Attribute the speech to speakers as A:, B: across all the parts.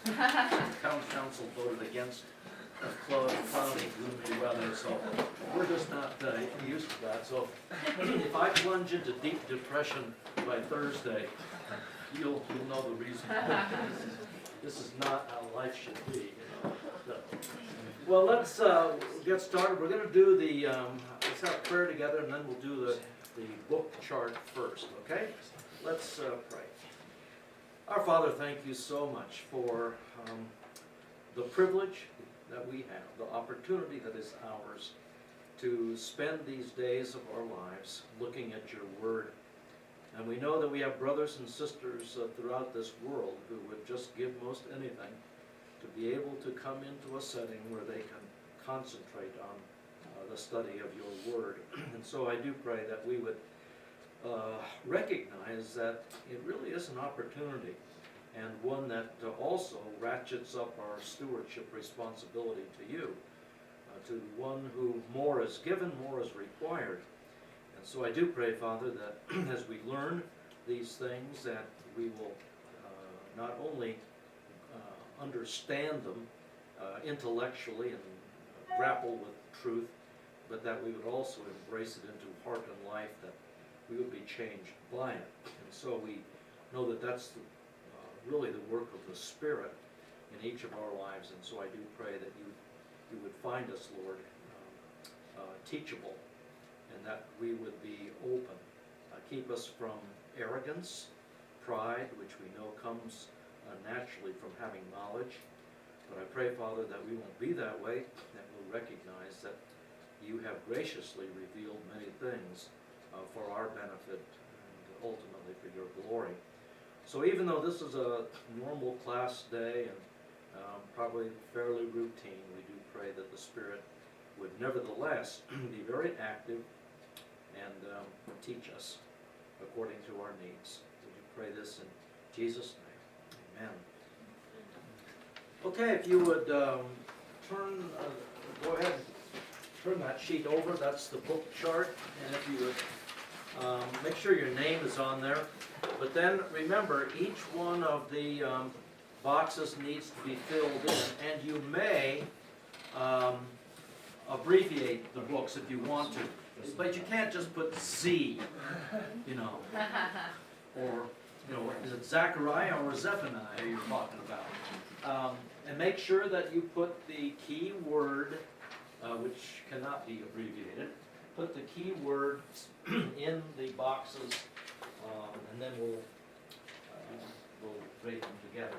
A: Town council voted against cloudy, gloomy weather, so we're just not used to that. So if I plunge into deep depression by Thursday, you'll know the reason. This is not how life should be. So, well, let's get started. We're going to do the, let's have prayer together, and then we'll do the book chart first, okay? Let's pray. Our Father, thank you so much for the privilege that we have, the opportunity that is ours to spend these days of our lives looking at your word. And we know that we have brothers and sisters throughout this world who would just give most anything to be able to come into a setting where they can concentrate on the study of your word. And so I do pray that we would recognize that it really is an opportunity, and one that also ratchets up our stewardship responsibility to you, to one who more is given, more is required. And so I do pray, Father, that as we learn these things, that we will not only understand them intellectually and grapple with truth, but that we would also embrace it into heart and life, that we would be changed by it. And so we know that that's really the work of the Spirit in each of our lives. And so I do pray that you would find us, Lord, teachable, and that we would be open. Keep us from arrogance, pride, which we know comes naturally from having knowledge. But I pray, Father, that we won't be that way, that we'll recognize that you have graciously revealed many things for our benefit and ultimately for your glory. So even though this is a normal class day and probably fairly routine, we do pray that the Spirit would nevertheless be very active and teach us according to our needs. We do pray this in Jesus' name. Amen. Okay, if you would go ahead and turn that sheet over. That's the book chart. And if you would make sure your name is on there. But then remember, each one of the boxes needs to be filled in. And you may abbreviate the books if you want to. But you can't just put Z, you know. Or, you know, is it Zechariah or Zephaniah you're talking about? And make sure that you put the key word, which cannot be abbreviated, put the key words in the boxes, and then we'll rate them together.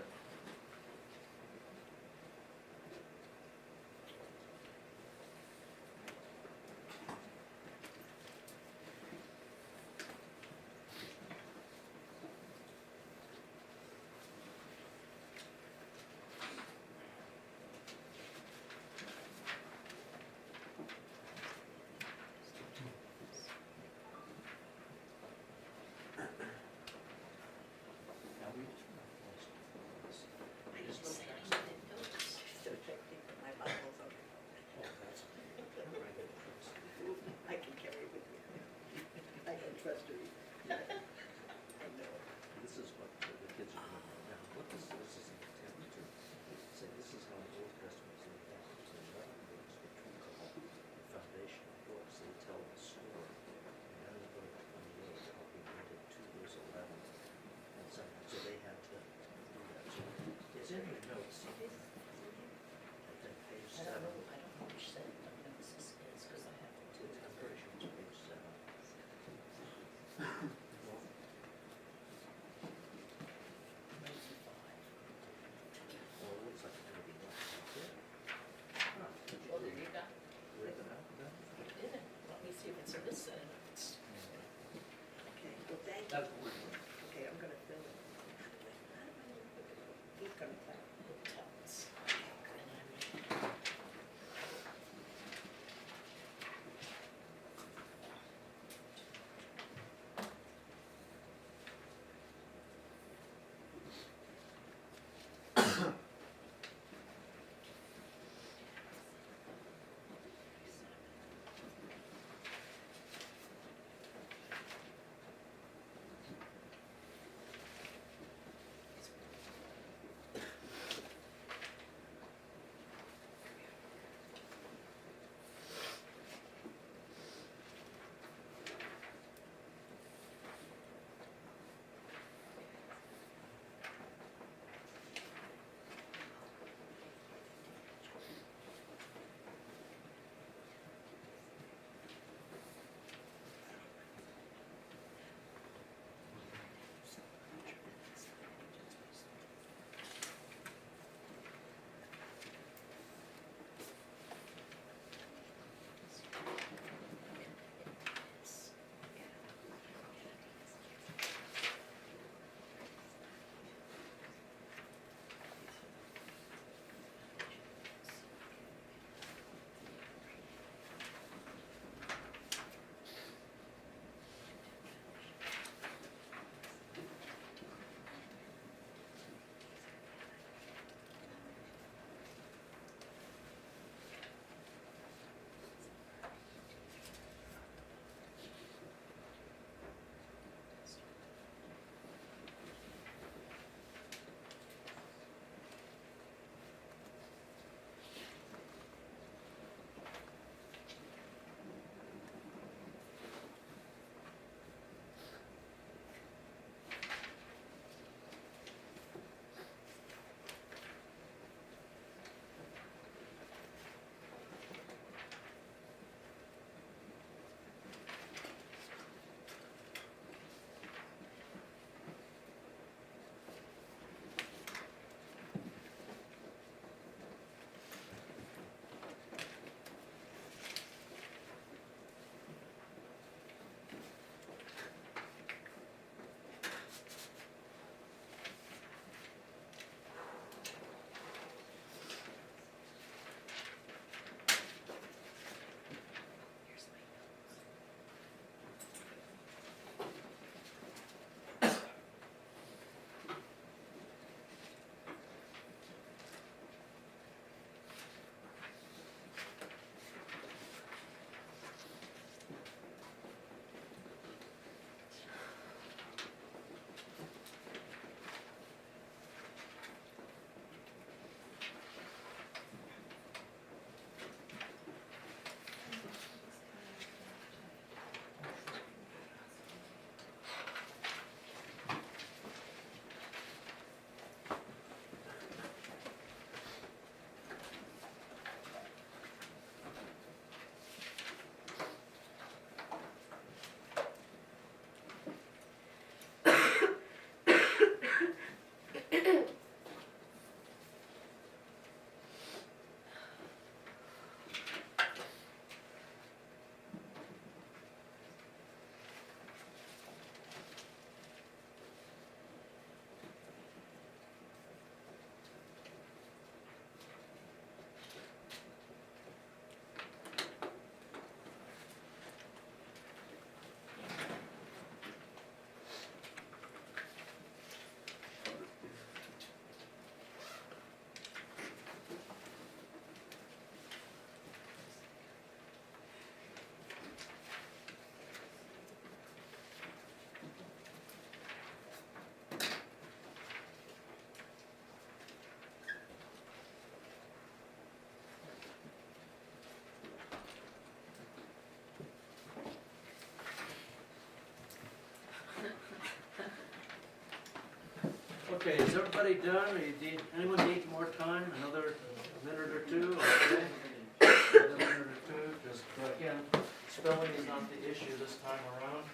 A: Okay, is everybody done? Or anyone need more time? Another minute or two? Okay. Another minute or two. Just again, spelling is not the issue this time around.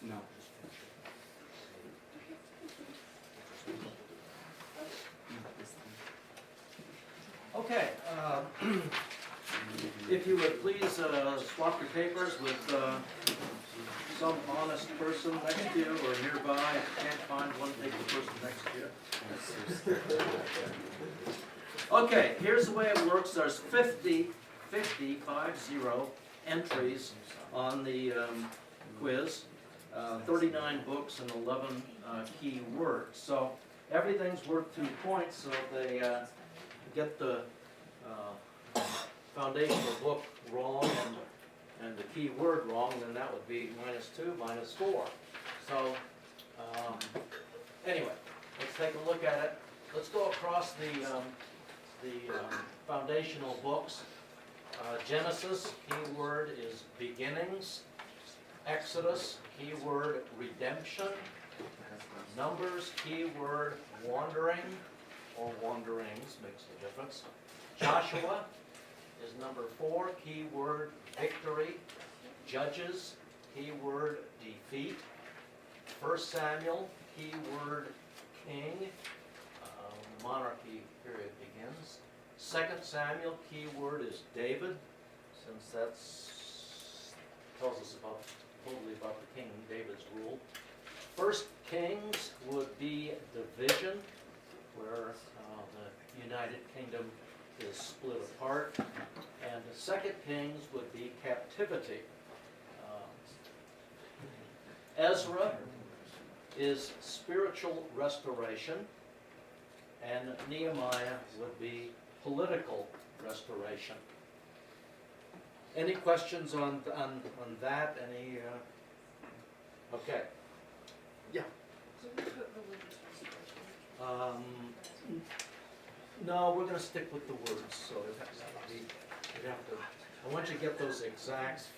B: No.
A: Okay, if you would please swap your papers with some honest person next to you or nearby. If you can't find one, take the person next to you. Okay, here's the way it works. There's 50 entries on the quiz, 39 books and 11 key words. So everything's worth 2 points, so if they get the foundational book wrong and the key word wrong, then that would be -2, -4. So anyway, let's take a look at it. Let's go across the foundational books. Genesis, keyword is beginnings. Exodus, keyword redemption. Numbers, keyword wandering or wanderings, makes a difference. Joshua is number 4, keyword victory. Judges, keyword defeat. 1 Samuel, keyword king. Monarchy period begins. 2 Samuel, keyword is David, since that's tells us totally about the king, David's rule. 1 Kings would be division, where the United Kingdom is split apart, and 2 Kings would be captivity. Ezra is spiritual restoration, and Nehemiah would be political restoration. Any questions on that? Any? Okay. Yeah. No, we're going to stick with the words. So it has to be. You have to. I want you to get those exacts.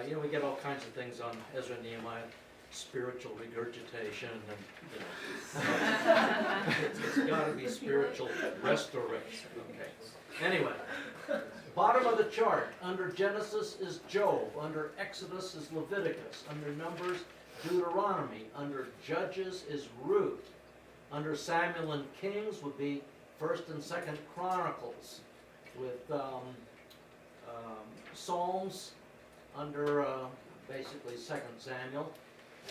A: We get all kinds of things on Ezra and Nehemiah. Spiritual regurgitation, and it's got to be spiritual restoration. Okay. Anyway, bottom of the chart. Under Genesis is Job. Under Exodus is Leviticus. Under Numbers, Deuteronomy. Under Judges is Ruth. Under Samuel and Kings would be 1st and 2nd Chronicles. With Psalms under basically 2nd Samuel.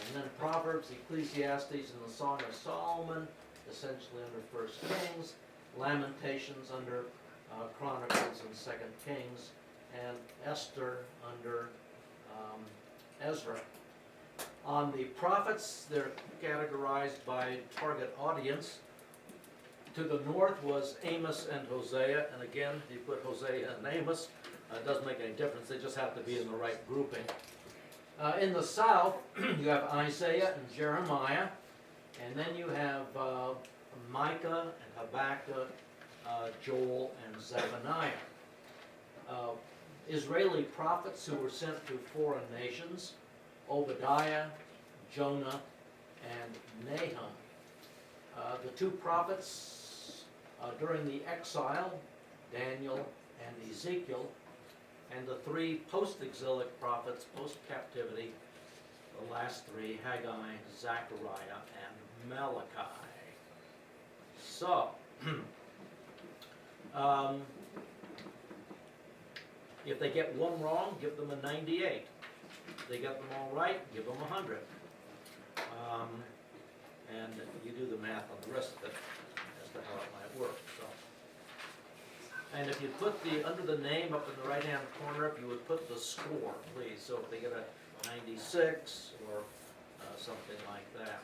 A: And then Proverbs, Ecclesiastes, and the Song of Solomon, essentially under 1 Kings. Lamentations under Chronicles and 2 Kings. And Esther under Ezra. On the prophets, they're categorized by target audience. To the north was Amos and Hosea, and again, if you put Hosea and Amos, it doesn't make any difference, they just have to be in the right grouping. In the south, you have Isaiah and Jeremiah, and then you have Micah and Habakkuk Joel, and Zephaniah. Israeli prophets who were sent to foreign nations: Obadiah, Jonah, and Nahum. The two prophets during the exile, Daniel and Ezekiel, and the three post-exilic prophets, post-captivity, the last three, Haggai, Zechariah, and Malachi. So, if they get one wrong, give them a 98. If they get them all right, give them 100. And you do the math on the rest of it as to how it might work. So, and if you put under the name up in the right-hand corner, if you would put the score, please. So if they get a 96 or something like that.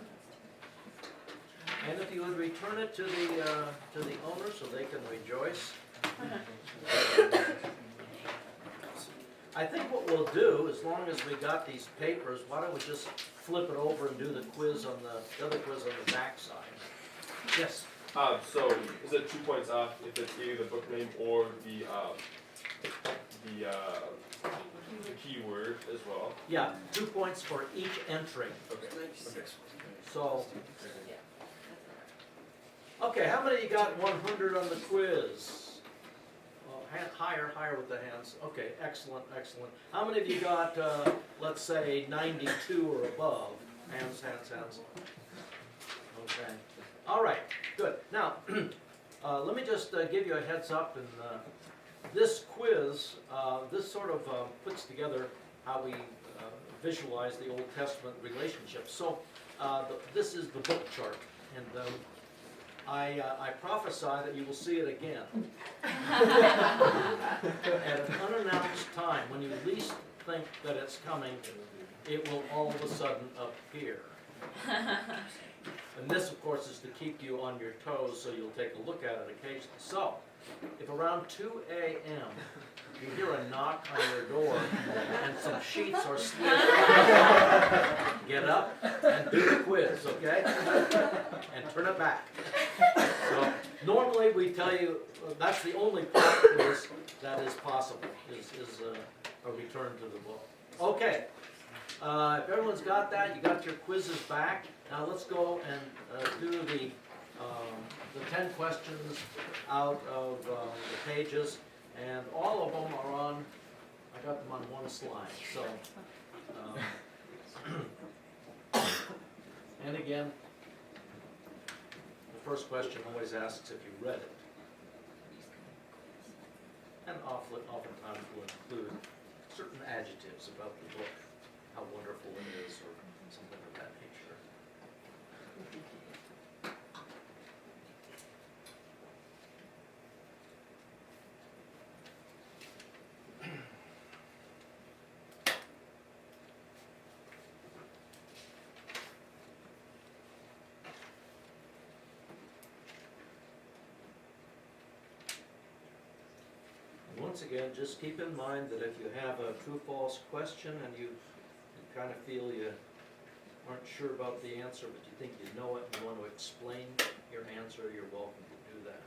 A: And if you would return it to the owner so they can rejoice. I think what we'll do, as long as we got these papers, why don't we just flip it over and do the quiz on the other quiz on the back side? Yes.
B: So is it 2 points off if it's either the book name or the keyword as well?
A: Yeah, 2 points for each entry.
B: Okay. Okay.
A: So, okay, how many of you got 100 on the quiz? Higher with the hands. Okay, excellent. How many of you got, let's say, 92 or above? Hands. Okay. All right, good. Now, let me just give you a heads up. And this quiz, this sort of puts together how we visualize the Old Testament relationship. So, this is the book chart. And I prophesy that you will see it again at an unannounced time. When you least think that it's coming, it will all of a sudden appear. And this, of course, is to keep you on your toes so you'll take a look at it occasionally. So, if around 2 a.m. you hear a knock on your door and some sheets are slid, get up and do the quiz, okay? And turn it back. So, normally we tell you that's the only pop quiz that is possible, is a return to the book. Okay, if everyone's got that, you got your quizzes back. Now let's go and do the 10 questions out of the pages, and all of them are on, I got them on one slide, so, and again, the first question always asks if you read it, and oftentimes will include certain adjectives about the book, how wonderful it is, or something of that nature. Once again, just keep in mind that if you have a true-false question and you kind of feel you aren't sure about the answer, but you think you know it and you want to explain your answer, you're welcome to do that.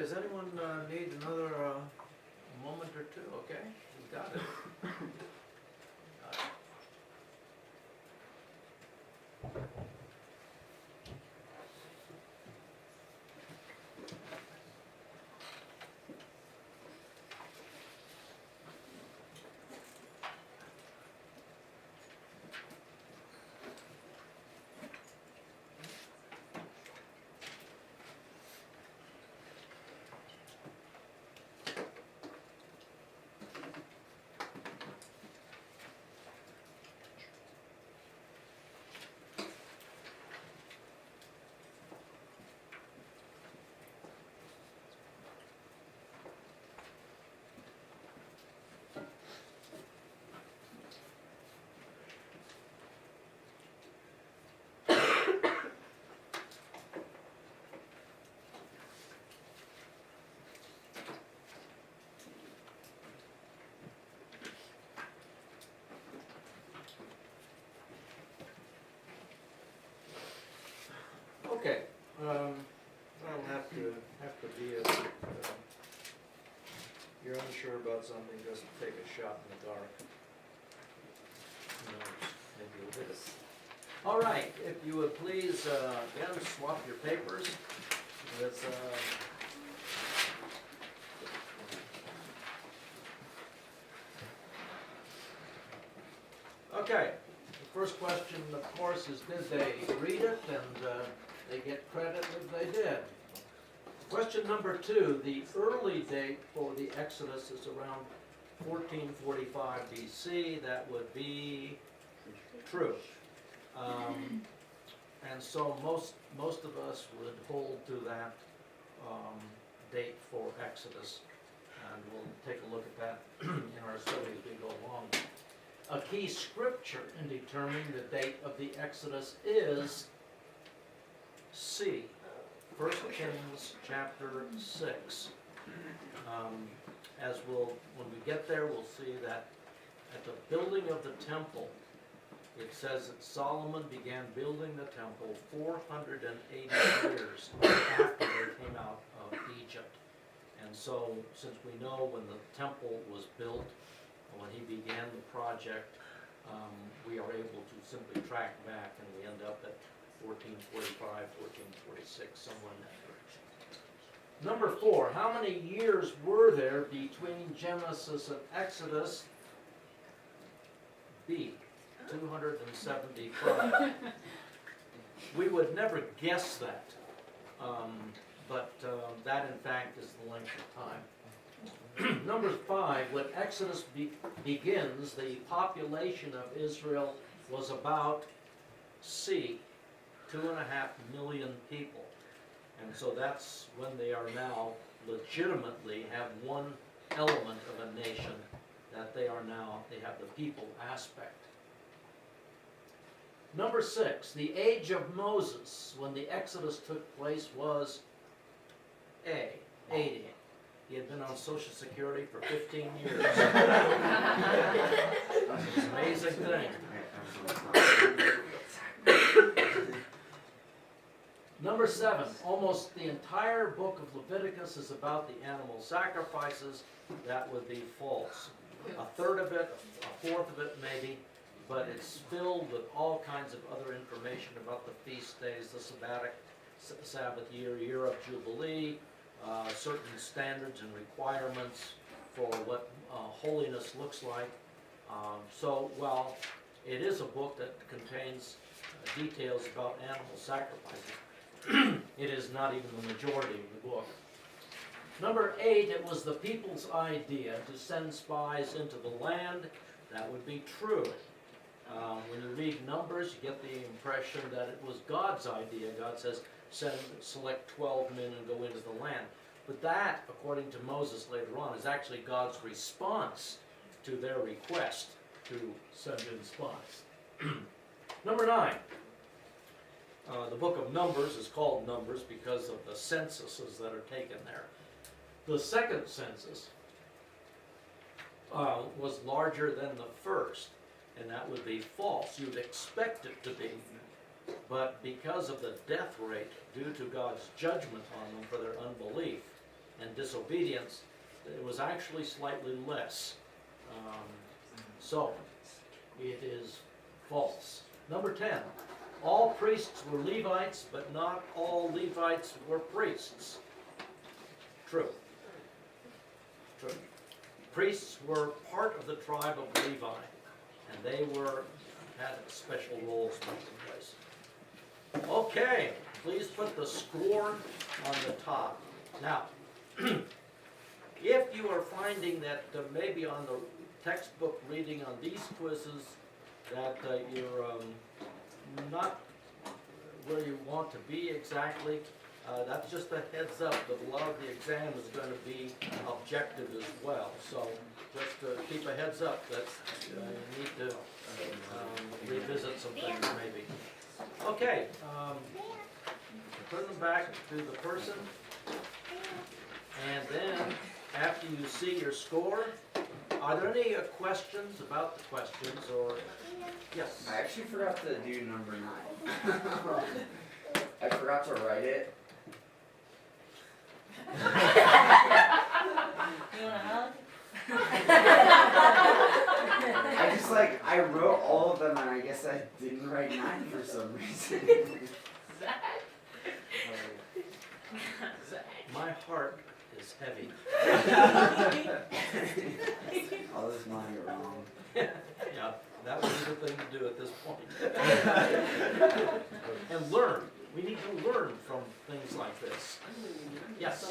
A: does anyone need another moment or two? Okay, you got it. Got it. Okay, I'll have to be you're unsure about something, just take a shot in the dark. No, maybe it is. All right, if you would please, again, swap your papers. Let's, okay, the first question, of course, is did they read it, and they get credit if they did. Question number 2, the early date for the Exodus is around 1445 BC. That would be true. And so most of us would hold to that date for Exodus, and we'll take a look at that in our study as we go along. A key scripture in determining the date of the Exodus is C. 1 Kings chapter 6. When we get there, we'll see that at the building of the temple, it says that Solomon began building the temple 480 years after they came out of Egypt. And so, since we know when the temple was built, when he began the project, we are able to simply track back, and we end up at 1445, 1446, somewhere in that direction. Number 4, how many years were there between Genesis and Exodus? B, 275. We would never guess that, but that in fact is the length of time. Number 5, when Exodus begins, the population of Israel was about C, 2.5 million people. And so that's when they are now legitimately have one element of a nation, that they have the people aspect. Number 6, the age of Moses when the Exodus took place was A, 80. He had been on Social Security for 15 years. It's an amazing thing. Number 7, almost the entire book of Leviticus is about the animal sacrifices. That would be false. A third of it, a fourth of it maybe, but it's filled with all kinds of other information about the feast days, the Sabbath year, year of Jubilee, certain standards and requirements for what holiness looks like. So while it is a book that contains details about animal sacrifices, it is not even the majority of the book. Number 8, it was the people's idea to send spies into the land. That would be true. When you read Numbers, you get the impression that it was God's idea. God says, select 12 men and go into the land. But that, according to Moses later on, is actually God's response to their request to send in spies. Number 9. The book of Numbers is called Numbers because of the censuses that are taken there. The second census was larger than the first, and that would be false. You'd expect it to be, but because of the death rate due to God's judgment on them for their unbelief, and disobedience, it was actually slightly less. So, it is false. Number 10, all priests were Levites, but not all Levites were priests. True. True. Priests were part of the tribe of Levi, and they had special roles, special place. Okay, please put the score on the top. Now, if you are finding that maybe on the textbook reading on these quizzes that you're not where you want to be exactly, that's just a heads up that a lot of the exam is going to be objective as well. So just keep a heads up that you need to revisit some things maybe. Okay, turn them back to the person, and then after you see your score, are there any questions about the questions or, yes?
C: I actually forgot to do number 9. I forgot to write it.
D: You want a hug?
C: I wrote all of them and I guess I didn't write 9 for some reason.
A: My heart is heavy.
C: All this mine are wrong.
A: Yeah, that would be the thing to do at this point. And learn. We need to learn from things like this. Yes?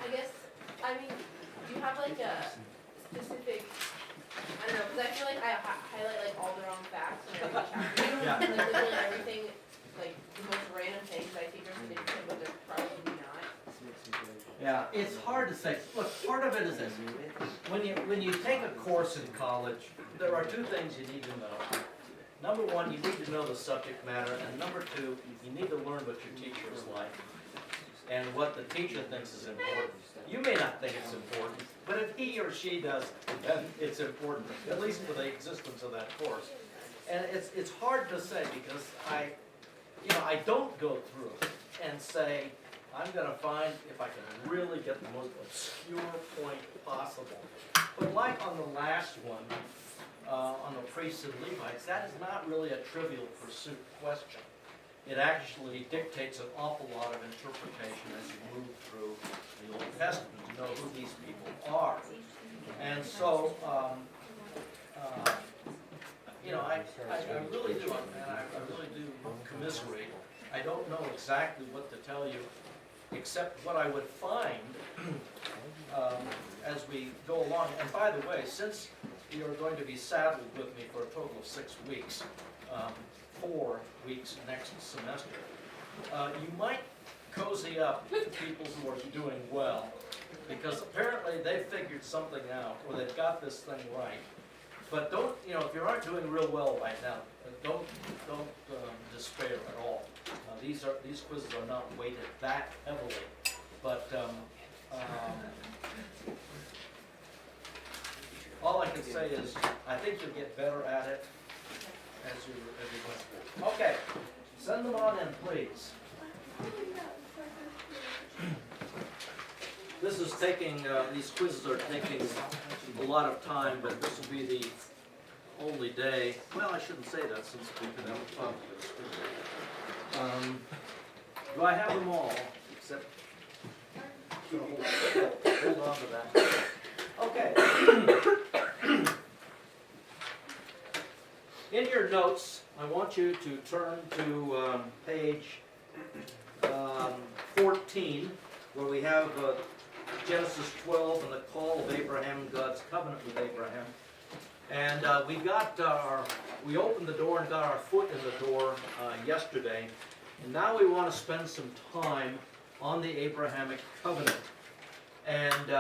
E: I guess, do you have like a specific, I don't know, because I feel like I highlight like all the wrong facts when I read a chapter.
A: Yeah.
E: Like literally everything, like the most random things I take are significant, but they're probably not.
A: Yeah, it's hard to say. Look, part of it is this. When you take a course in college, there are two things you need to know. Number one, you need to know the subject matter, and number two, you need to learn what your teacher is like and what the teacher thinks is important. You may not think it's important, but if he or she does, then it's important, at least for the existence of that course. And it's hard to say because I don't go through and say, I'm going to find if I can really get the most obscure point possible. But like on the last one, on the priests and Levites, that is not really a trivial pursuit question. It actually dictates an awful lot of interpretation as you move through the Old Testament to know who these people are. And so, I really do, and I really do commiserate. I don't know exactly what to tell you, except what I would find as we go along. And by the way, since you're going to be saddled with me for a total of 6 weeks, 4 weeks next semester, you might cozy up to people who are doing well, because apparently they've figured something out, or they've got this thing right. But don't, if you aren't doing real well right now, don't despair at all. These quizzes are not weighted that heavily, but all I can say is I think you'll get better at it as you go through. Okay, send them on in, please. This is taking, these quizzes are taking a lot of time, but this will be the only day. Well, I shouldn't say that since we've been having fun with this. Do I have them all? Except, hold on to that. Okay. In your notes, I want you to turn to page 14, where we have Genesis 12 and the call of Abraham and God's covenant with Abraham. And we opened the door and got our foot in the door yesterday. And now we want to spend some time on the Abrahamic covenant. And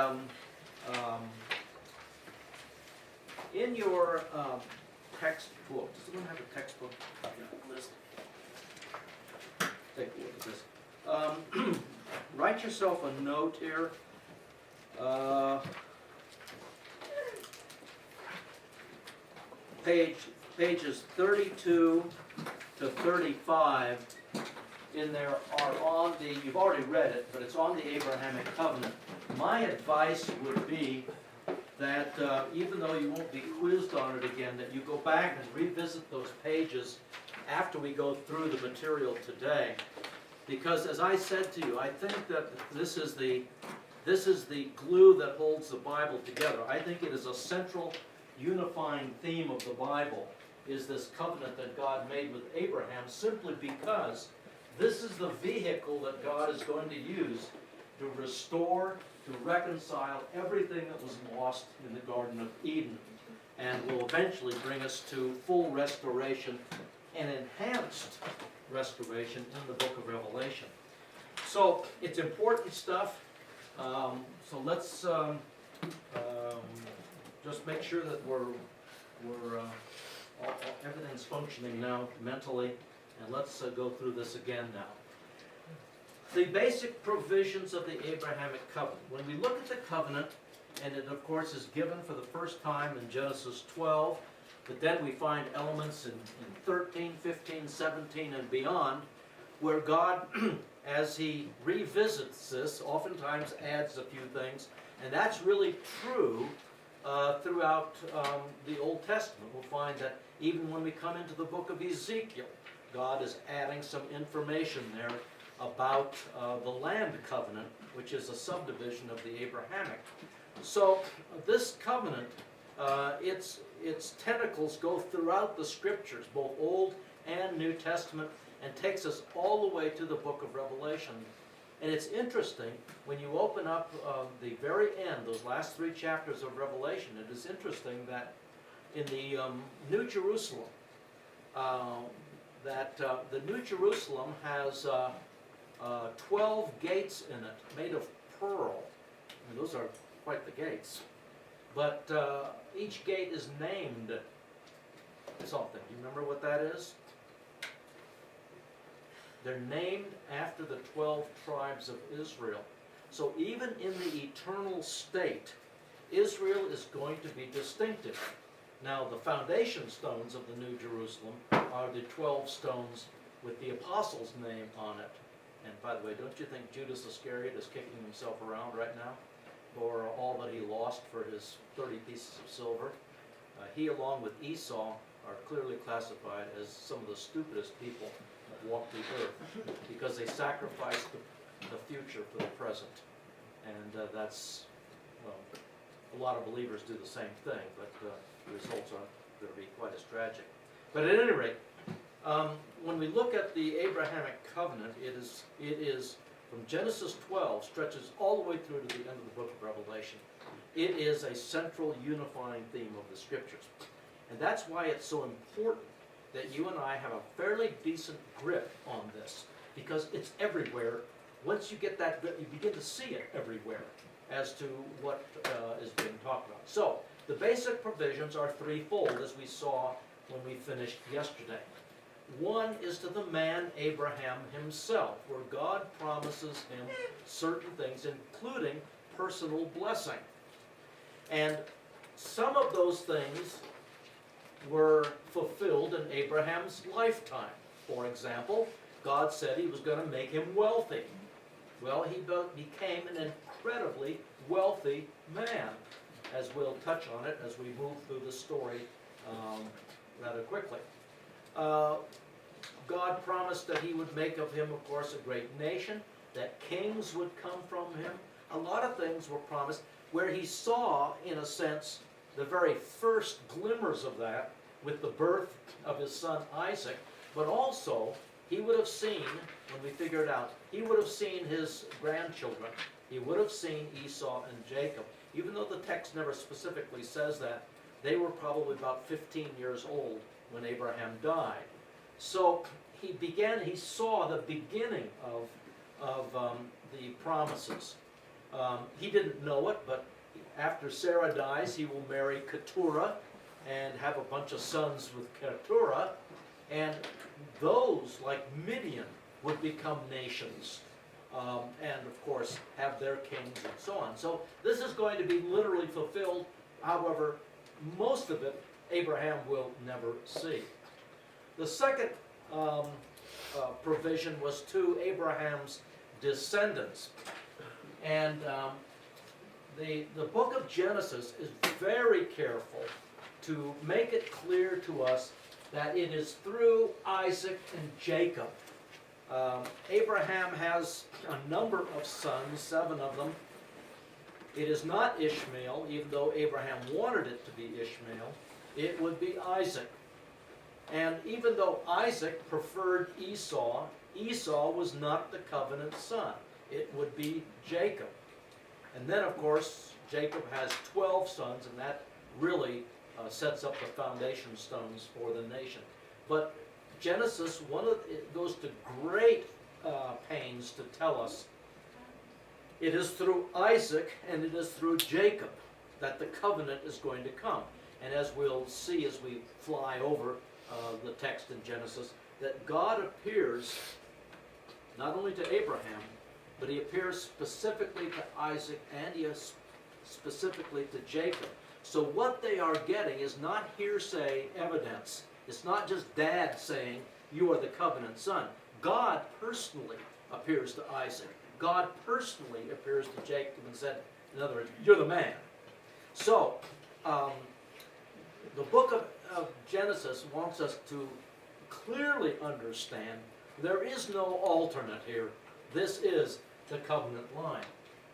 A: in your textbook, does anyone have a textbook? List. Take a look at this. Write yourself a note here. Pages 32 to 35 in there are on the, you've already read it, but it's on the Abrahamic covenant. my advice would be that even though you won't be quizzed on it again, that you go back and revisit those pages after we go through the material today. Because as I said to you, I think that this is the glue that holds the Bible together. I think it is a central unifying theme of the Bible, is this covenant that God made with Abraham, simply because this is the vehicle that God is going to use to restore, to reconcile everything that was lost in the Garden of Eden, and will eventually bring us to full restoration and enhanced restoration in the book of Revelation. So it's important stuff. So let's just make sure that everything's functioning now mentally, and let's go through this again now. The basic provisions of the Abrahamic covenant. When we look at the covenant, and it of course is given for the first time in Genesis 12, but then we find elements in 13, 15, 17, and beyond, where God, as He revisits this, oftentimes adds a few things, and that's really true throughout the Old Testament. We'll find that even when we come into the book of Ezekiel, God is adding some information there about the land covenant, which is a subdivision of the Abrahamic. So this covenant, its tentacles go throughout the scriptures, both Old and New Testament, and takes us all the way to the book of Revelation. And it's interesting, when you open up the very end, those last 3 chapters of Revelation, it is interesting that in the New Jerusalem, the New Jerusalem has 12 gates in it, made of pearl. And those are quite the gates. But each gate is named something. Do you remember what that is? They're named after the 12 tribes of Israel. So even in the eternal state, Israel is going to be distinctive. Now, the foundation stones of the New Jerusalem are the 12 stones with the apostles' name on it. And by the way, don't you think Judas Iscariot is kicking himself around right now for all that he lost for his 30 pieces of silver? He, along with Esau, are clearly classified as some of the stupidest people that walk the earth, because they sacrificed the future for the present. And that's, well, a lot of believers do the same thing, but the results aren't going to be quite as tragic. But at any rate, when we look at the Abrahamic covenant, it is from Genesis 12, stretches all the way through to the end of the book of Revelation. It is a central unifying theme of the scriptures. And that's why it's so important that you and I have a fairly decent grip on this, because it's everywhere. Once you get that grip, you begin to see it everywhere as to what is being talked about. So, the basic provisions are threefold, as we saw when we finished yesterday. One is to the man Abraham himself, where God promises him certain things, including personal blessing. And some of those things were fulfilled in Abraham's lifetime. For example, God said He was going to make him wealthy. Well, he became an incredibly wealthy man, as we'll touch on it as we move through the story rather quickly. God promised that He would make of him, of course, a great nation, that kings would come from him. A lot of things were promised, where he saw, in a sense, the very first glimmers of that with the birth of his son Isaac, but also he would have seen, when we figure it out, he would have seen his grandchildren. He would have seen Esau and Jacob. Even though the text never specifically says that, they were probably about 15 years old when Abraham died. So he saw the beginning of the promises. He didn't know it, but after Sarah dies, he will marry Keturah and have a bunch of sons with Keturah, and those, like Midian, would become nations, and of course have their kings and so on. So this is going to be literally fulfilled. However, most of it Abraham will never see. The second provision was to Abraham's descendants, and the book of Genesis is very careful to make it clear to us that it is through Isaac and Jacob. Abraham has a number of sons, 7 of them. It is not Ishmael, even though Abraham wanted it to be Ishmael. It would be Isaac. And even though Isaac preferred Esau, Esau was not the covenant son. It would be Jacob. And then, of course, Jacob has 12 sons, and that really sets up the foundation stones for the nation. But Genesis, it goes to great pains to tell us it is through Isaac and it is through Jacob that the covenant is going to come. And as we'll see as we fly over the text in Genesis, that God appears not only to Abraham, but he appears specifically to Isaac and he is specifically to Jacob. So what they are getting is not hearsay evidence. It's not just dad saying, you are the covenant son. God personally appears to Isaac. God personally appears to Jacob and said, in other words, you're the man. So, the book of Genesis wants us to clearly understand there is no alternate here. This is the covenant line.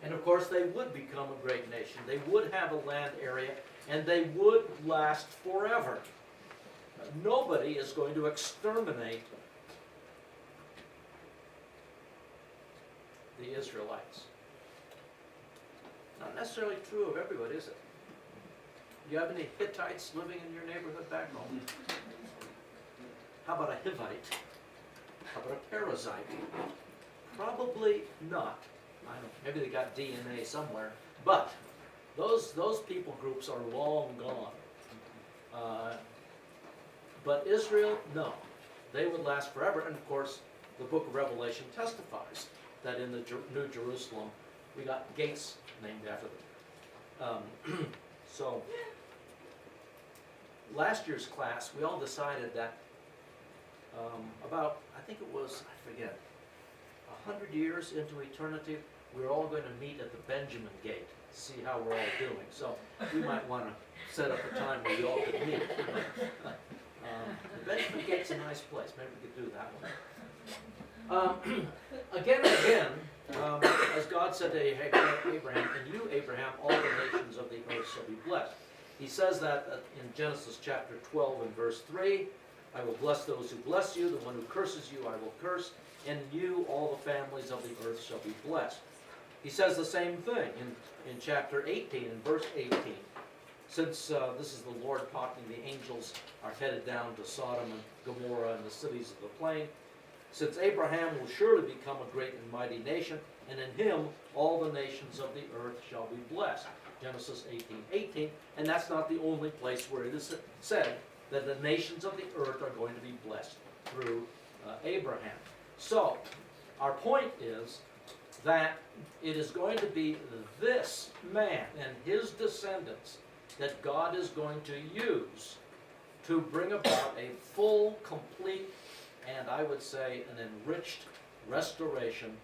A: And of course they would become a great nation. They would have a land area and they would last forever. Nobody is going to exterminate the Israelites. Not necessarily true of everybody, is it? Do you have any Hittites living in your neighborhood back home? How about a Hivite? How about a Perizzite? Probably not. I don't know, maybe they got DNA somewhere. But those people groups are long gone. But Israel, no. They would last forever. And of course, the book of Revelation testifies that in the New Jerusalem, we got gates named after them. So, last year's class, we all decided that about, I think it was, I forget, 100 years into eternity, we're all going to meet at the Benjamin Gate, see how we're all doing. So we might want to set up a time where we all could meet. The Benjamin Gate's a nice place. Maybe we could do that one. Again and again, as God said to Abraham, "In you, Abraham, all the nations of the earth shall be blessed." He says that in Genesis chapter 12 and verse 3, "I will bless those who bless you, the one who curses you I will curse, and in you all the families of the earth shall be blessed." He says the same thing in chapter 18 and verse 18. Since this is the Lord talking, the angels are headed down to Sodom and Gomorrah and the cities of the plain. "Since Abraham will surely become a great and mighty nation, and in him all the nations of the earth shall be blessed." Genesis 18:18, and that's not the only place where it is said that the nations of the earth are going to be blessed through Abraham. So, our point is that it is going to be this man and his descendants that God is going to use to bring about a full, complete, and I would say an enriched restoration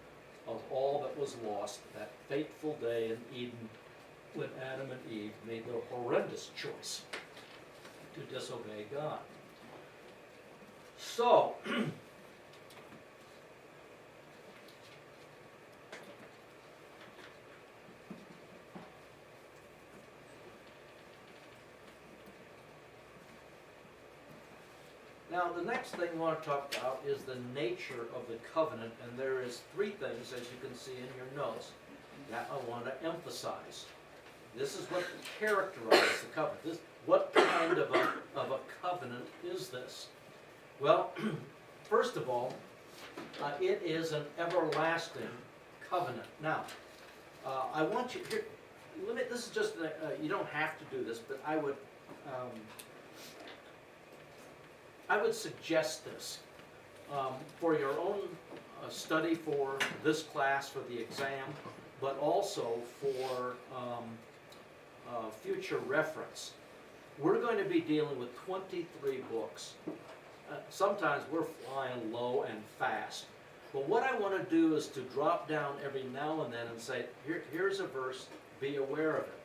A: of all that was lost that fateful day in Eden when Adam and Eve made their horrendous choice to disobey God. So, now the next thing I want to talk about is the nature of the covenant, and there is 3 things, as you can see in your notes, that I want to emphasize. This is what characterizes the covenant. What kind of a covenant is this? Well, first of all, it is an everlasting covenant. Now, I want you here. This is just you don't have to do this, but I would suggest this for your own study for this class, for the exam, but also for future reference. We're going to be dealing with 23 books. Sometimes we're flying low and fast. But what I want to do is to drop down every now and then and say, here's a verse be aware of it.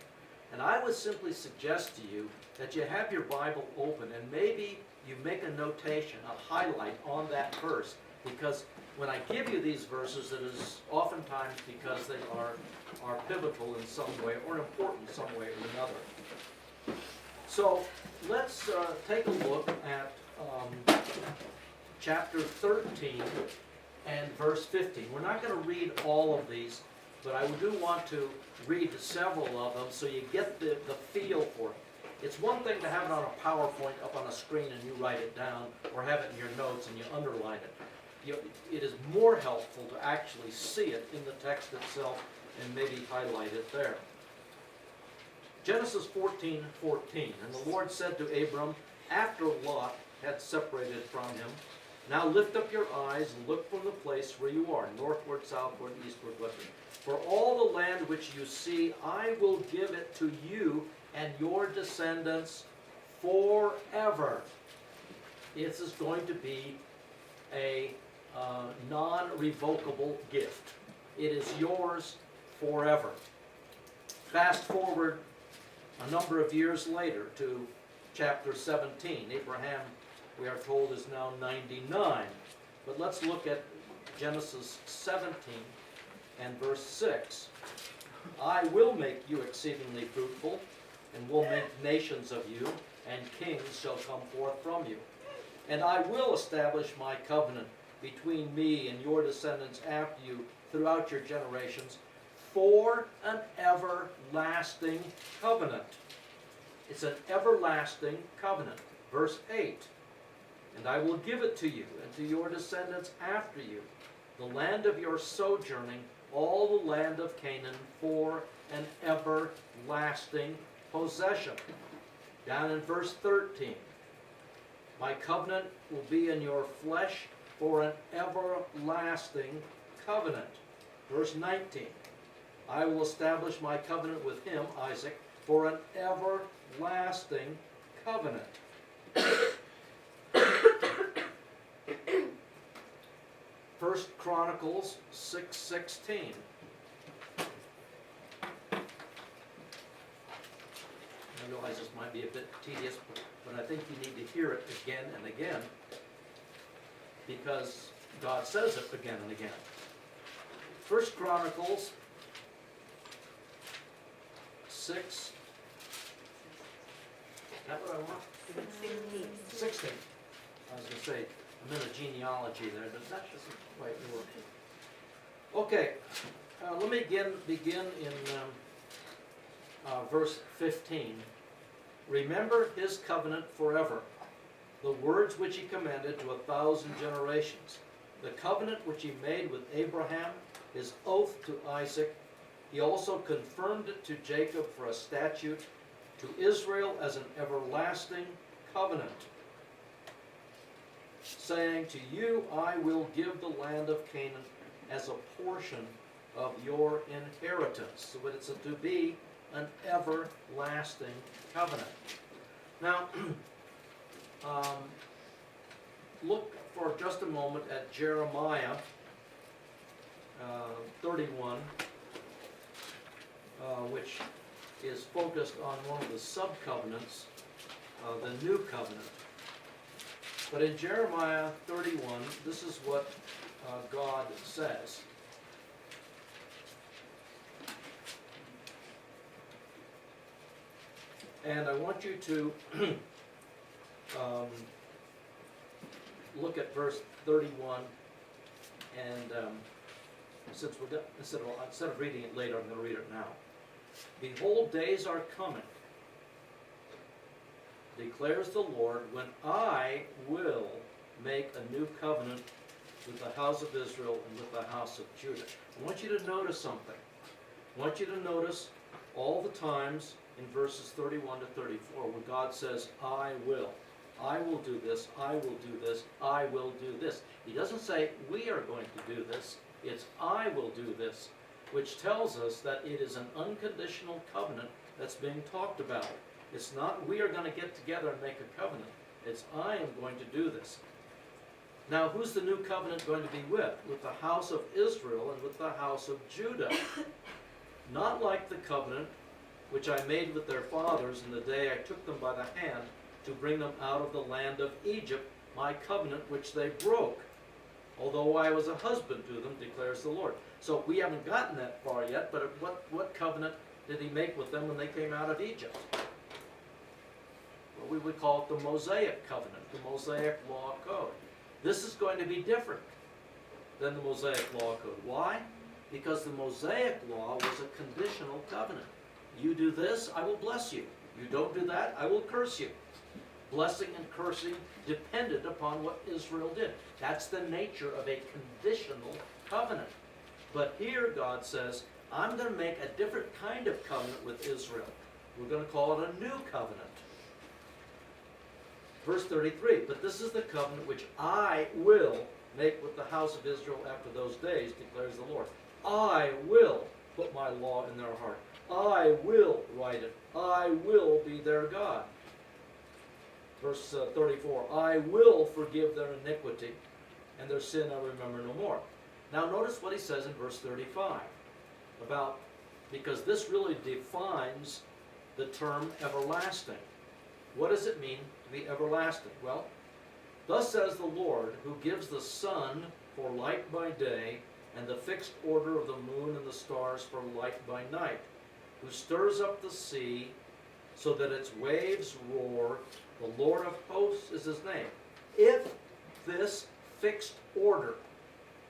A: And I would simply suggest to you that you have your Bible open and maybe you make a notation, a highlight on that verse, because when I give you these verses, it is oftentimes because they are pivotal in some way or important in some way or another. So let's take a look at chapter 13 and verse 15. We're not going to read all of these, but I do want to read several of them so you get the feel for it. It's one thing to have it on a PowerPoint up on a screen and you write it down, or have it in your notes and you underline it. It is more helpful to actually see it in the text itself and maybe highlight it there. Genesis 14:14, and the Lord said to Abram, after Lot had separated from him, now lift up your eyes and look from the place where you are, northward, southward, eastward, westward. For all the land which you see, I will give it to you and your descendants forever. This is going to be a non-revocable gift. It is yours forever. Fast forward a number of years later to chapter 17. Abraham, we are told, is now 99. But let's look at Genesis 17 and verse 6. I will make you exceedingly fruitful, and will make nations of you, and kings shall come forth from you. And I will establish my covenant between me and your descendants after you throughout your generations for an everlasting covenant. It's an everlasting covenant. Verse 8. And I will give it to you and to your descendants after you, the land of your sojourning, all the land of Canaan, for an everlasting possession. Down in verse 13. My covenant will be in your flesh for an everlasting covenant. Verse 19. I will establish my covenant with him, Isaac, for an everlasting covenant. First Chronicles 6:16. I realize this might be a bit tedious, but I think you need to hear it again and again, because God says it again and again. First Chronicles 6. Is that what I want? 16. I was going to say, I'm in a genealogy there, but that doesn't quite work. Okay, let me begin in verse 15. Remember his covenant forever, the words which he commanded to 1,000 generations, the covenant which he made with Abraham, his oath to Isaac. He also confirmed it to Jacob for a statute, to Israel as an everlasting covenant, saying, to you I will give the land of Canaan as a portion of your inheritance. So it's to be an everlasting covenant. Now, look for just a moment at Jeremiah 31, which is focused on one of the sub-covenants, the new covenant. But in Jeremiah 31, this is what God says. And I want you to look at verse 31, and since instead of reading it later, I'm going to read it now. Behold, days are coming, declares the Lord, when I will make a new covenant with the house of Israel and with the house of Judah. I want you to notice something. I want you to notice all the times in verses 31 to 34 where God says, I will do this, I will do this, I will do this. He doesn't say, we are going to do this. It's, I will do this, which tells us that it is an unconditional covenant that's being talked about. It's not, we are going to get together and make a covenant. It's, I am going to do this. Now, who's the new covenant going to be with? With the house of Israel and with the house of Judah. not like the covenant which I made with their fathers in the day I took them by the hand to bring them out of the land of Egypt, my covenant which they broke, although I was a husband to them, declares the Lord. So we haven't gotten that far yet, but what covenant did he make with them when they came out of Egypt? Well, we would call it the Mosaic covenant, the Mosaic law code. This is going to be different than the Mosaic law code. Why? Because the Mosaic law was a conditional covenant. You do this, I will bless you. You don't do that, I will curse you. Blessing and cursing depended upon what Israel did. That's the nature of a conditional covenant. But here God says, I'm going to make a different kind of covenant with Israel. We're going to call it a new covenant. Verse 33, but this is the covenant which I will make with the house of Israel after those days, declares the Lord. I will put my law in their heart. I will write it. I will be their God. Verse 34, I will forgive their iniquity, and their sin I remember no more. Now notice what he says in verse 35 about, because this really defines the term everlasting. What does it mean to be everlasting? Well, thus says the Lord, who gives the sun for light by day, and the fixed order of the moon and the stars for light by night, who stirs up the sea so that its waves roar. The Lord of hosts is his name. If this fixed order,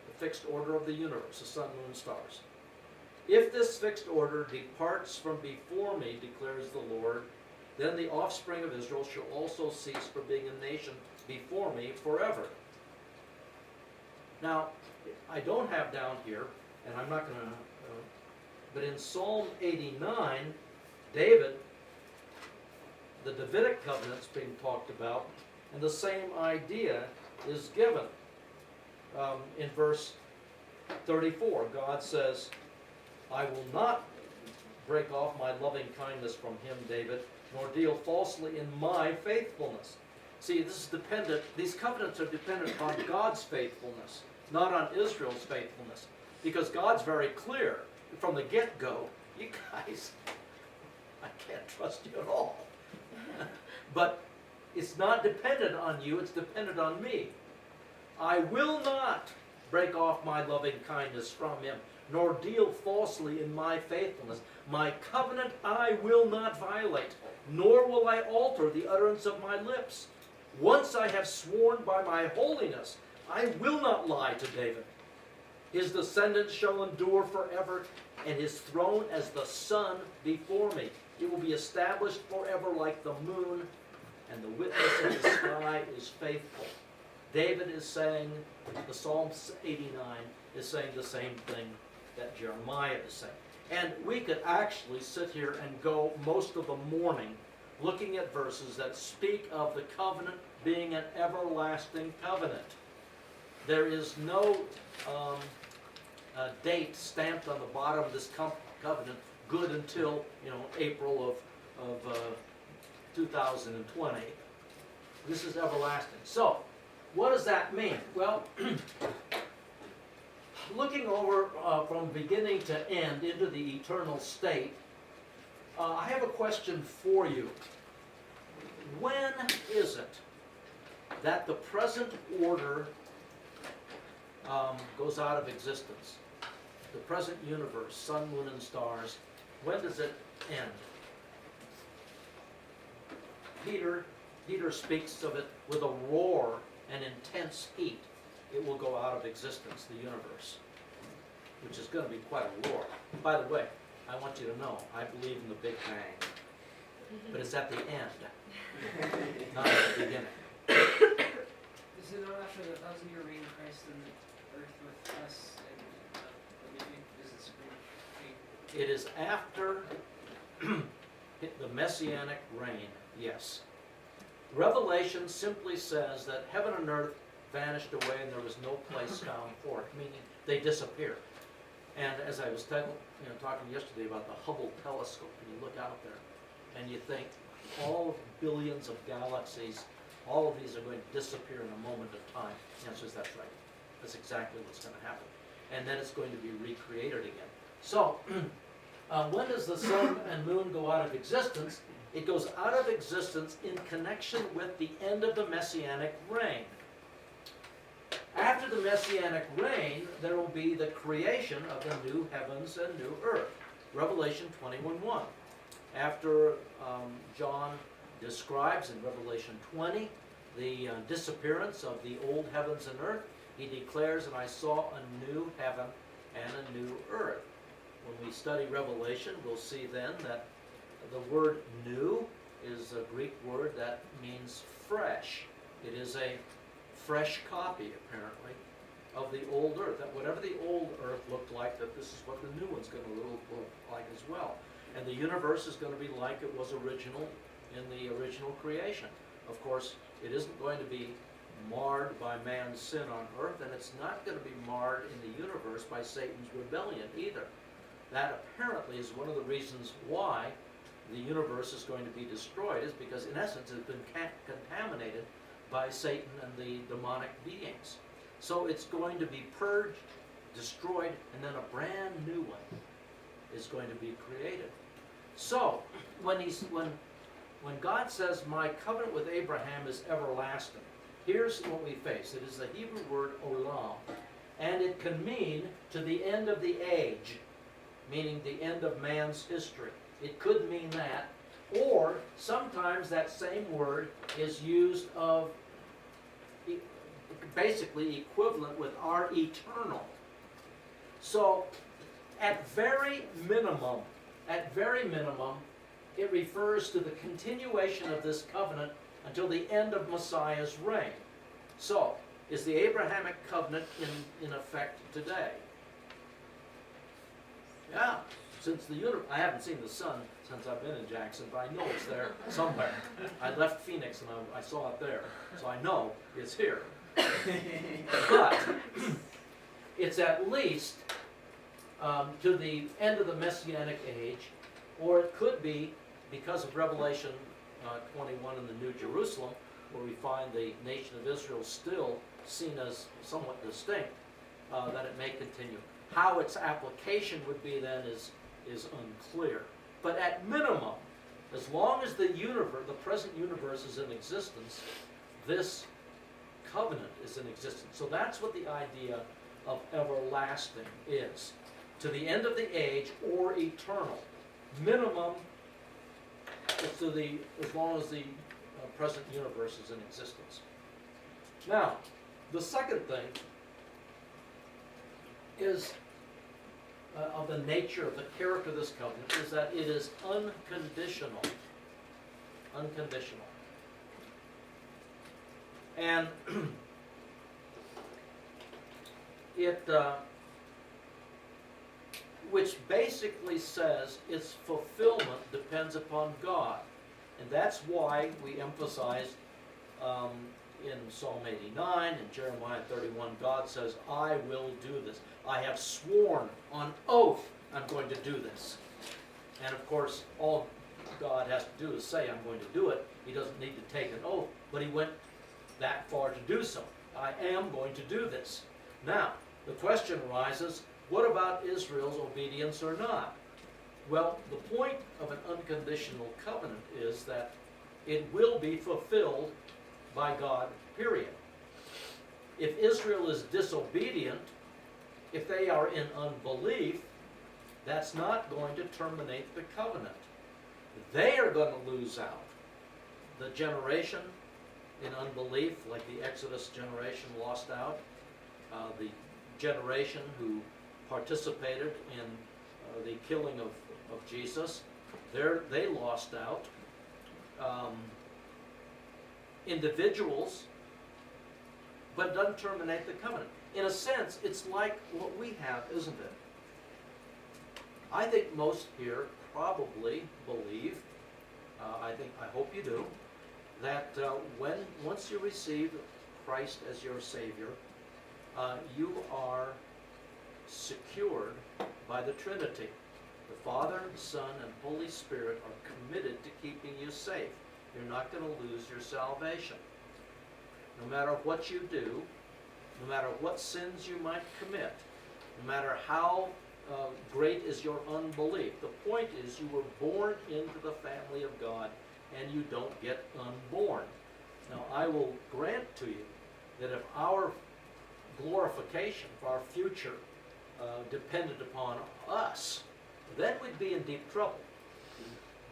A: the fixed order of the universe, the sun, moon, stars, if this fixed order departs from before me, declares the Lord, then the offspring of Israel shall also cease from being a nation before me forever. Now, I don't have down here, and I'm not going to, but in Psalm 89, David, the Davidic covenant's being talked about, and the same idea is given. In verse 34, God says, I will not break off my loving kindness from him, David, nor deal falsely in my faithfulness. See, this is dependent, these covenants are dependent upon God's faithfulness, not on Israel's faithfulness. Because God's very clear from the get-go, you guys, I can't trust you at all. But it's not dependent on you, it's dependent on me. I will not break off my loving kindness from him, nor deal falsely in my faithfulness. My covenant I will not violate, nor will I alter the utterance of my lips. Once I have sworn by my holiness, I will not lie to David. His descendants shall endure forever, and his throne as the sun before me. It will be established forever like the moon, and the witness in the sky is faithful. David is saying, the Psalm 89 is saying the same thing that Jeremiah is saying. And we could actually sit here and go most of the morning looking at verses that speak of the covenant being an everlasting covenant. There is no date stamped on the bottom of this covenant good until, April of 2020. This is everlasting. So, what does that mean? Well, looking over from beginning to end into the eternal state, I have a question for you. When is it that the present order goes out of existence? The present universe, sun, moon, and stars, when does it end? Peter speaks of it with a roar and intense heat. It will go out of existence, the universe, which is going to be quite a roar. By the way, I want you to know, I believe in the Big Bang, but it's at the end, not at the beginning.
D: Is it not after the 1,000-year reign of Christ and the earth with us and the beginning? Is it spring?
A: It is after the Messianic reign, yes. Revelation simply says that heaven and earth vanished away and there was no place found for it, meaning they disappeared. And as I was talking yesterday about the Hubble telescope, and you look out there and you think all billions of galaxies, all of these are going to disappear in a moment of time. The answer is that's right. That's exactly what's going to happen. And then it's going to be recreated again. So, When does the sun and moon go out of existence? It goes out of existence in connection with the end of the Messianic reign. After the Messianic reign, there will be the creation of the new heavens and new earth. Revelation 21:1. After John describes in Revelation 20 the disappearance of the old heavens and earth, he declares, and I saw a new heaven and a new earth. When we study Revelation, we'll see then that the word new is a Greek word that means fresh. It is a fresh copy, apparently, of the old earth. That whatever the old earth looked like, that this is what the new one's going to look like as well. And the universe is going to be like it was original in the original creation. Of course, it isn't going to be marred by man's sin on earth, and it's not going to be marred in the universe by Satan's rebellion either. That apparently is one of the reasons why the universe is going to be destroyed, is because in essence it's been contaminated by Satan and the demonic beings. So it's going to be purged, destroyed, and then a brand new one is going to be created. So when God says, my covenant with Abraham is everlasting, here's what we face. It is the Hebrew word olam, and it can mean to the end of the age, meaning the end of man's history. It could mean that, or sometimes that same word is used of basically equivalent with our eternal. So at very minimum, it refers to the continuation of this covenant until the end of Messiah's reign. So, is the Abrahamic covenant in effect today? Yeah, since I haven't seen the sun since I've been in Jackson, but I know it's there somewhere. I left Phoenix and I saw it there, so I know it's here. But it's at least to the end of the Messianic age, or it could be because of Revelation 21 in the New Jerusalem, where we find the nation of Israel still seen as somewhat distinct, that it may continue. How its application would be then is unclear. But at minimum, as long as the present universe is in existence, this covenant is in existence. So that's what the idea of everlasting is. To the end of the age or eternal. Minimum, it's as long as the present universe is in existence. Now, the second thing is of the nature of the character of this covenant is that it is unconditional. Unconditional. And which basically says its fulfillment depends upon God. And that's why we emphasize in Psalm 89 and Jeremiah 31, God says, I will do this. I have sworn on oath I'm going to do this. And of course, all God has to do is say, I'm going to do it. He doesn't need to take an oath, but he went that far to do so. I am going to do this. Now, the question arises, what about Israel's obedience or not? Well, the point of an unconditional covenant is that it will be fulfilled by God, period. If Israel is disobedient, if they are in unbelief, that's not going to terminate the covenant. They are going to lose out. The generation in unbelief, like the Exodus generation, lost out. The generation who participated in the killing of Jesus, they lost out. Individuals, but it doesn't terminate the covenant. In a sense, it's like what we have, isn't it? I think most here probably believe, I hope you do, that once you receive Christ as your Savior, you are secured by the Trinity. The Father, Son, and Holy Spirit are committed to keeping you safe. You're not going to lose your salvation. No matter what you do, no matter what sins you might commit, no matter how great is your unbelief. The point is you were born into the family of God and you don't get unborn. Now I will grant to you that if our glorification, if our future depended upon us, then we'd be in deep trouble.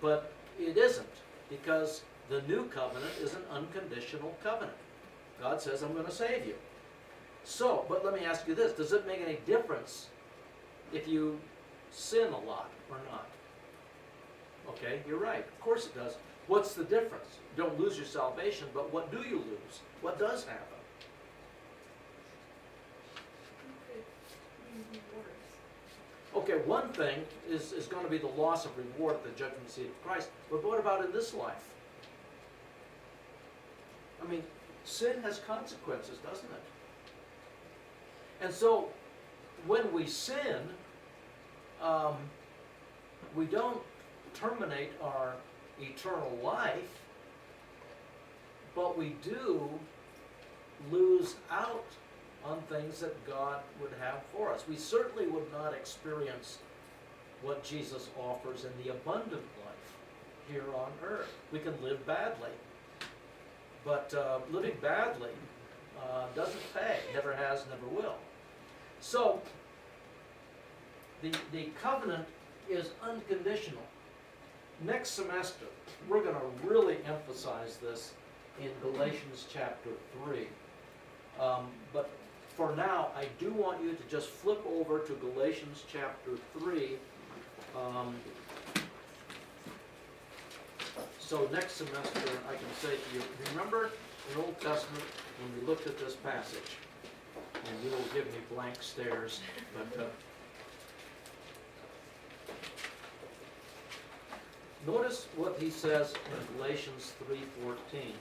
A: But it isn't, because the new covenant is an unconditional covenant. God says, I'm going to save you. So, but let me ask you this, does it make any difference if you sin a lot or not? Okay, you're right, of course it does. What's the difference? You don't lose your salvation, but what do you lose? What does happen? Okay, one thing is going to be the loss of reward at the judgment seat of Christ, but what about in this life? I mean, sin has consequences, doesn't it? And so, when we sin, we don't terminate our eternal life, but we do lose out on things that God would have for us. We certainly would not experience what Jesus offers in the abundant life here on earth. We can live badly, but living badly doesn't pay, never has, never will. So, the covenant is unconditional. Next semester, we're going to really emphasize this in Galatians chapter 3. But for now, I do want you to just flip over to Galatians chapter 3. So next semester, I can say to you, remember in Old Testament when we looked at this passage, and you will give me blank stares, but notice what he says in Galatians 3:14.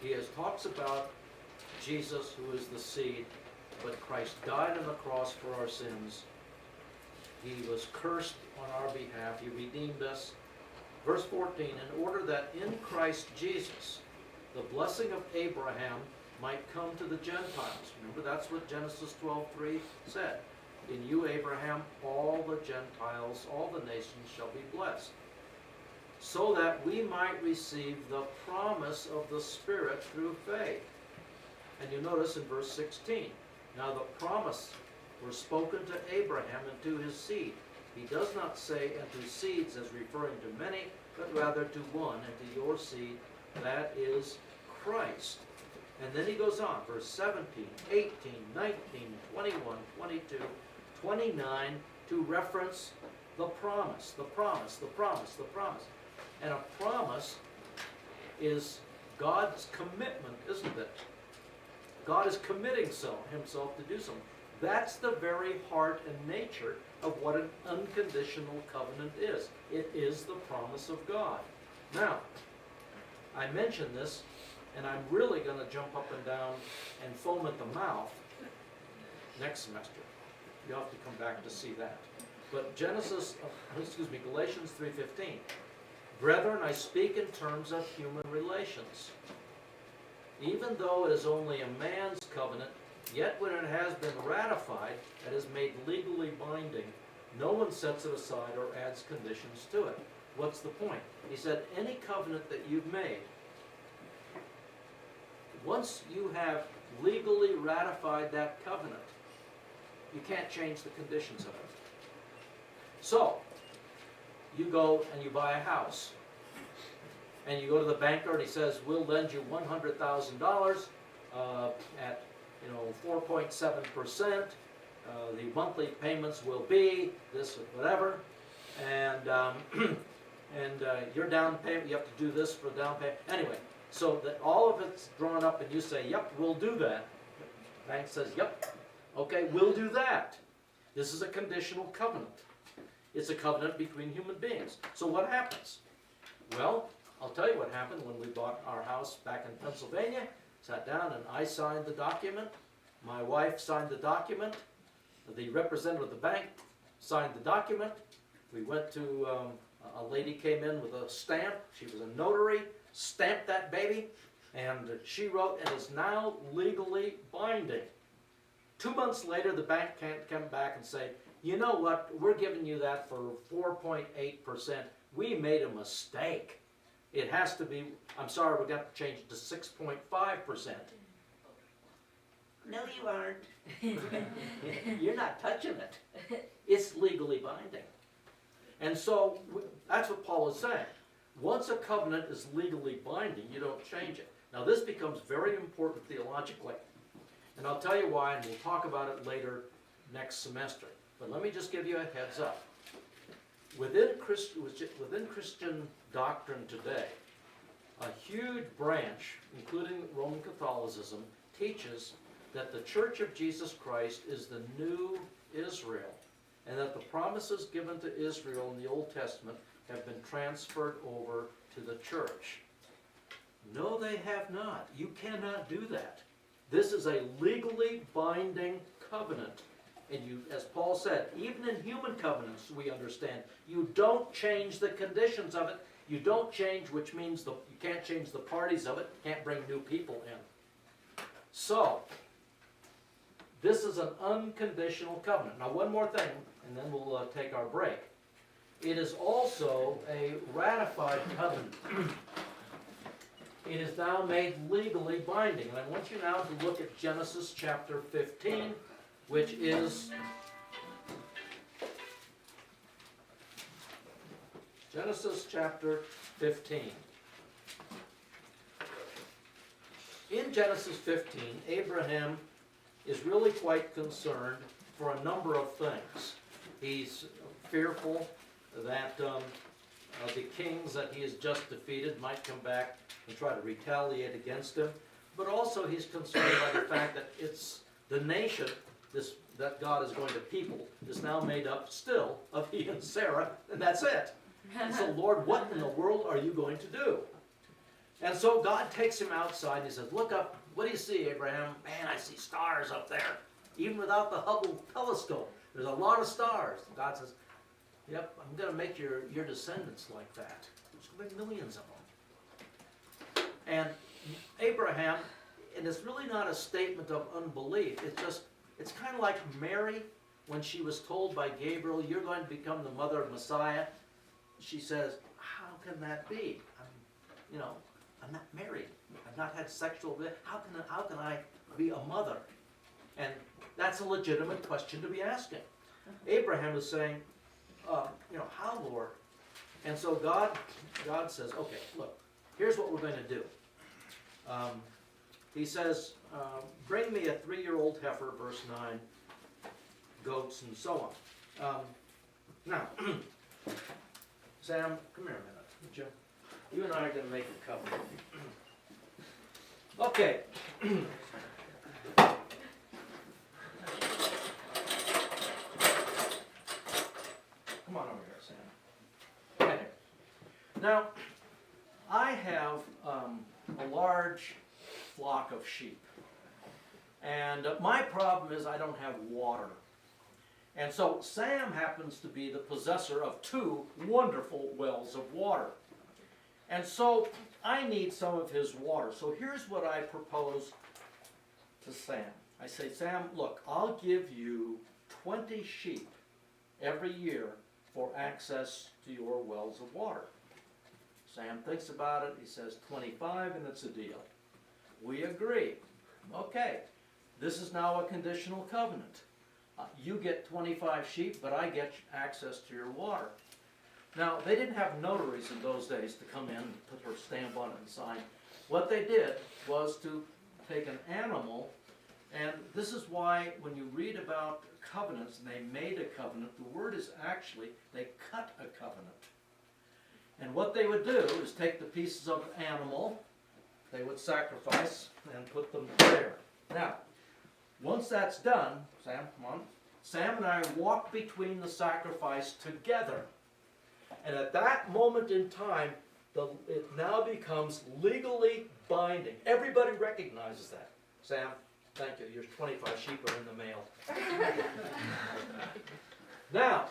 A: He talks about Jesus, who is the seed, but Christ died on the cross for our sins. He was cursed on our behalf. He redeemed us. Verse 14, in order that in Christ Jesus, the blessing of Abraham might come to the Gentiles. Remember, that's what Genesis 12:3 said. In you, Abraham, all the Gentiles, all the nations shall be blessed. So that we might receive the promise of the Spirit through faith. And you notice in verse 16, now the promise was spoken to Abraham and to his seed. He does not say and to seeds as referring to many, but rather to one, and to your seed, that is Christ. And then he goes on, verse 17, 18, 19, 21, 22, 29, to reference the promise, the promise, the promise, the promise. And a promise is God's commitment, isn't it? God is committing himself to do something. That's the very heart and nature of what an unconditional covenant is. It is the promise of God. Now, I mention this, and I'm really going to jump up and down and foam at the mouth next semester. You'll have to come back to see that. But Galatians 3:15. Brethren, I speak in terms of human relations. Even though it is only a man's covenant, yet when it has been ratified, it is made legally binding. No one sets it aside or adds conditions to it. What's the point? He said, any covenant that you've made, once you have legally ratified that covenant, you can't change the conditions of it. So, you go and you buy a house, and you go to the banker and he says, we'll lend you $100,000 at 4.7%. The monthly payments will be this or whatever, and your down payment, you have to do this for the down payment. Anyway, so that all of it's drawn up, and you say, yep, we'll do that. The bank says, yep, okay, we'll do that. This is a conditional covenant. It's a covenant between human beings. So what happens? Well, I'll tell you what happened when we bought our house back in Pennsylvania. Sat down and I signed the document. My wife signed the document. The representative of the bank signed the document. We went to, a lady came in with a stamp. She was a notary, stamped that baby, and she wrote, and is now legally binding 2 months later, the bank can't come back and say, you know what, we're giving you that for 4.8%. We made a mistake. It has to be, I'm sorry, we've got to change it to 6.5%. No, you aren't. You're not touching it. It's legally binding. And so that's what Paul is saying. Once a covenant is legally binding, you don't change it. Now this becomes very important theologically. And I'll tell you why, and we'll talk about it later next semester. But let me just give you a heads up. Within Christian doctrine today, a huge branch, including Roman Catholicism, teaches that the Church of Jesus Christ is the new Israel, and that the promises given to Israel in the Old Testament have been transferred over to the church. No, they have not. You cannot do that. This is a legally binding covenant. And you, as Paul said, even in human covenants, we understand, you don't change the conditions of it. You don't change, which means you can't change the parties of it, can't bring new people in. So, this is an unconditional covenant. Now, one more thing, and then we'll take our break. It is also a ratified covenant. It is now made legally binding. And I want you now to look at Genesis chapter 15, which is Genesis chapter 15. In Genesis 15, Abraham is really quite concerned for a number of things. He's fearful that the kings that he has just defeated might come back and try to retaliate against him. But also he's concerned by the fact that it's the nation that God is going to people is now made up still of he and Sarah, and that's it. And so, Lord, what in the world are you going to do? And so God takes him outside and he says, look up, what do you see, Abraham? Man, I see stars up there. Even without the Hubble telescope, there's a lot of stars. God says, yep, I'm going to make your descendants like that. There's going to be millions of them. And Abraham, and it's really not a statement of unbelief, it's kind of like Mary when she was told by Gabriel, you're going to become the mother of Messiah. She says, how can that be? I'm not married. I've not had sexual, how can I be a mother? And that's a legitimate question to be asking. Abraham is saying, how, Lord? And so God says, okay, look, here's what we're going to do. He says, bring me a 3-year-old heifer, verse 9, goats, and so on. Now, Sam, come here a minute, would you? You and I are going to make a covenant. Okay. Come on over here, Sam. Okay. Now, I have a large flock of sheep. And my problem is I don't have water. And so Sam happens to be the possessor of 2 wonderful wells of water. And so I need some of his water. So here's what I propose to Sam. I say, Sam, look, I'll give you 20 sheep every year for access to your wells of water. Sam thinks about it. He says 25, and it's a deal. We agree. Okay, this is now a conditional covenant. You get 25 sheep, but I get access to your water. Now, they didn't have notaries in those days to come in and put her stamp on it and sign. What they did was to take an animal, and this is why when you read about covenants, and they made a covenant, the word is actually, they cut a covenant. And what they would do is take the pieces of an animal, they would sacrifice and put them there. Now, once that's done, Sam, come on. Sam and I walk between the sacrifice together. And at that moment in time, it now becomes legally binding. Everybody recognizes that. Sam, thank you. Your 25 sheep are in the mail. Now,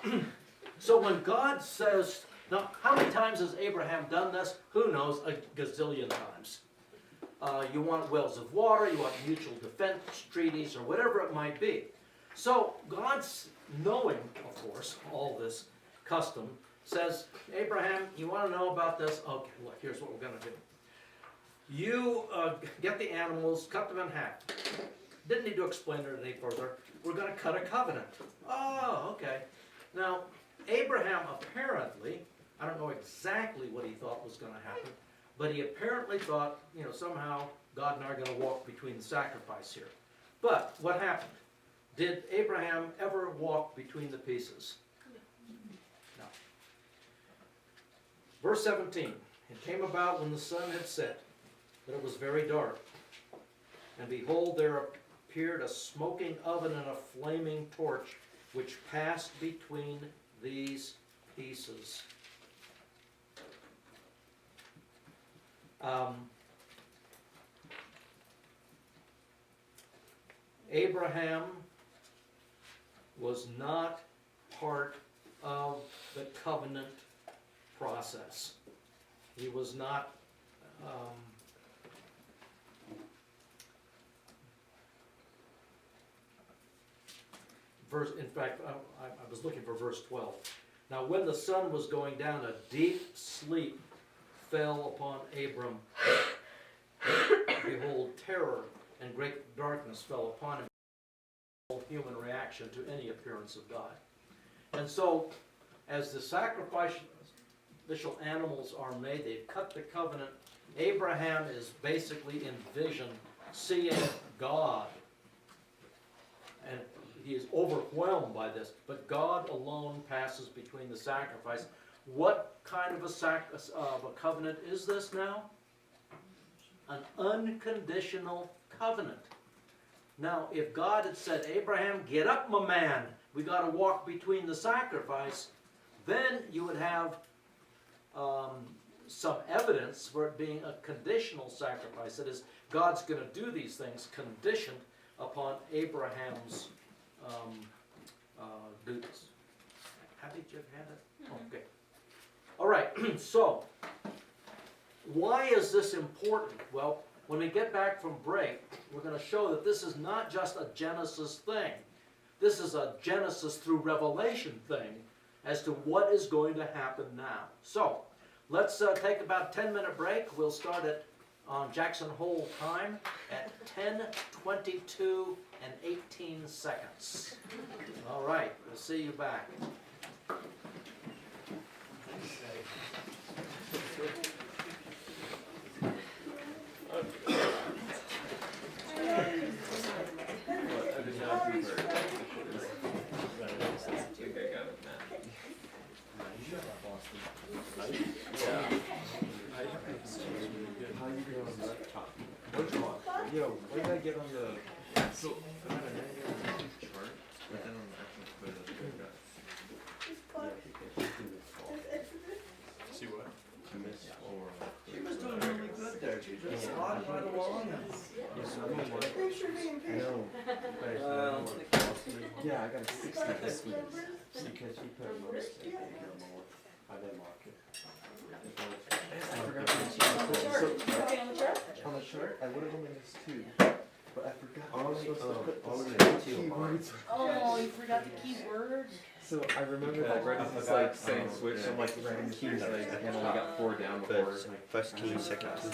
A: so when God says, now how many times has Abraham done this? Who knows, a gazillion times. you want wells of water, you want mutual defense treaties, or whatever it might be. So God's knowing, of course, all this custom, says, Abraham, you want to know about this? Okay, look, here's what we're going to do. You get the animals, cut them in half. Didn't need to explain it any further. We're going to cut a covenant. Oh, okay. Now, Abraham apparently, I don't know exactly what he thought was going to happen, but he apparently thought, somehow God and I are going to walk between the sacrifice here. But what happened? Did Abraham ever walk between the pieces? No. Verse 17. It came about when the sun had set, that it was very dark. And behold, there appeared a smoking oven and a flaming torch, which passed between these pieces. Abraham was not part of the covenant process. He was not in fact, I was looking for verse 12. Now when the sun was going down, a deep sleep fell upon Abram. Behold, terror and great darkness fell upon him. Human reaction to any appearance of God. And so, as the sacrificial animals are made, they've cut the covenant. Abraham is basically in vision seeing God. And he is overwhelmed by this. But God alone passes between the sacrifice. What kind of a covenant is this now? An unconditional covenant. Now, if God had said, Abraham, get up, my man, we got to walk between the sacrifice, then you would have some evidence for it being a conditional sacrifice. That is, God's going to do these things conditioned upon Abraham's duties. Happy you had it? Okay. All right, so why is this important? Well, when we get back from break, we're going to show that this is not just a Genesis thing. This is a Genesis through Revelation thing as to what is going to happen now. So, let's take about a 10-minute break. We'll start at on Jackson Hole time at 10:22 and 18 seconds. All right, we'll see you back.
F: Yo, what did I get on the chart? But then on the actual see what?
C: She was doing really good there. She just slotted right along.
G: Thanks for being patient.
F: Yeah, I got a 60 this week. Because she put most of it. I didn't mark it. I forgot to on the chart, I would have only missed 2. But I forgot. I was supposed to put the keywords.
H: Oh, you forgot the keywords?
F: So I remember that right as it's like saying switch, I'm like writing the keys, like, and only got 4 down before.
I: First key, second key.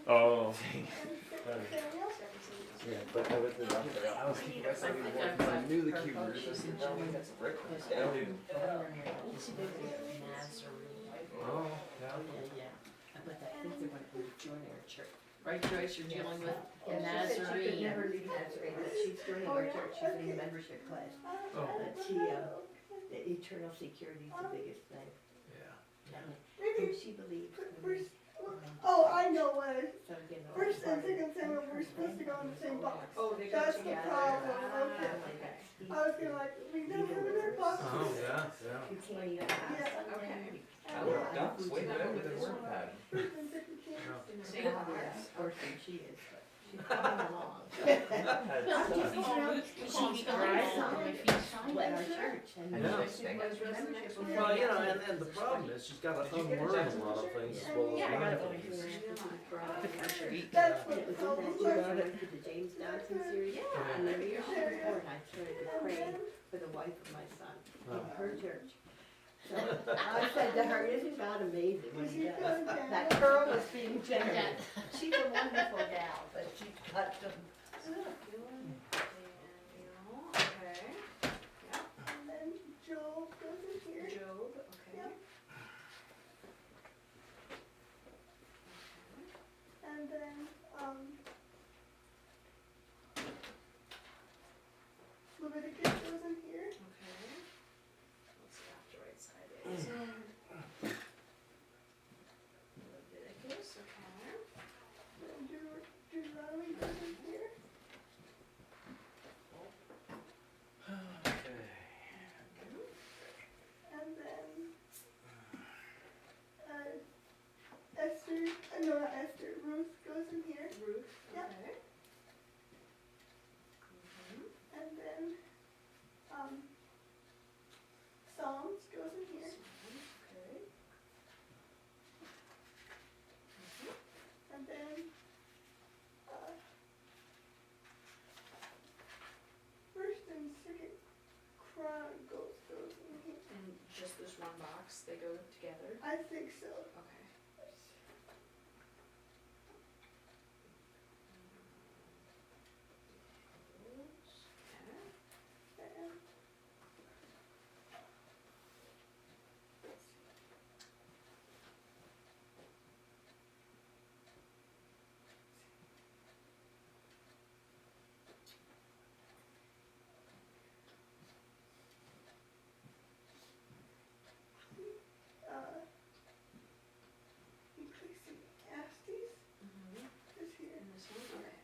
F: Oh.
I: Yeah, but I was in
F: I was keeping myself in one because I knew the keywords.
A: Oh,
H: But I think they're going to join our church. Right, Joyce, you're dealing with
G: She said she could
H: Nazarene.
G: never leave Nazarene, but she's joining our church, she's in the membership class.
A: Oh.
G: But the eternal security is the biggest thing.
A: yeah.
G: And she believes.
J: First, oh, I know what.
G: So again,
J: First and second Samuel, we're supposed to go in the same box.
H: Oh, they go
J: That's the
H: together.
J: problem, okay.
G: You
J: I was gonna like, we don't have enough boxes.
A: Oh, yeah.
G: can't even ask
J: Yeah.
G: something.
H: Okay.
F: That's way better than WordPad.
J: First and second Samuel.
H: See?
G: Worse than she is, but she's coming along.
H: She drives on my feet. signed at our church and.
A: Yeah.
E: That goes rest of the next one.
A: Well, you know, and the problem is, she's gotta unlearn a lot of things as well as
E: Yeah, I
A: learn
E: got it.
A: things.
J: That's
H: And it was in that year I went to the James Johnson series.
E: Yeah.
H: And the year before, I started to pray for the wife of my son in her church. So I said to her, isn't God amazing when he does? That girl was being generous. She's a wonderful gal, but she's got some.
E: Okay.
J: And then Joel goes in here.
E: Job, okay.
J: Yep. And then, Leviticus goes in here.
E: Okay. Let's see what the right side is. Leviticus, okay.
J: Then Deuteronomy goes in here. And then, Esther, no, not Esther, Ruth goes in here.
E: Ruth,
J: Yep.
E: okay.
J: And then, Psalms goes in here.
E: Okay.
J: And then, First and Second Chronicles goes in here.
E: And just this one box, they go together?
J: I think so.
E: Okay.
J: And Ecclesiastes is here.
E: And this one, okay.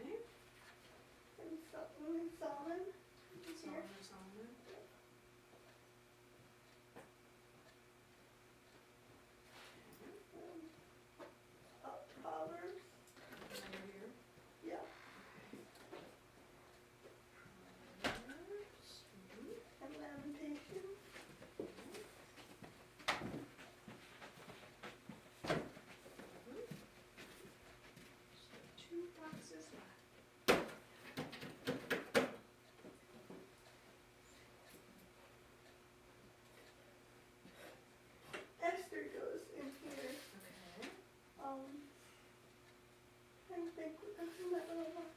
E: Okay.
J: And Solomon is here.
E: Solomon.
J: Proverbs,
E: Over here.
J: yeah.
E: Proverbs.
J: And Lamentations.
E: So 2 boxes left.
J: Esther goes in here.
E: Okay.
J: I think that's in that little box.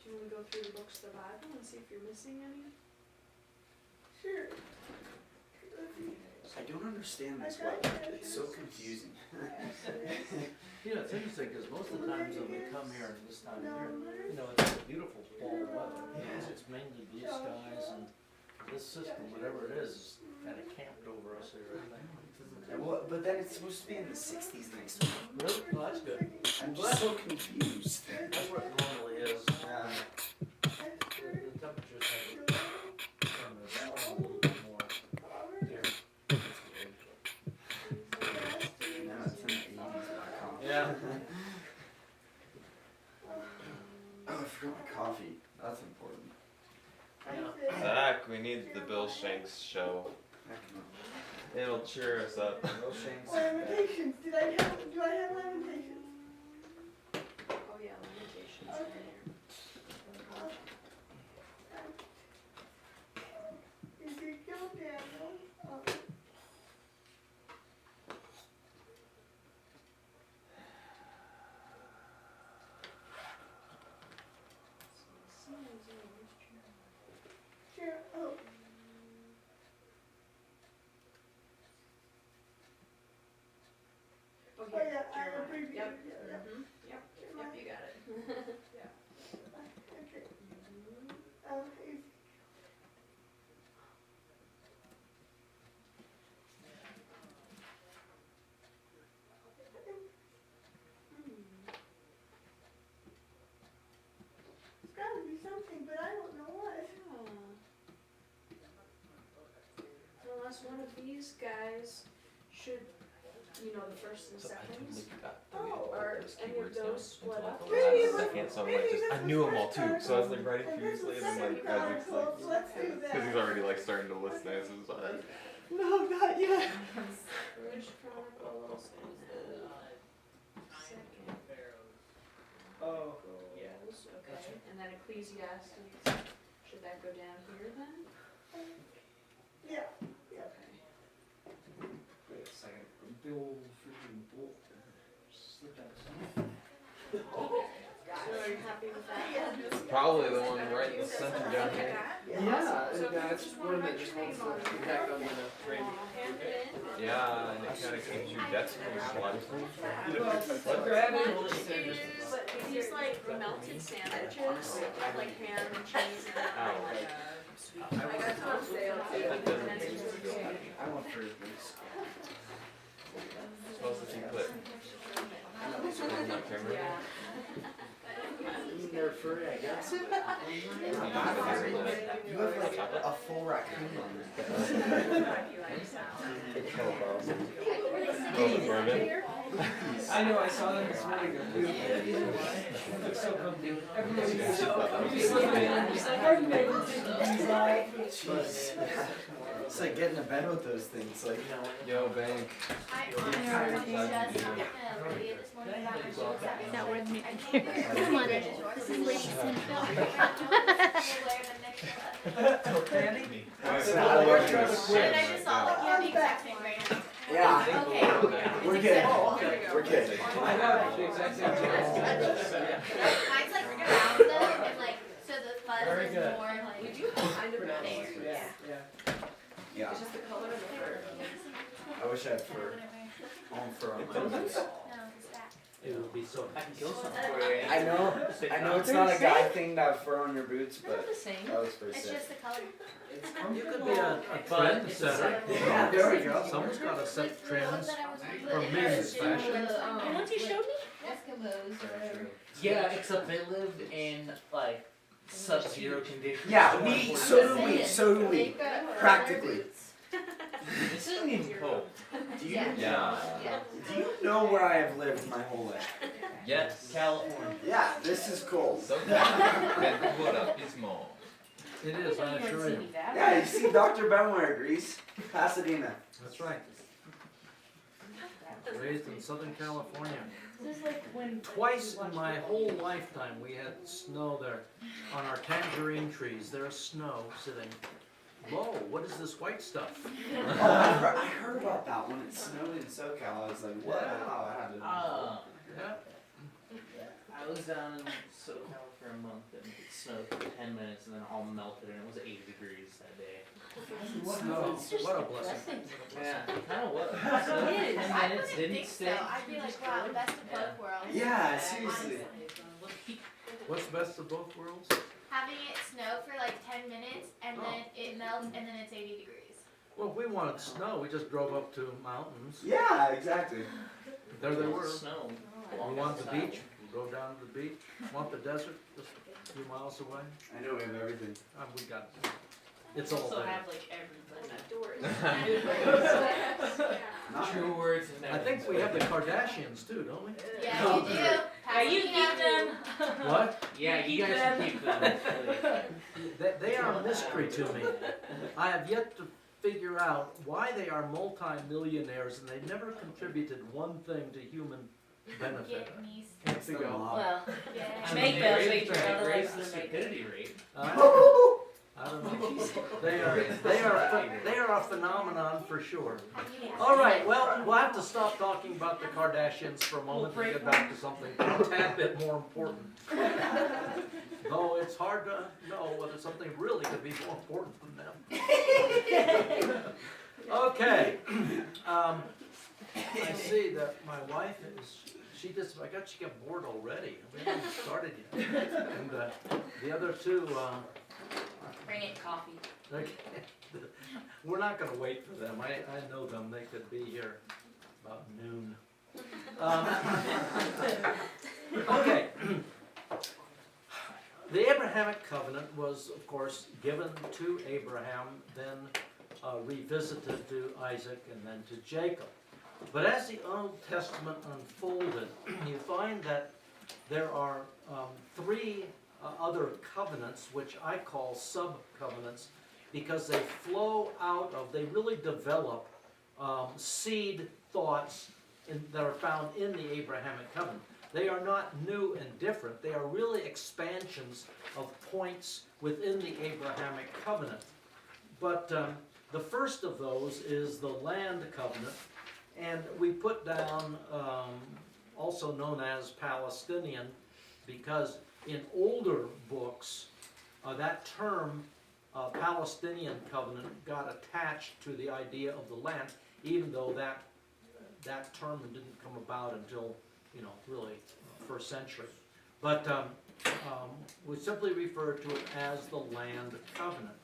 E: Do you want to go through the books of the Bible and see if you're missing any?
J: Sure. Let's see.
C: I don't understand this
J: I got
C: website.
J: it.
C: It's so confusing.
A: You know, it's interesting, because most of the times when we come here this time of year,
J: Numbers.
A: you know, it's beautiful fall weather. It's mainly blue skies, and this system, whatever it is kind of camped over us here, I think.
C: Well, but then it's supposed to be in the 60s next week.
A: Really? Well, that's good.
C: I'm just so confused.
A: That's what it normally is.
J: Esther,
A: The temperatures have
J: Joel,
A: turned this down a little bit more
J: Proverbs,
A: here.
C: No, it's in the 80s.com.
A: Yeah.
C: Oh, I forgot my coffee. That's important.
J: Isaiah.
B: Zach, we need the Bill Shanks show.
C: Heck no.
B: It'll cheer us up.
C: Bill Shanks.
J: Lamentations, do I have Lamentations?
E: Oh yeah, Lamentations in there.
J: Ezekiel, Daniel, sure,
E: Oh,
J: yeah, I
E: Jeremiah.
J: abbreviated
E: Yep.
J: it, yeah.
E: Yep, you got it.
J: And unless one of these guys should, you know, the first and second, or any of those split up.
B: Second, so I'm like just I knew them all too, so I was like writing furiously and then like as he's like
J: Let's do
B: because he's already like starting to listen as his
H: No, not yet.
J: First Chronicles and second
D: Oh,
J: Chronicles, okay, and then Ecclesiastes, should that go down here then?
H: Yeah.
J: Okay.
D: wait a second. Bill freaking Bolt slipped out of something.
J: So are you happy with that?
B: probably the one right in the center down here.
D: Yeah,
J: So if you
D: that's
J: just
D: one
J: wanna
D: that
J: write
D: just
J: your
D: wants
J: name on
D: to
J: it.
D: back on the frame.
J: Hand it in.
B: Yeah, and it kind of keeps you. That's pretty slight.
D: Well, grab it.
J: Lunch is these like melted sandwiches, like ham and cheese and like I got some on sale too.
B: That doesn't
J: And
B: seem
J: it's
B: to
J: really
B: go.
J: good.
C: I want frisbees.
B: Smells like you put. On that camera.
J: Yeah.
C: They're furry, I guess.
B: Yeah.
C: You look like a full raccoon on this.
B: Oh, bourbon.
D: I know, I saw them this morning, they're beautiful. They look so comfy. Everybody's so, you slip it in, just like, everybody's like,
C: Jeez. It's like getting to bed with those things, like,
B: Yo, bank.
E: I honestly just talked to Lydia this morning about her shoes.
K: That word me.
E: Come on, this is Lydia's son. And I just saw like you have the exact same brand.
C: yeah,
E: Okay.
C: we're good. We're good.
D: I know, the exact same
E: Mine's like around though, and like, so the fuzz
D: Very
E: is
D: good.
E: more like.
J: We do kind of
E: there.
J: know.
D: Yeah, yeah.
C: Yeah,
J: It's just the color of the fur.
C: I wish I had fur. All fur on my boots.
E: No, it's that.
A: It would be so nice.
C: I know it's not a guy thing to have fur on your boots,
E: They're
C: but
E: the same.
C: that was pretty
E: It's
C: sick.
E: just the color.
A: You could be a trendsetter.
C: Yeah, there we go.
A: Someone's got to set trends
E: That I was
A: for
E: looking
A: men's
E: at.
A: fashion.
E: The ones you showed me? Eskimos or whatever.
L: Yeah, except they live in like sub-zero conditions.
C: Yeah, so do we. Practically.
L: This isn't even cold.
C: Do you,
B: Yeah.
C: do you know where I have lived my whole life?
L: Yes, California.
C: Yeah, this is cold.
B: So Vancouver is small.
A: It is, I assure you.
C: Yeah, you see Dr. Benware agrees. Pasadena.
A: That's right. Raised in Southern California. Twice in my whole lifetime, we had snow there on our tangerine trees. There's snow sitting. Whoa, what is this white stuff?
C: Oh, I heard about that when it snowed in SoCal. I was like, wow, I had to.
A: Yeah.
L: I was down in SoCal for a month and it snowed for 10 minutes and then all melted and it was 80 degrees that day.
A: Snow, what a blessing.
L: Yeah, it kind of was. So
E: It is.
L: 10
E: I
L: minutes
E: wouldn't
L: didn't
E: think so.
L: stick.
E: I'd be like, wow, best of both worlds.
C: Yeah, seriously.
A: What's best of both worlds?
E: Having it snow for like 10 minutes and then it melts and then it's 80 degrees.
A: Well, if we wanted snow, we just drove up to mountains.
C: Yeah, exactly.
A: There they were.
L: Snow.
A: We want the beach, we go down to the beach. Want the desert, just a few miles away.
C: I know we have everything.
A: We got, it's all
K: Also
A: there.
K: have like everybody.
C: Not
L: True words and
A: I think we have the Kardashians too, don't we?
E: Yeah, you do.
K: Yeah, you keep them.
A: What?
L: Yeah, you guys should keep them.
A: They are a mystery to me. I have yet to figure out why they are multi-millionaires and they never contributed one thing to human benefit.
E: Get me.
C: It's the mob.
K: Well,
E: Yeah.
L: I
K: Make
L: mean,
K: that
L: they
K: picture,
L: raised
K: otherwise
L: the
K: they're
L: stupidity rate.
A: I don't know. They are a phenomenon for sure. All right, well, we'll have to stop talking about the Kardashians for a moment and get back to something a tad bit more important. Though it's hard to know whether something really could be more important than them. Okay. I see that my wife I got she got bored already. We haven't started yet. And the other two,
K: bring it coffee.
A: okay. We're not gonna wait for them. I know them. They could be here about noon. Okay. The Abrahamic covenant was, of course, given to Abraham then revisited to Isaac and then to Jacob. But as the Old Testament unfolded, you find that there are three other covenants, which I call sub-covenants, because they flow out of, they really develop seed thoughts that are found in the Abrahamic covenant. They are not new and different. They are really expansions of points within the Abrahamic covenant. But the first of those is the land covenant, and we put down also known as Palestinian, because in older books that term Palestinian covenant got attached to the idea of the land, even though that term didn't come about until, really first century. But we simply refer to it as the land covenant.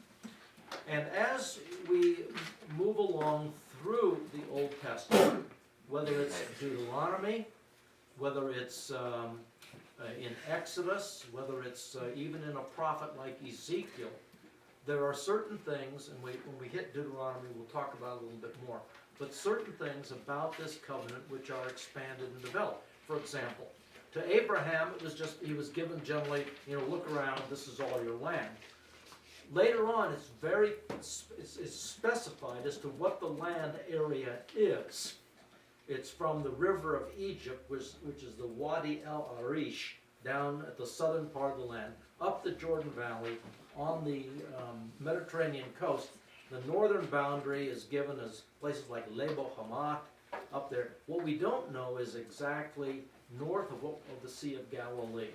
A: And as we move along through the Old Testament, whether it's Deuteronomy, whether it's in Exodus, whether it's even in a prophet like Ezekiel, there are certain things, and when we hit Deuteronomy we'll talk about it a little bit more, but certain things about this covenant which are expanded and developed. For example, to Abraham it was just, he was given generally, look around, this is all your land. Later on it's specified as to what the land area is. It's from the river of Egypt, which is the Wadi El Arish, down at the southern part of the land, up the Jordan Valley, on the Mediterranean coast. The northern boundary is given as places like Lebo Hamath, up there. What we don't know is exactly north of the Sea of Galilee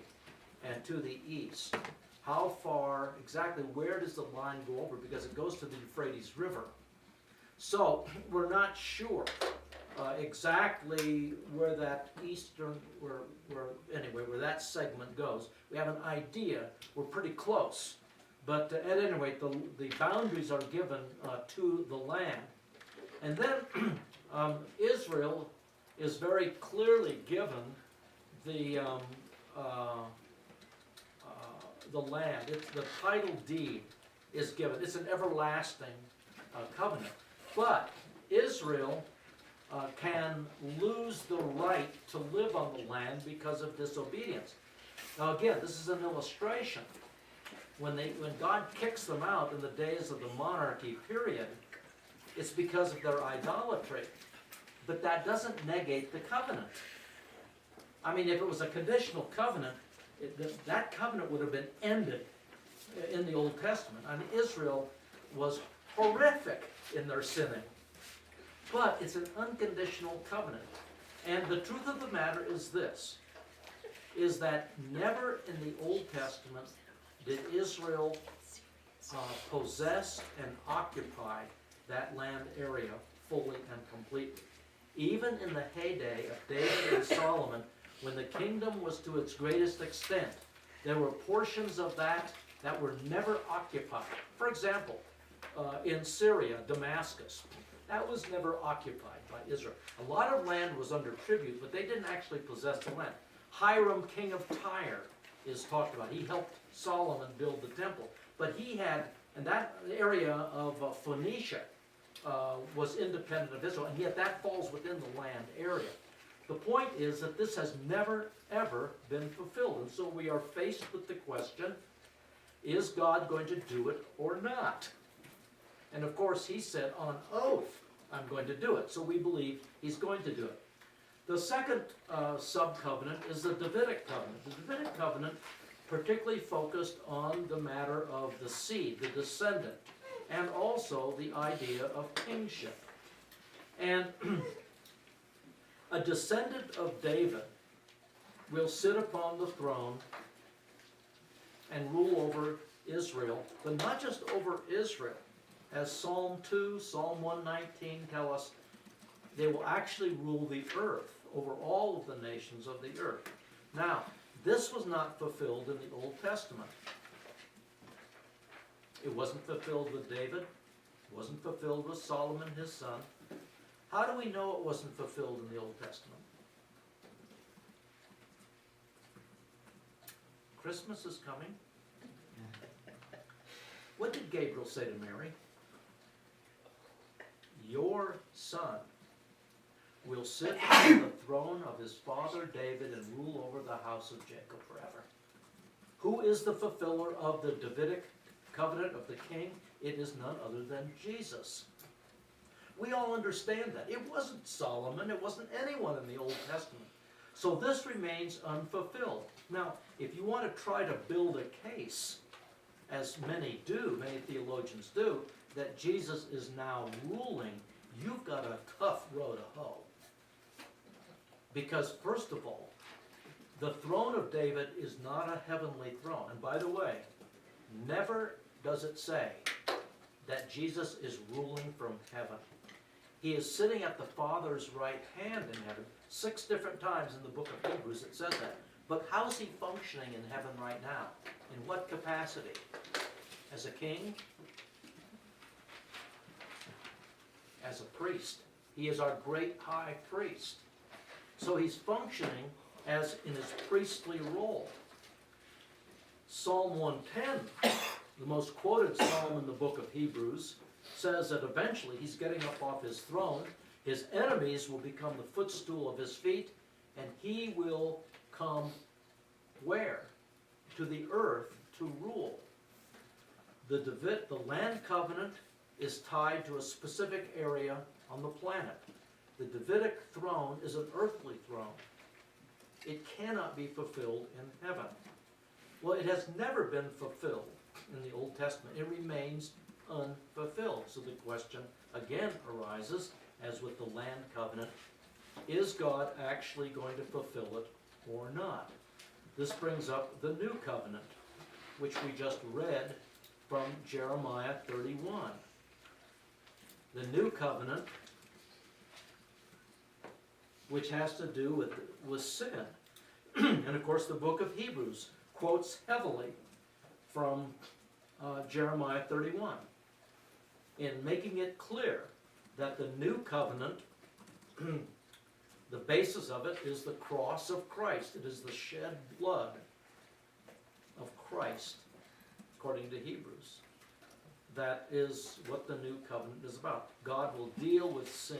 A: and to the east. How far, exactly where does the line go over? Because it goes to the Euphrates River. So we're not sure exactly where that eastern, where that segment goes. We have an idea, we're pretty close. But at any rate, the boundaries are given to the land. And then Israel is very clearly given the land. The title deed is given. It's an everlasting covenant. But Israel can lose the right to live on the land because of disobedience. Now again, this is an illustration. When God kicks them out in the days of the monarchy period, it's because of their idolatry. But that doesn't negate the covenant. I mean, if it was a conditional covenant, that covenant would have been ended in the Old Testament. I mean, Israel was horrific in their sinning. But it's an unconditional covenant. And the truth of the matter is this, is that never in the Old Testament did Israel possess and occupy that land area fully and completely. Even in the heyday of David and Solomon, when the kingdom was to its greatest extent, there were portions of that were never occupied. For example, in Syria, Damascus, that was never occupied by Israel. A lot of land was under tribute, but they didn't actually possess the land. Hiram, king of Tyre, is talked about. He helped Solomon build the temple. But he had, and that area of Phoenicia was independent of Israel, and yet that falls within the land area. The point is that this has never, ever been fulfilled. And so we are faced with the question, is God going to do it or not? And of course, he said on oath, I'm going to do it. So we believe he's going to do it. The second sub-covenant is the Davidic covenant. The Davidic covenant particularly focused on the matter of the seed, the descendant, and also the idea of kingship. And a descendant of David will sit upon the throne and rule over Israel, but not just over Israel. As Psalm 2, Psalm 119 tell us, they will actually rule the earth, over all of the nations of the earth. Now, this was not fulfilled in the Old Testament. It wasn't fulfilled with David. It wasn't fulfilled with Solomon, his son. How do we know it wasn't fulfilled in the Old Testament? Christmas is coming. What did Gabriel say to Mary? son, will sit on the throne of his father David and rule over the house of Jacob forever. Who is the fulfiller of the Davidic covenant of the king? It is none other than Jesus. We all understand that. It wasn't Solomon, it wasn't anyone in the Old Testament. So this remains unfulfilled. Now, if you want to try to build a case, as many theologians do, that Jesus is now ruling, you've got a tough row to hoe. Because first of all, the throne of David is not a heavenly throne. And by the way, never does it say that Jesus is ruling from heaven. He is sitting at the Father's right hand in heaven. 6 different times in the book of Hebrews it says that. But how's he functioning in heaven right now? In what capacity? As a king? As a priest. He is our great high priest. So he's functioning as in his priestly role. Psalm 110, the most quoted psalm in the book of Hebrews, says that eventually he's getting up off his throne, his enemies will become the footstool of his feet, and he will come where? To the earth to rule. The land covenant is tied to a specific area on the planet. The Davidic throne is an earthly throne. It cannot be fulfilled in heaven. Well, it has never been fulfilled in the Old Testament. It remains unfulfilled. So the question again arises, as with the land covenant, is God actually going to fulfill it or not? This brings up the new covenant, which we just read from Jeremiah 31. The new covenant, which has to do with sin. And of course the book of Hebrews quotes heavily from Jeremiah 31 in making it clear that the new covenant, the basis of it is the cross of Christ. It is the shed blood of Christ, according to Hebrews. That is what the new covenant is about. God will deal with sin,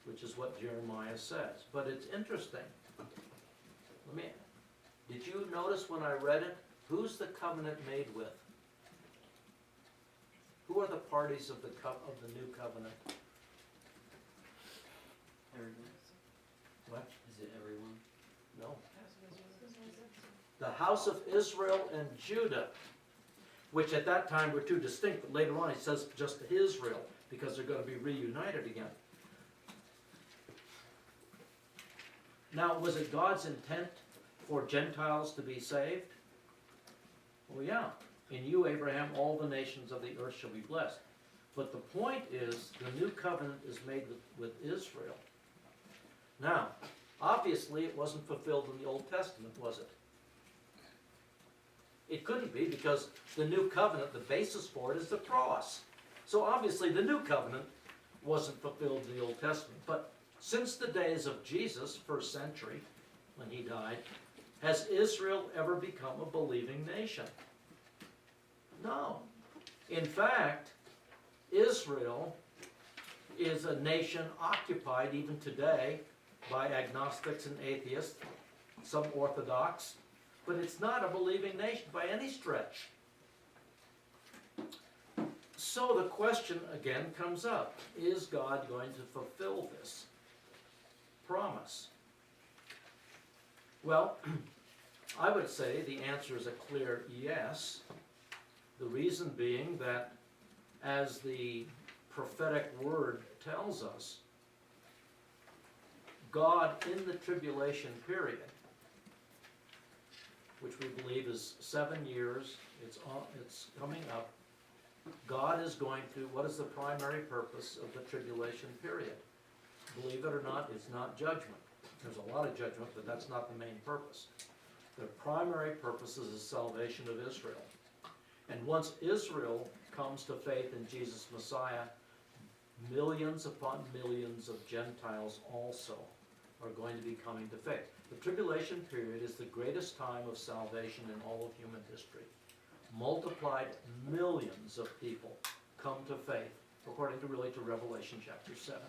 A: which is what Jeremiah says. But it's interesting. Did you notice when I read it, who's the covenant made with? Who are the parties of the new covenant?
F: Everyone.
A: What?
F: Is it everyone?
A: No. The house of Israel and Judah, which at that time were two distinct, but later on he says just Israel, because they're going to be reunited again. Now, was it God's intent for Gentiles to be saved? Well, yeah. In you, Abraham, all the nations of the earth shall be blessed. But the point is, the new covenant is made with Israel. Now, obviously it wasn't fulfilled in the Old Testament, was it? It couldn't be, because the new covenant, the basis for it is the cross. So obviously the new covenant wasn't fulfilled in the Old Testament. But since the days of Jesus, first century, when he died, has Israel ever become a believing nation? No. In fact, Israel is a nation occupied even today by agnostics and atheists, some Orthodox, but it's not a believing nation by any stretch. So the question again comes up, is God going to fulfill this promise? Well, I would say the answer is a clear yes. The reason being that, as the prophetic word tells us, God in the tribulation period, which we believe is 7 years, it's coming up, God is going to, what is the primary purpose of the tribulation period? Believe it or not, it's not judgment. There's a lot of judgment, but that's not the main purpose. The primary purpose is the salvation of Israel. And once Israel comes to faith in Jesus Messiah, millions upon millions of Gentiles also are going to be coming to faith. The tribulation period is the greatest time of salvation in all of human history. Multiplied millions of people come to faith, according to Revelation chapter 7.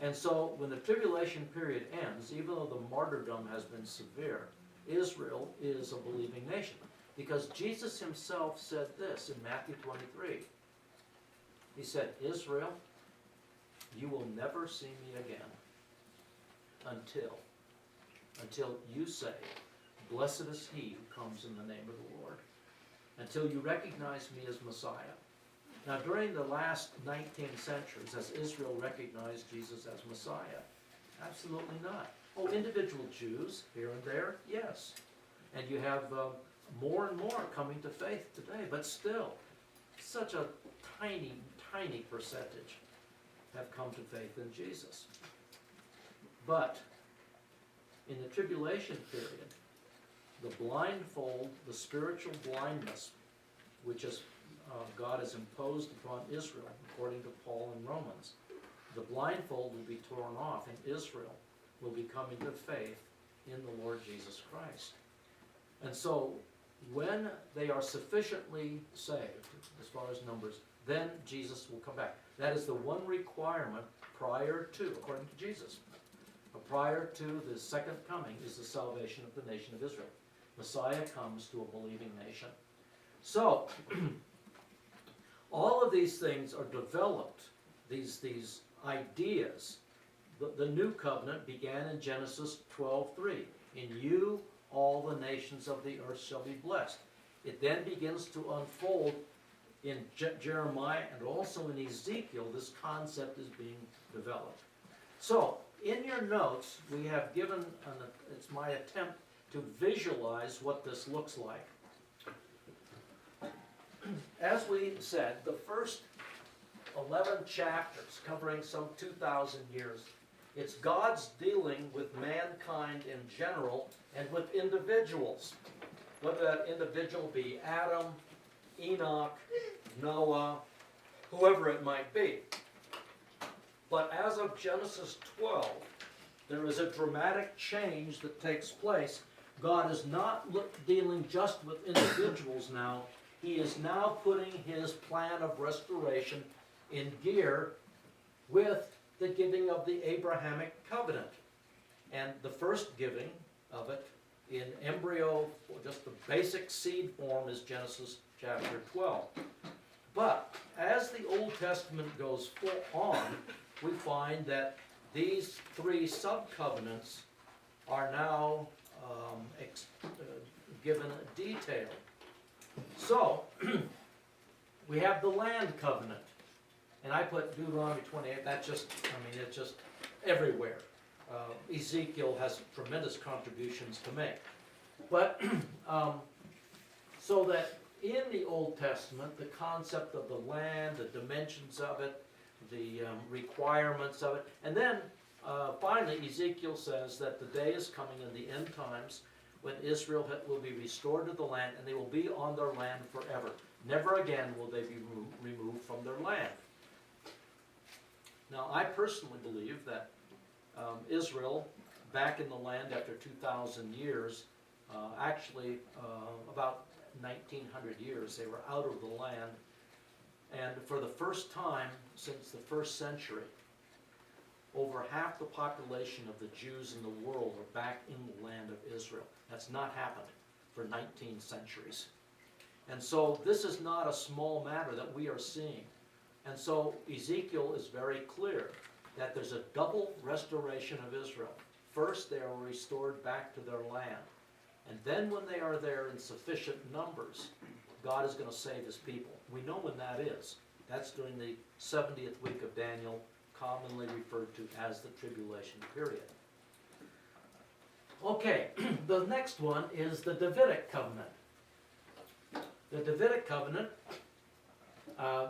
A: And so when the tribulation period ends, even though the martyrdom has been severe, Israel is a believing nation. Because Jesus himself said this in Matthew 23. He said, Israel, you will never see me again until you say, blessed is he who comes in the name of the Lord. Until you recognize me as Messiah. Now during the last 19 centuries, has Israel recognized Jesus as Messiah? Absolutely not. Oh, individual Jews here and there, yes. And you have more and more coming to faith today, but still, such a tiny, tiny percentage have come to faith in Jesus. But in the tribulation period, the blindfold, the spiritual blindness, which is God has imposed upon Israel, according to Paul in Romans, the blindfold will be torn off, and Israel will be coming to faith in the Lord Jesus Christ. And so, when they are sufficiently saved, as far as numbers, then Jesus will come back. That is the one requirement prior to, according to Jesus, prior to the second coming is the salvation of the nation of Israel. Messiah comes to a believing nation. So, all of these things are developed, these ideas. The new covenant began in Genesis 12:3. In you all the nations of the earth shall be blessed. It then begins to unfold in Jeremiah and also in Ezekiel. This concept is being developed. So, in your notes, we have given, it's my attempt to visualize what this looks like. As we said, the first 11 chapters, covering some 2,000 years, it's God's dealing with mankind in general and with individuals. Whether that individual be Adam, Enoch, Noah, whoever it might be. But as of Genesis 12, there is a dramatic change that takes place. God is not dealing just with individuals now. He is now putting his plan of restoration in gear with the giving of the Abrahamic covenant. And the first giving of it in embryo, or just the basic seed form, is Genesis chapter 12. But as the Old Testament goes on, we find that these three sub-covenants are now given detail. So, we have the land covenant. And I put Deuteronomy 28, that's just, it's just everywhere. Ezekiel has tremendous contributions to make. But, so that in the Old Testament, the concept of the land, the dimensions of it, the requirements of it, and then finally Ezekiel says that the day is coming in the end times when Israel will be restored to the land, and they will be on their land forever. Never again will they be removed from their land. Now, I personally believe that Israel, back in the land after 2,000 years, actually about 1,900 years, they were out of the land. And for the first time since the first century, over half the population of the Jews in the world are back in the land of Israel. That's not happened for 19 centuries. And so this is not a small matter that we are seeing. And so Ezekiel is very clear that there's a double restoration of Israel. First, they are restored back to their land. And then when they are there in sufficient numbers, God is going to save his people. We know when that is. That's during the 70th week of Daniel, commonly referred to as the tribulation period. Okay, the next one is the Davidic covenant. The Davidic covenant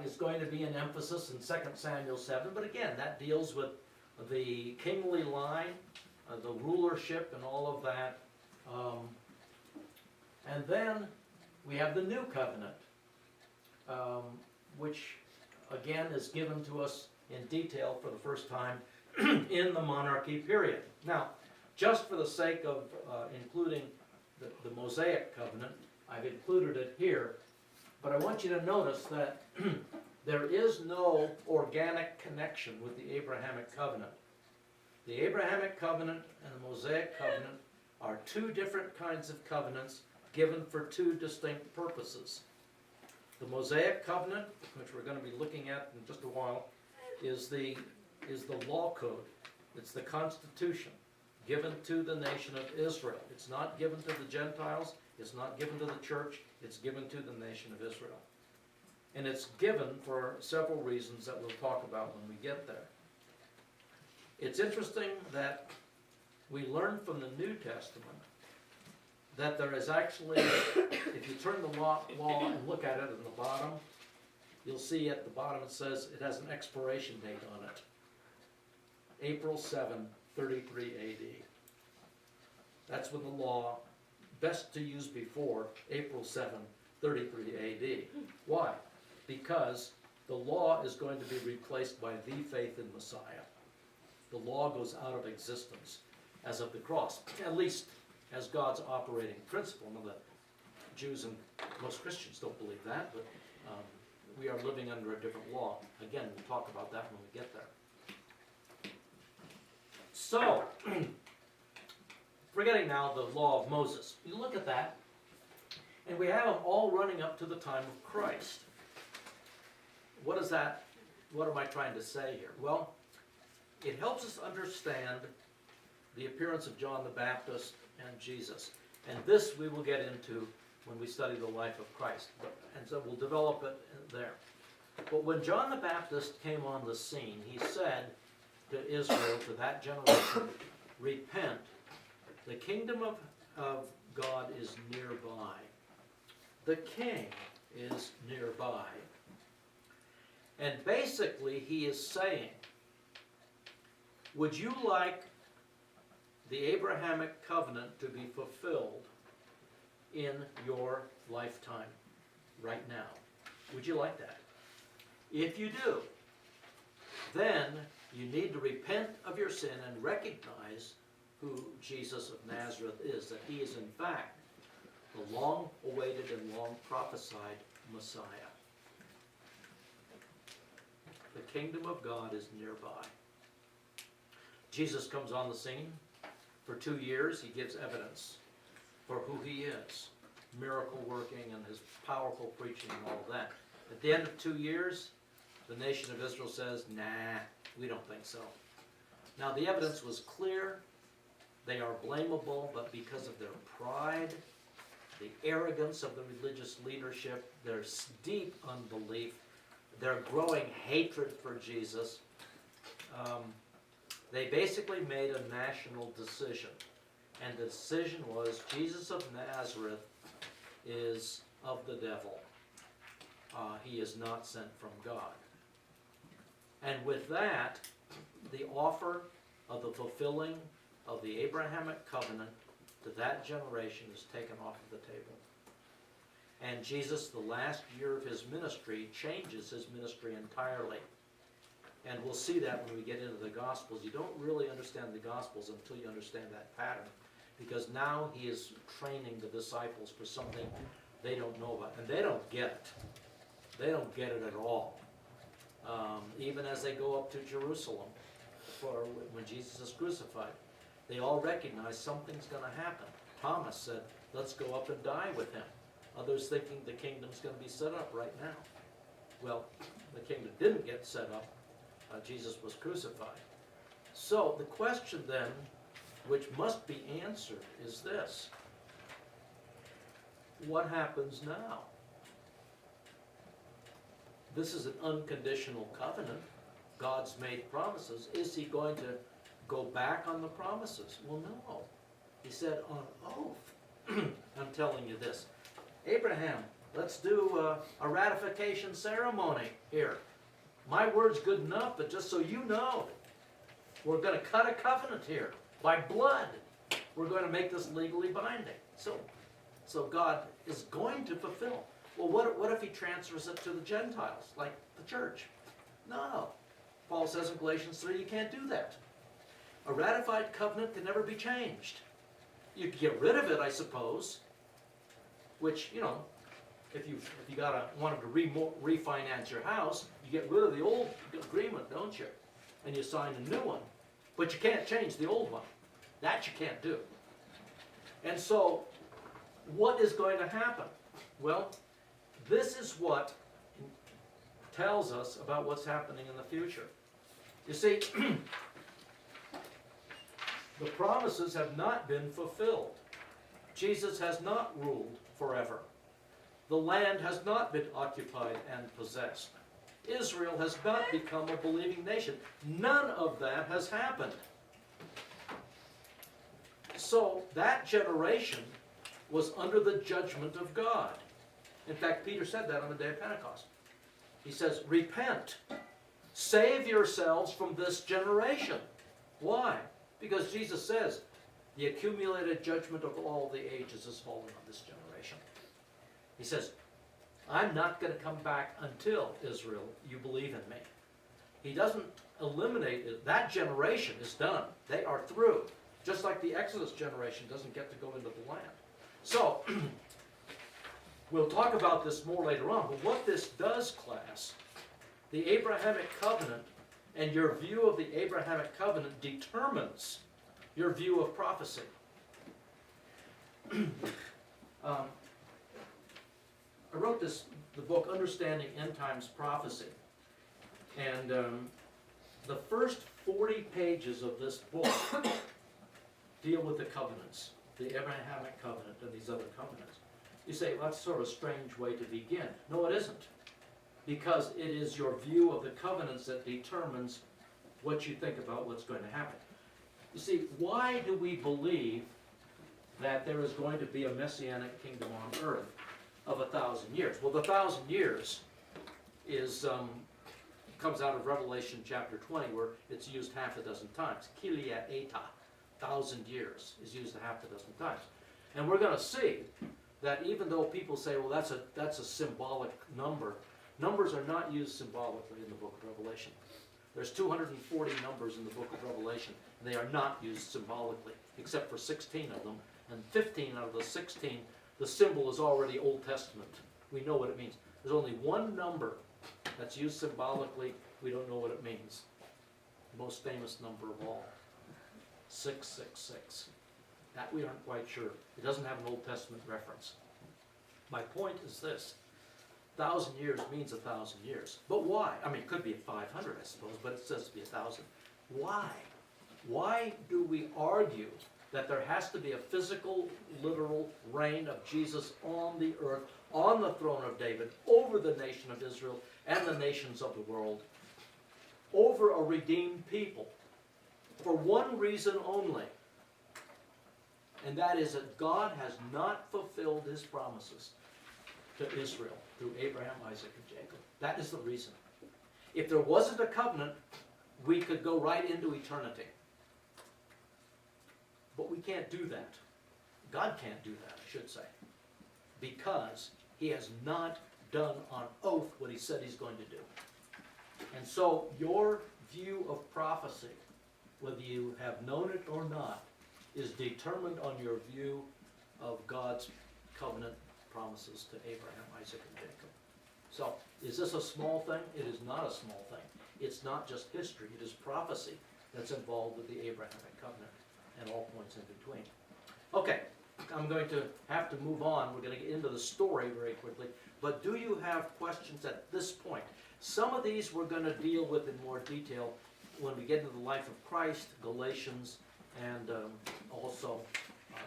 A: is going to be an emphasis in 2 Samuel 7, but again, that deals with the kingly line, the rulership and all of that. And then we have the new covenant, which again is given to us in detail for the first time in the monarchy period. Now, just for the sake of including the Mosaic covenant, I've included it here, but I want you to notice that there is no organic connection with the Abrahamic covenant. The Abrahamic covenant and the Mosaic covenant are two different kinds of covenants given for two distinct purposes. The Mosaic covenant, which we're going to be looking at in just a while, is the law code. It's the Constitution given to the nation of Israel. It's not given to the Gentiles. It's not given to the church. It's given to the nation of Israel. And it's given for several reasons that we'll talk about when we get there. It's interesting that we learn from the New Testament that there is actually, if you turn the law and look at it at the bottom, you'll see at the bottom it says it has an expiration date on it. April 7, 33 AD. That's when the law, best to use before April 7, 33 AD. Why? Because the law is going to be replaced by the faith in Messiah. The law goes out of existence as of the cross, at least as God's operating principle. Now, the Jews and most Christians don't believe that, but we are living under a different law. Again, we'll talk about that when we get there. So, forgetting now the law of Moses, you look at that, and we have them all running up to the time of Christ. What is that? What am I trying to say here? Well, it helps us understand the appearance of John the Baptist and Jesus. And this we will get into when we study the life of Christ. And so we'll develop it there. But when John the Baptist came on the scene, he said to Israel, to that generation, repent. The kingdom of God is nearby. The king is nearby. And basically he is saying, would you like the Abrahamic covenant to be fulfilled in your lifetime, right now? Would you like that? If you do, then you need to repent of your sin and recognize who Jesus of Nazareth is, that he is in fact the long-awaited and long-prophesied Messiah. The kingdom of God is nearby. Jesus comes on the scene. For 2 years, he gives evidence for who he is, miracle working and his powerful preaching and all of that. At the end of 2 years, the nation of Israel says, nah, we don't think so. Now, the evidence was clear. They are blamable, but because of their pride, the arrogance of the religious leadership, their deep unbelief, their growing hatred for Jesus, they basically made a national decision. And the decision was, Jesus of Nazareth is of the devil. He is not sent from God. And with that, the offer of the fulfilling of the Abrahamic covenant to that generation is taken off of the table. And Jesus, the last year of his ministry, changes his ministry entirely. And we'll see that when we get into the Gospels. You don't really understand the Gospels until you understand that pattern. Because now he is training the disciples for something they don't know about. And they don't get it. They don't get it at all. Even as they go up to Jerusalem for when Jesus is crucified, they all recognize something's going to happen. Thomas said, let's go up and die with him. Others thinking the kingdom's going to be set up right now. Well, the kingdom didn't get set up. Jesus was crucified. So the question then, which must be answered, is this. What happens now? This is an unconditional covenant. God's made promises. Is he going to go back on the promises? Well, no. He said on oath, I'm telling you this. Abraham, let's do a ratification ceremony here. My word's good enough, but just so you know, we're going to cut a covenant here by blood. We're going to make this legally binding. So God is going to fulfill. Well, what if he transfers it to the Gentiles, like the church? No. Paul says in Galatians 3, you can't do that. A ratified covenant can never be changed. You can get rid of it, I suppose, which, you know, if you wanted to refinance your house, you get rid of the old agreement, don't you? And you sign a new one. But you can't change the old one. That you can't do. And so, what is going to happen? Well, this is what tells us about what's happening in the future. You see, the promises have not been fulfilled. Jesus has not ruled forever. The land has not been occupied and possessed. Israel has not become a believing nation. None of that has happened. So that generation was under the judgment of God. In fact, Peter said that on the day of Pentecost. He says, repent. Save yourselves from this generation. Why? Because Jesus says, the accumulated judgment of all the ages is fallen on this generation. He says, I'm not going to come back until, Israel, you believe in me. He doesn't eliminate it. That generation is done. They are through. Just like the Exodus generation doesn't get to go into the land. So, we'll talk about this more later on, but what this does, class, the Abrahamic covenant and your view of the Abrahamic covenant determines your view of prophecy. I wrote the book Understanding End Times Prophecy, and the first 40 pages of this book deal with the covenants, the Abrahamic covenant and these other covenants. You say, well, that's sort of a strange way to begin. No, it isn't. Because it is your view of the covenants that determines what you think about what's going to happen. You see, why do we believe that there is going to be a messianic kingdom on earth of 1,000 years? Well, the 1,000 years is comes out of Revelation chapter 20, where it's used half a dozen times. Kilia eta, 1,000 years, is used a half a dozen times. And we're going to see that even though people say, well, that's a symbolic number, numbers are not used symbolically in the book of Revelation. There's 240 numbers in the book of Revelation, and they are not used symbolically, except for 16 of them. And 15 out of the 16, the symbol is already Old Testament. We know what it means. There's only one number that's used symbolically. We don't know what it means. The most famous number of all, 666. That we aren't quite sure. It doesn't have an Old Testament reference. My point is this. 1,000 years means 1,000 years. But why? I mean, it could be 500, I suppose, but it says to be 1,000. Why? Why do we argue that there has to be a physical, literal reign of Jesus on the earth, on the throne of David, over the nation of Israel and the nations of the world, over a redeemed people, for one reason only? And that is that God has not fulfilled his promises to Israel through Abraham, Isaac, and Jacob. That is the reason. If there wasn't a covenant, we could go right into eternity. But we can't do that. God can't do that, I should say. Because he has not done on oath what he said he's going to do. And so your view of prophecy, whether you have known it or not, is determined on your view of God's covenant promises to Abraham, Isaac, and Jacob. So, is this a small thing? It is not a small thing. It's not just history. It is prophecy that's involved with the Abrahamic covenant and all points in between. Okay, I'm going to have to move on. We're going to get into the story very quickly. But do you have questions at this point? Some of these we're going to deal with in more detail when we get into the life of Christ, Galatians, and also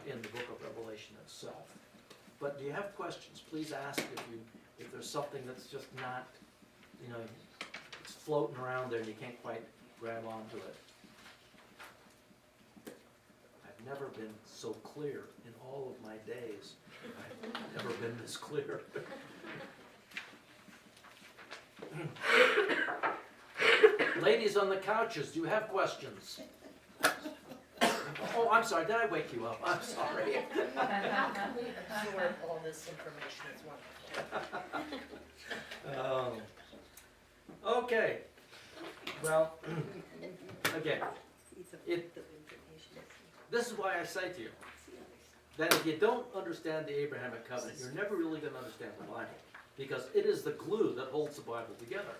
A: in the book of Revelation itself. But do you have questions? Please ask if there's something that's just not, it's floating around there and you can't quite grab onto it. I've never been so clear in all of my days. I've never been this clear. Ladies on the couches, do you have questions? Oh, I'm sorry, did I wake you up? I'm sorry.
G: Absorb all this information, it's wonderful.
A: Okay. Well, again, this is why I say to you that if you don't understand the Abrahamic covenant, you're never really going to understand the Bible, because it is the glue that holds the Bible together.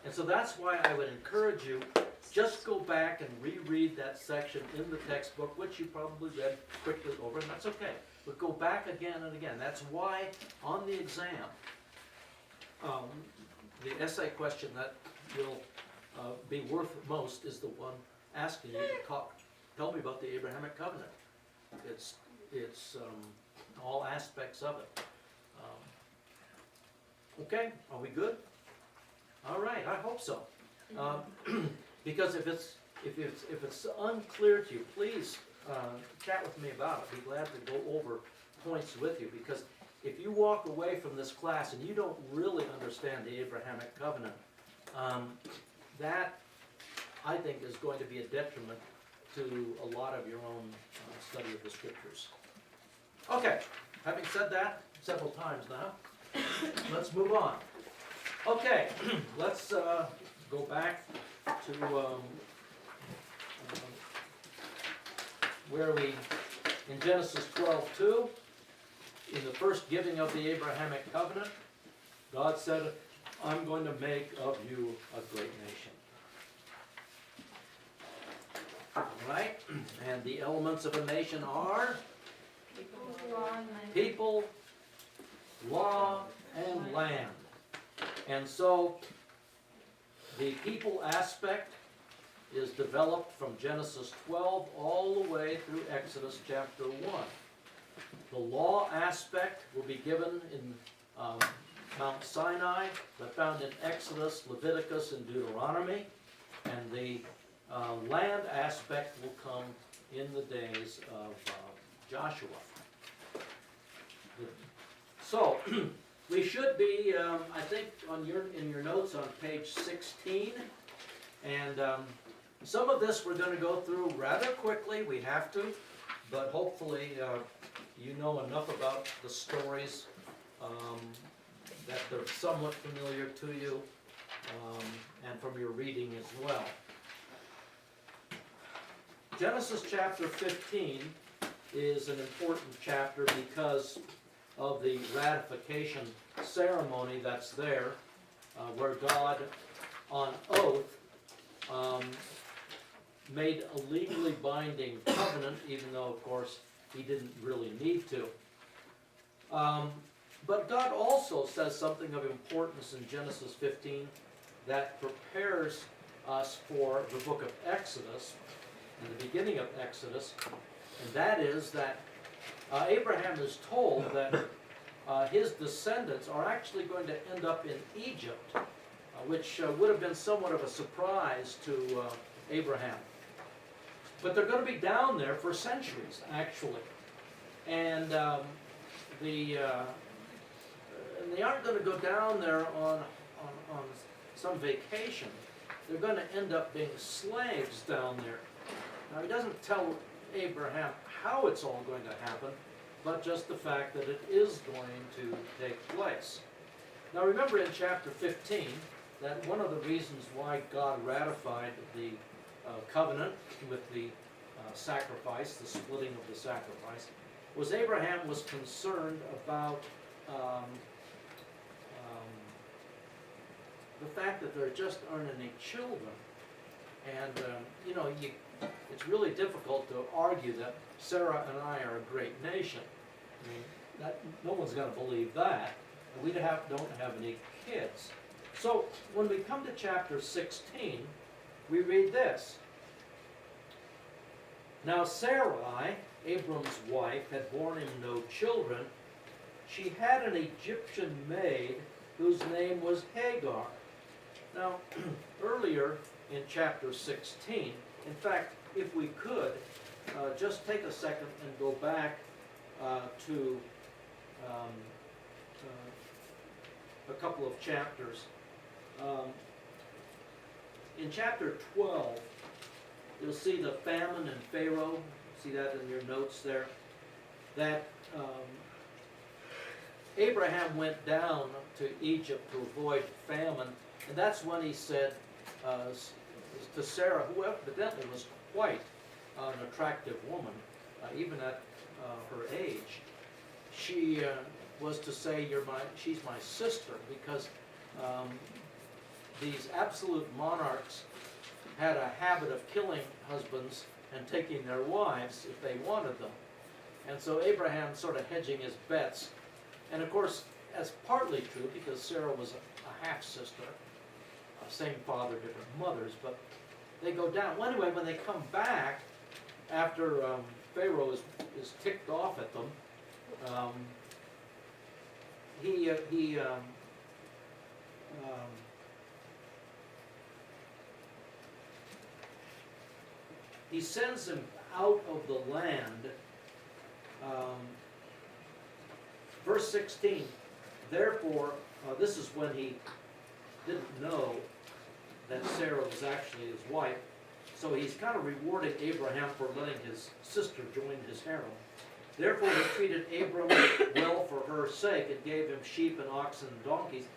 A: And so that's why I would encourage you just go back and reread that section in the textbook, which you probably read quickly over, and that's okay. But go back again and again. That's why on the exam, the essay question that will be worth most is the one asking you to tell me about the Abrahamic covenant. It's all aspects of it. Okay, are we good? All right, I hope so. Because if it's unclear to you, please chat with me about it. Be glad to go over points with you, because if you walk away from this class and you don't really understand the Abrahamic covenant, that I think is going to be a detriment to a lot of your own study of the scriptures. Okay, having said that several times now, let's move on. Okay, let's go back to where we, in Genesis 12:2, in the first giving of the Abrahamic covenant, God said, I'm going to make of you a great nation. All right, and the elements of a nation are people, law, and land. And so the people aspect is developed from Genesis 12 all the way through Exodus chapter 1. The law aspect will be given in Mount Sinai, but found in Exodus, Leviticus, and Deuteronomy. And the land aspect will come in the days of Joshua. So, we should be, I think, in your notes on page 16, and some of this we're going to go through rather quickly. We have to, but hopefully you know enough about the stories that they're somewhat familiar to you, and from your reading as well. Genesis chapter 15 is an important chapter because of the ratification ceremony that's there, where God, on oath, made a legally binding covenant, even though, of course, he didn't really need to. But God also says something of importance in Genesis 15 that prepares us for the book of Exodus, and the beginning of Exodus, and that is that Abraham is told that his descendants are actually going to end up in Egypt, which would have been somewhat of a surprise to Abraham. But they're going to be down there for centuries, actually. And they aren't going to go down there on some vacation. They're going to end up being slaves down there. Now, he doesn't tell Abraham how it's all going to happen, but just the fact that it is going to take place. Now, remember in chapter 15 that one of the reasons why God ratified the covenant with the sacrifice, the splitting of the sacrifice, was Abraham was concerned about the fact that there just aren't any children. And, it's really difficult to argue that Sarah and I are a great nation. I mean, no one's going to believe that. And we don't have any kids. So, when we come to chapter 16, we read this. Now Sarai, Abram's wife, had borne him no children. She had an Egyptian maid whose name was Hagar. Now, earlier in chapter 16, in fact, if we could, just take a second and go back to a couple of chapters. In chapter 12, you'll see the famine in Pharaoh. See that in your notes there. That Abraham went down to Egypt to avoid famine, and that's when he said to Sarah, who evidently was quite an attractive woman, even at her age, she was to say, she's my sister, because these absolute monarchs had a habit of killing husbands and taking their wives if they wanted them. And so Abraham sort of hedging his bets. And of course, that's partly true because Sarah was a half-sister, same father, different mothers, but they go down. Well, anyway, when they come back, after Pharaoh is ticked off at them, he sends him out of the land. Verse 16, therefore, this is when he didn't know that Sarah was actually his wife, so he's kind of rewarding Abraham for letting his sister join his harem. Therefore he treated Abram well for her sake and gave him sheep and oxen and donkeys,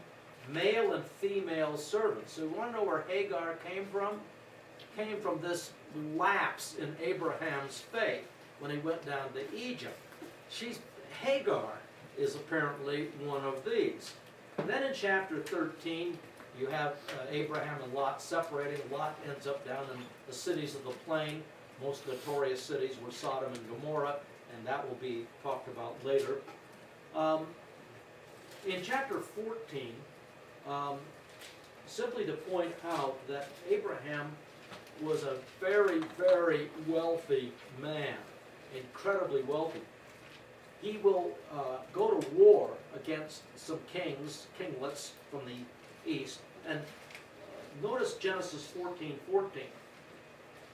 A: male and female servants. So you want to know where Hagar came from? Came from this lapse in Abraham's faith when he went down to Egypt. Hagar is apparently one of these. And then in chapter 13, you have Abraham and Lot separating. Lot ends up down in the cities of the plain. Most notorious cities were Sodom and Gomorrah, and that will be talked about later. In chapter 14, simply to point out that Abraham was a very, very wealthy man, incredibly wealthy. He will go to war against some kinglets from the east. And notice Genesis 14:14.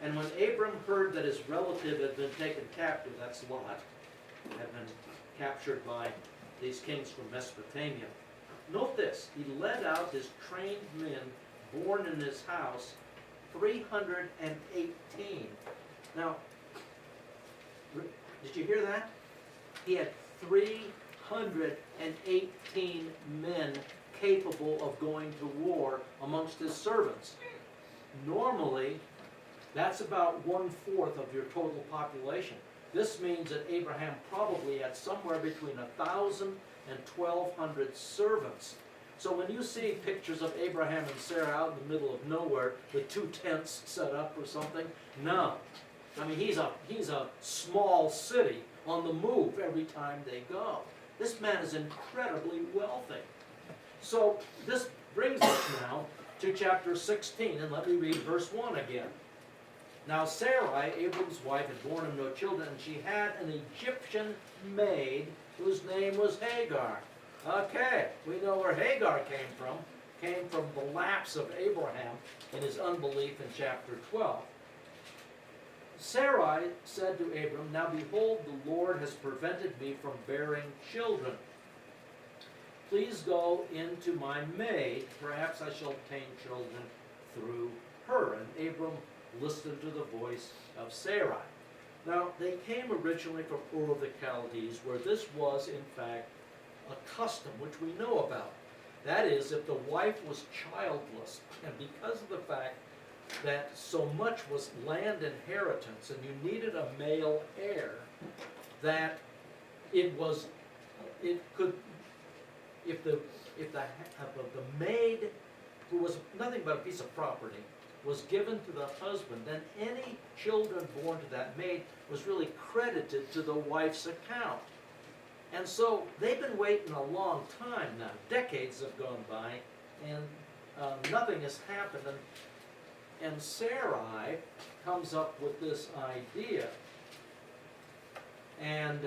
A: And when Abram heard that his relative had been taken captive, that's Lot, had been captured by these kings from Mesopotamia. Note this, he led out his trained men born in his house, 318. Now, did you hear that? He had 318 men capable of going to war amongst his servants. Normally, that's about 1/4 of your total population. This means that Abraham probably had somewhere between 1,000 and 1,200 servants. So when you see pictures of Abraham and Sarah out in the middle of nowhere with 2 tents set up or something, no. I mean, he's a small city on the move every time they go. This man is incredibly wealthy. So this brings us now to chapter 16, and let me read verse 1 again. Now Sarai, Abram's wife, had borne him no children, and she had an Egyptian maid whose name was Hagar. Okay, we know where Hagar came from. Came from the lapse of Abraham in his unbelief in chapter 12. Sarai said to Abram, now behold, the Lord has prevented me from bearing children. Please go into my maid, perhaps I shall obtain children through her. And Abram listened to the voice of Sarai. Now, they came originally from Ur of the Chaldees, where this was, in fact, a custom which we know about. That is, if the wife was childless, and because of the fact that so much was land inheritance and you needed a male heir, that if the maid, who was nothing but a piece of property, was given to the husband, then any children born to that maid was really credited to the wife's account. And so they've been waiting a long time now. Decades have gone by, and nothing has happened. And Sarai comes up with this idea. And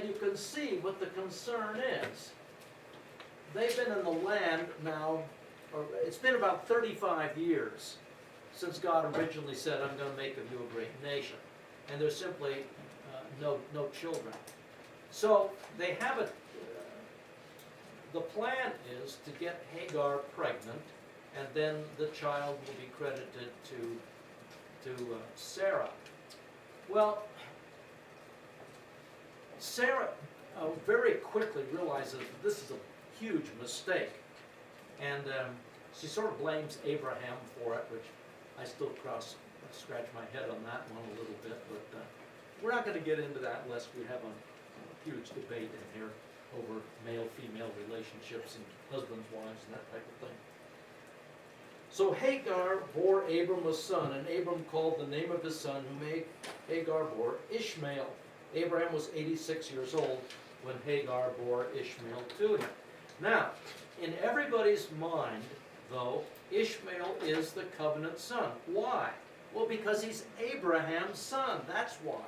A: you can see what the concern is. They've been in the land now, or it's been about 35 years since God originally said, I'm going to make of you a great nation. And there's simply no children. So they have the plan is to get Hagar pregnant, and then the child will be credited to Sarah. Well, Sarah very quickly realizes that this is a huge mistake, and she sort of blames Abraham for it, which I still scratch my head on that one a little bit, but we're not going to get into that unless we have a huge debate in here. over male-female relationships and husbands, wives, and that type of thing. So Hagar bore Abram a son, and Abram called the name of his son, whom Hagar bore, Ishmael. Abraham was 86 years old when Hagar bore Ishmael to him. Now, in everybody's mind, though, Ishmael is the covenant son. Why? Well, because he's Abraham's son. That's why.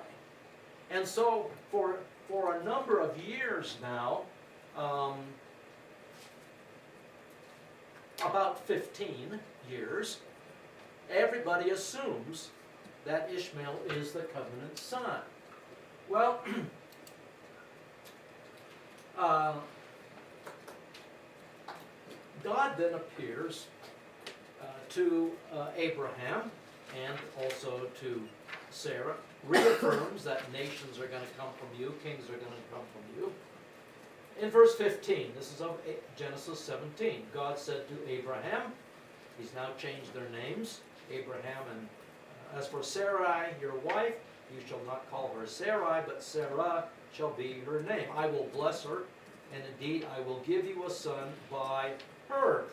A: And so, for a number of years now, about 15 years, everybody assumes that Ishmael is the covenant son. Well, God then appears to Abraham and also to Sarah, reaffirms that nations are going to come from you, kings are going to come from you. In verse 15, this is of Genesis 17, God said to Abraham, he's now changed their names, Abraham, and as for Sarai, your wife, you shall not call her Sarai, but Sarah shall be her name. I will bless her, and indeed I will give you a son by her.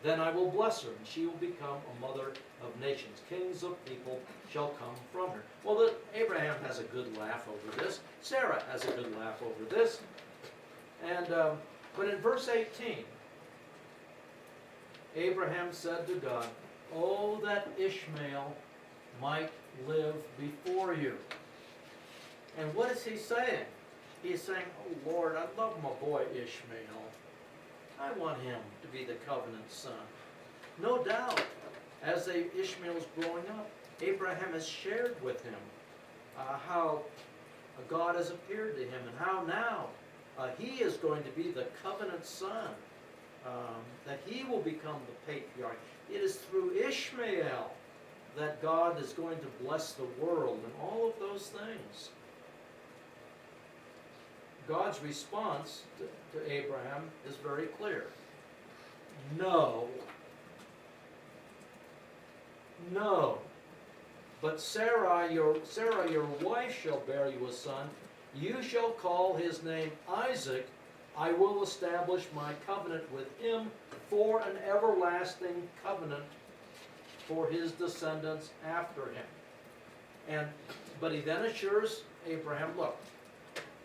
A: Then I will bless her, and she will become a mother of nations. Kings of people shall come from her. Well, Abraham has a good laugh over this. Sarah has a good laugh over this. And but in verse 18, Abraham said to God, "Oh, that Ishmael might live before you." And what is he saying? He's saying, "Oh Lord, I love my boy Ishmael. I want him to be the covenant son." No doubt, as Ishmael's growing up, Abraham has shared with him how God has appeared to him and how now he is going to be the covenant son, that he will become the patriarch. It is through Ishmael that God is going to bless the world and all of those things. God's response to Abraham is very clear. No. No. But Sarah, your wife, shall bear you a son. You shall call his name Isaac. I will establish my covenant with him for an everlasting covenant for his descendants after him. But he then assures Abraham, look,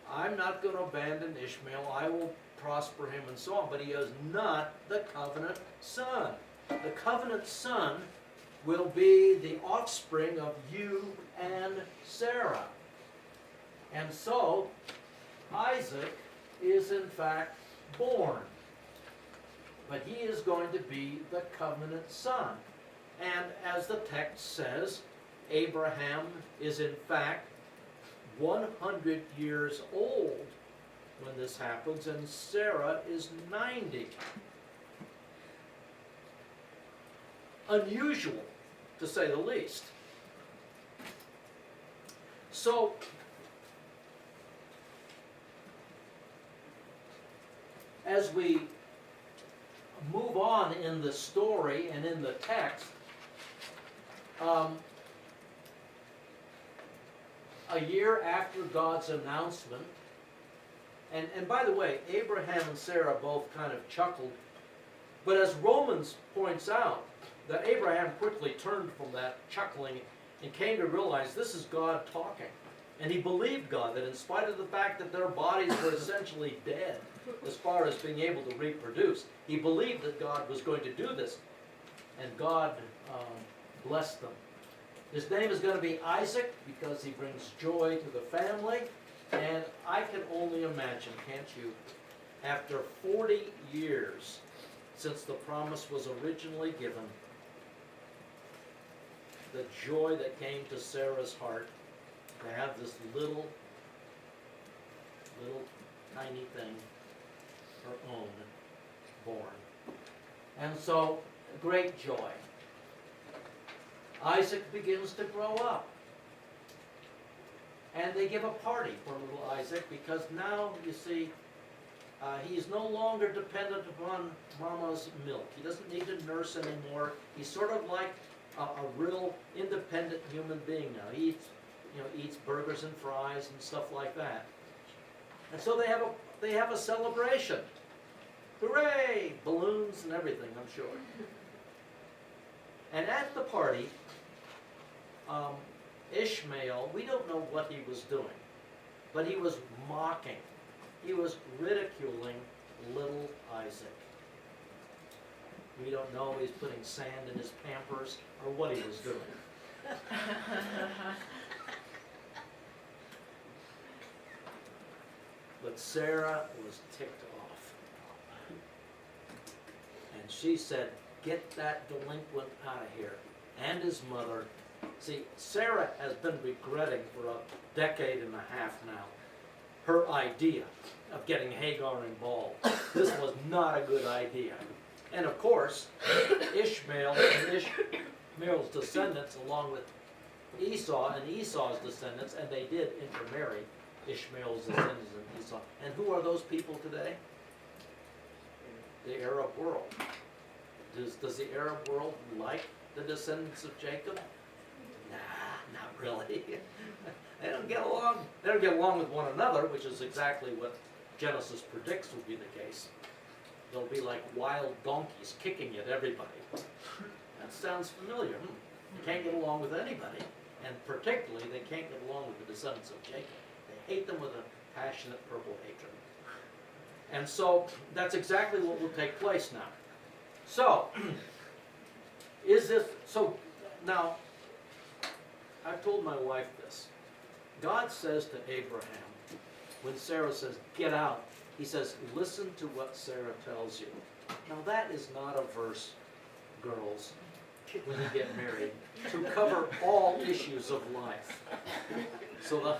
A: I'm not going to abandon Ishmael. I will prosper him and so on. But he is not the covenant son. The covenant son will be the offspring of you and Sarah. And so, Isaac is in fact born. But he is going to be the covenant son. And as the text says, Abraham is in fact 100 years old when this happens, and Sarah is 90. Unusual, to say the least. So, as we move on in the story and in the text, a year after God's announcement, and by the way, Abraham and Sarah both kind of chuckled, but as Romans points out, that Abraham quickly turned from that chuckling and came to realize this is God talking. And he believed God, that in spite of the fact that their bodies were essentially dead as far as being able to reproduce, he believed that God was going to do this. And God blessed them. His name is going to be Isaac because he brings joy to the family. And I can only imagine, can't you, after 40 years since the promise was originally given, the joy that came to Sarah's heart to have this little tiny thing, her own, born. And so, great joy. Isaac begins to grow up. And they give a party for little Isaac because now, you see, he's no longer dependent upon mama's milk. He doesn't need to nurse anymore. He's sort of like a real independent human being now. He eats burgers and fries and stuff like that. And so they they have a celebration. Hooray! Balloons and everything, I'm sure. And at the party, Ishmael, we don't know what he was doing, but he was mocking. He was ridiculing little Isaac. We don't know he's putting sand in his Pampers or what he was doing. But Sarah was ticked off. And she said, get that delinquent out of here. And his mother. See, Sarah has been regretting for a decade and a half now her idea of getting Hagar involved. This was not a good idea. And of course, Ishmael and Ishmael's descendants, along with Esau and Esau's descendants, and they did intermarry, Ishmael's descendants and Esau. And who are those people today? The Arab world. Does the Arab world like the descendants of Jacob? Nah, not really. They don't get along. They don't get along with one another, which is exactly what Genesis predicts will be the case. They'll be like wild donkeys kicking at everybody. That sounds familiar. They can't get along with anybody, and particularly they can't get along with the descendants of Jacob. They hate them with a passionate purple hatred. And so that's exactly what will take place now. So, now, I've told my wife this. God says to Abraham, when Sarah says, get out, he says, listen to what Sarah tells you. Now that is not a verse, girls, when you get married, to cover all issues of life. So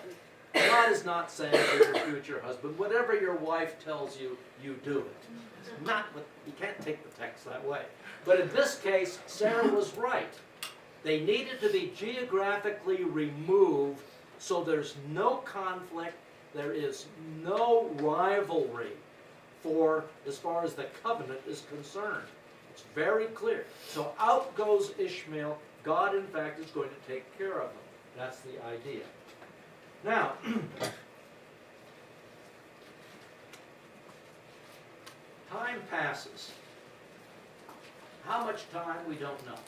A: God is not saying to your future husband, whatever your wife tells you, you do it. It's not what, you can't take the text that way. But in this case, Sarah was right. They needed to be geographically removed so there's no conflict, there is no rivalry as far as the covenant is concerned. It's very clear. So out goes Ishmael. God, in fact, is going to take care of them. That's the idea. Now, time passes. How much time, we don't know.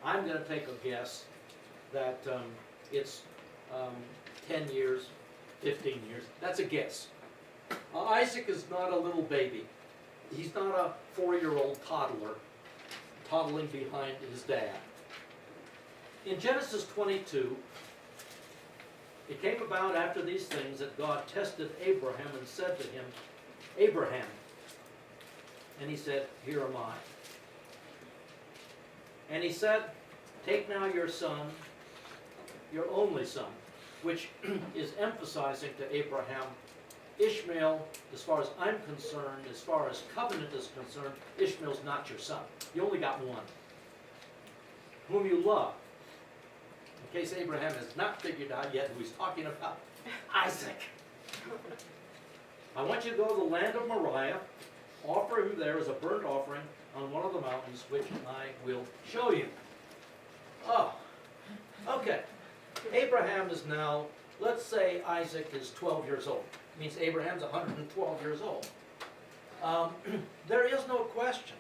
A: I'm going to take a guess that it's 10 years, 15 years. That's a guess. Isaac is not a little baby. He's not a 4-year-old toddler toddling behind his dad. In Genesis 22, it came about after these things that God tested Abraham and said to him, Abraham. And he said, here am I. And he said, take now your son, your only son, which is emphasizing to Abraham, Ishmael, as far as I'm concerned, as far as covenant is concerned, Ishmael's not your son. You only got one, whom you love. In case Abraham has not figured out yet who he's talking about, Isaac. I want you to go to the land of Moriah, offer him there as a burnt offering on one of the mountains, which I will show you. Oh, okay. Abraham is now, let's say Isaac is 12 years old. It means Abraham's 112 years old. There is no question.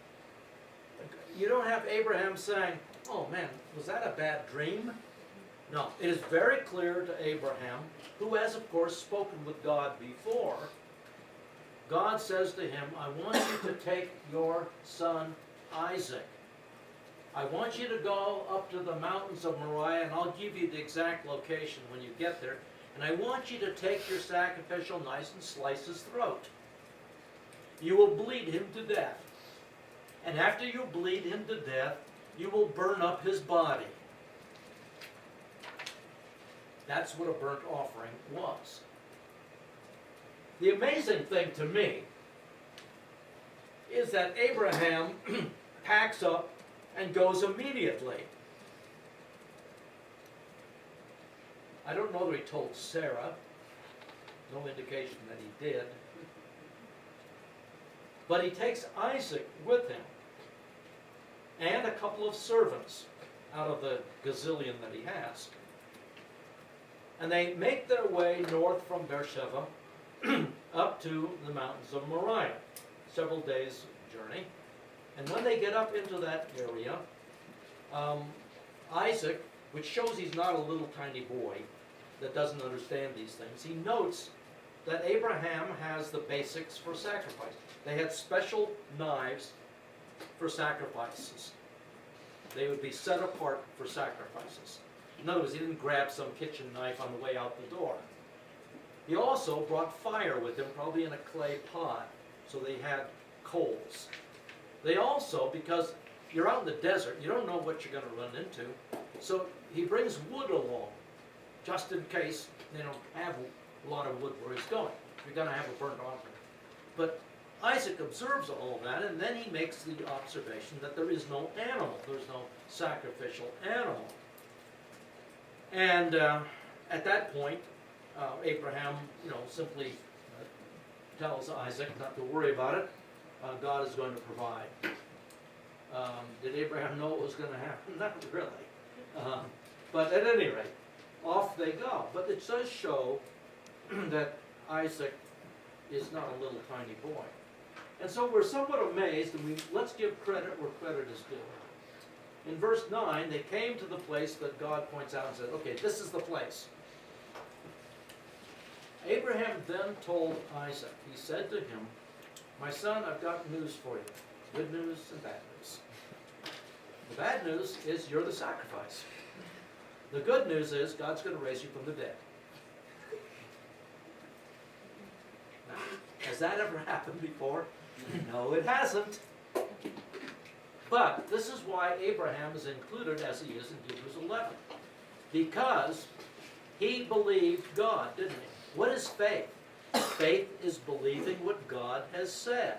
A: You don't have Abraham saying, oh man, was that a bad dream? No, it is very clear to Abraham, who has of course spoken with God before. God says to him, I want you to take your son Isaac. I want you to go up to the mountains of Moriah, and I'll give you the exact location when you get there. And I want you to take your sacrificial knife and slice his throat. You will bleed him to death. And after you bleed him to death, you will burn up his body. That's what a burnt offering was. The amazing thing to me is that Abraham packs up and goes immediately. I don't know that he told Sarah. No indication that he did. But he takes Isaac with him and a couple of servants out of the gazillion that he has. And they make their way north from Beersheba up to the mountains of Moriah, several days' journey. And when they get up into that area, Isaac, which shows he's not a little tiny boy that doesn't understand these things, he notes that Abraham has the basics for sacrifice. They had special knives for sacrifices. They would be set apart for sacrifices. In other words, he didn't grab some kitchen knife on the way out the door. He also brought fire with him, probably in a clay pot, so they had coals. They also, because you're out in the desert, you don't know what you're going to run into, so he brings wood along, just in case they don't have a lot of wood where he's going. You're going to have a burnt offering. But Isaac observes all that, and then he makes the observation that there is no animal. There's no sacrificial animal. And at that point, Abraham, simply tells Isaac not to worry about it. God is going to provide. Did Abraham know what was going to happen? Not really. But at any rate, off they go. But it does show that Isaac is not a little tiny boy. And so we're somewhat amazed, and let's give credit where credit is due. In verse 9, they came to the place that God points out and said, okay, this is the place. Abraham then told Isaac, he said to him, my son, I've got news for you. Good news and bad news. The bad news is you're the sacrifice. The good news is God's going to raise you from the dead. Now, has that ever happened before? No, it hasn't. But this is why Abraham is included as he is in Hebrews 11. Because he believed God, didn't he? What is faith? Faith is believing what God has said.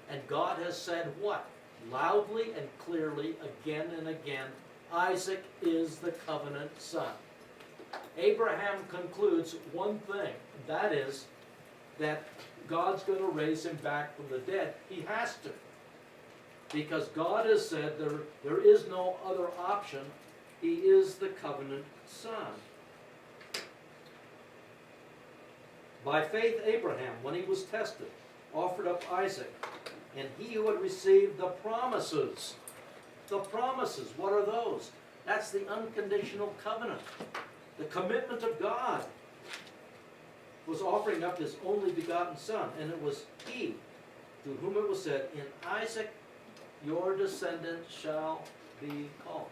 A: And God has said what? Loudly and clearly, again and again, Isaac is the covenant son. Abraham concludes one thing, and that is that God's going to raise him back from the dead. He has to. Because God has said there is no other option. He is the covenant son. By faith, Abraham, when he was tested, offered up Isaac. And he who had received the promises. The promises, what are those? That's the unconditional covenant. The commitment of God was offering up his only begotten son. And it was he to whom it was said, in Isaac your descendants shall be called.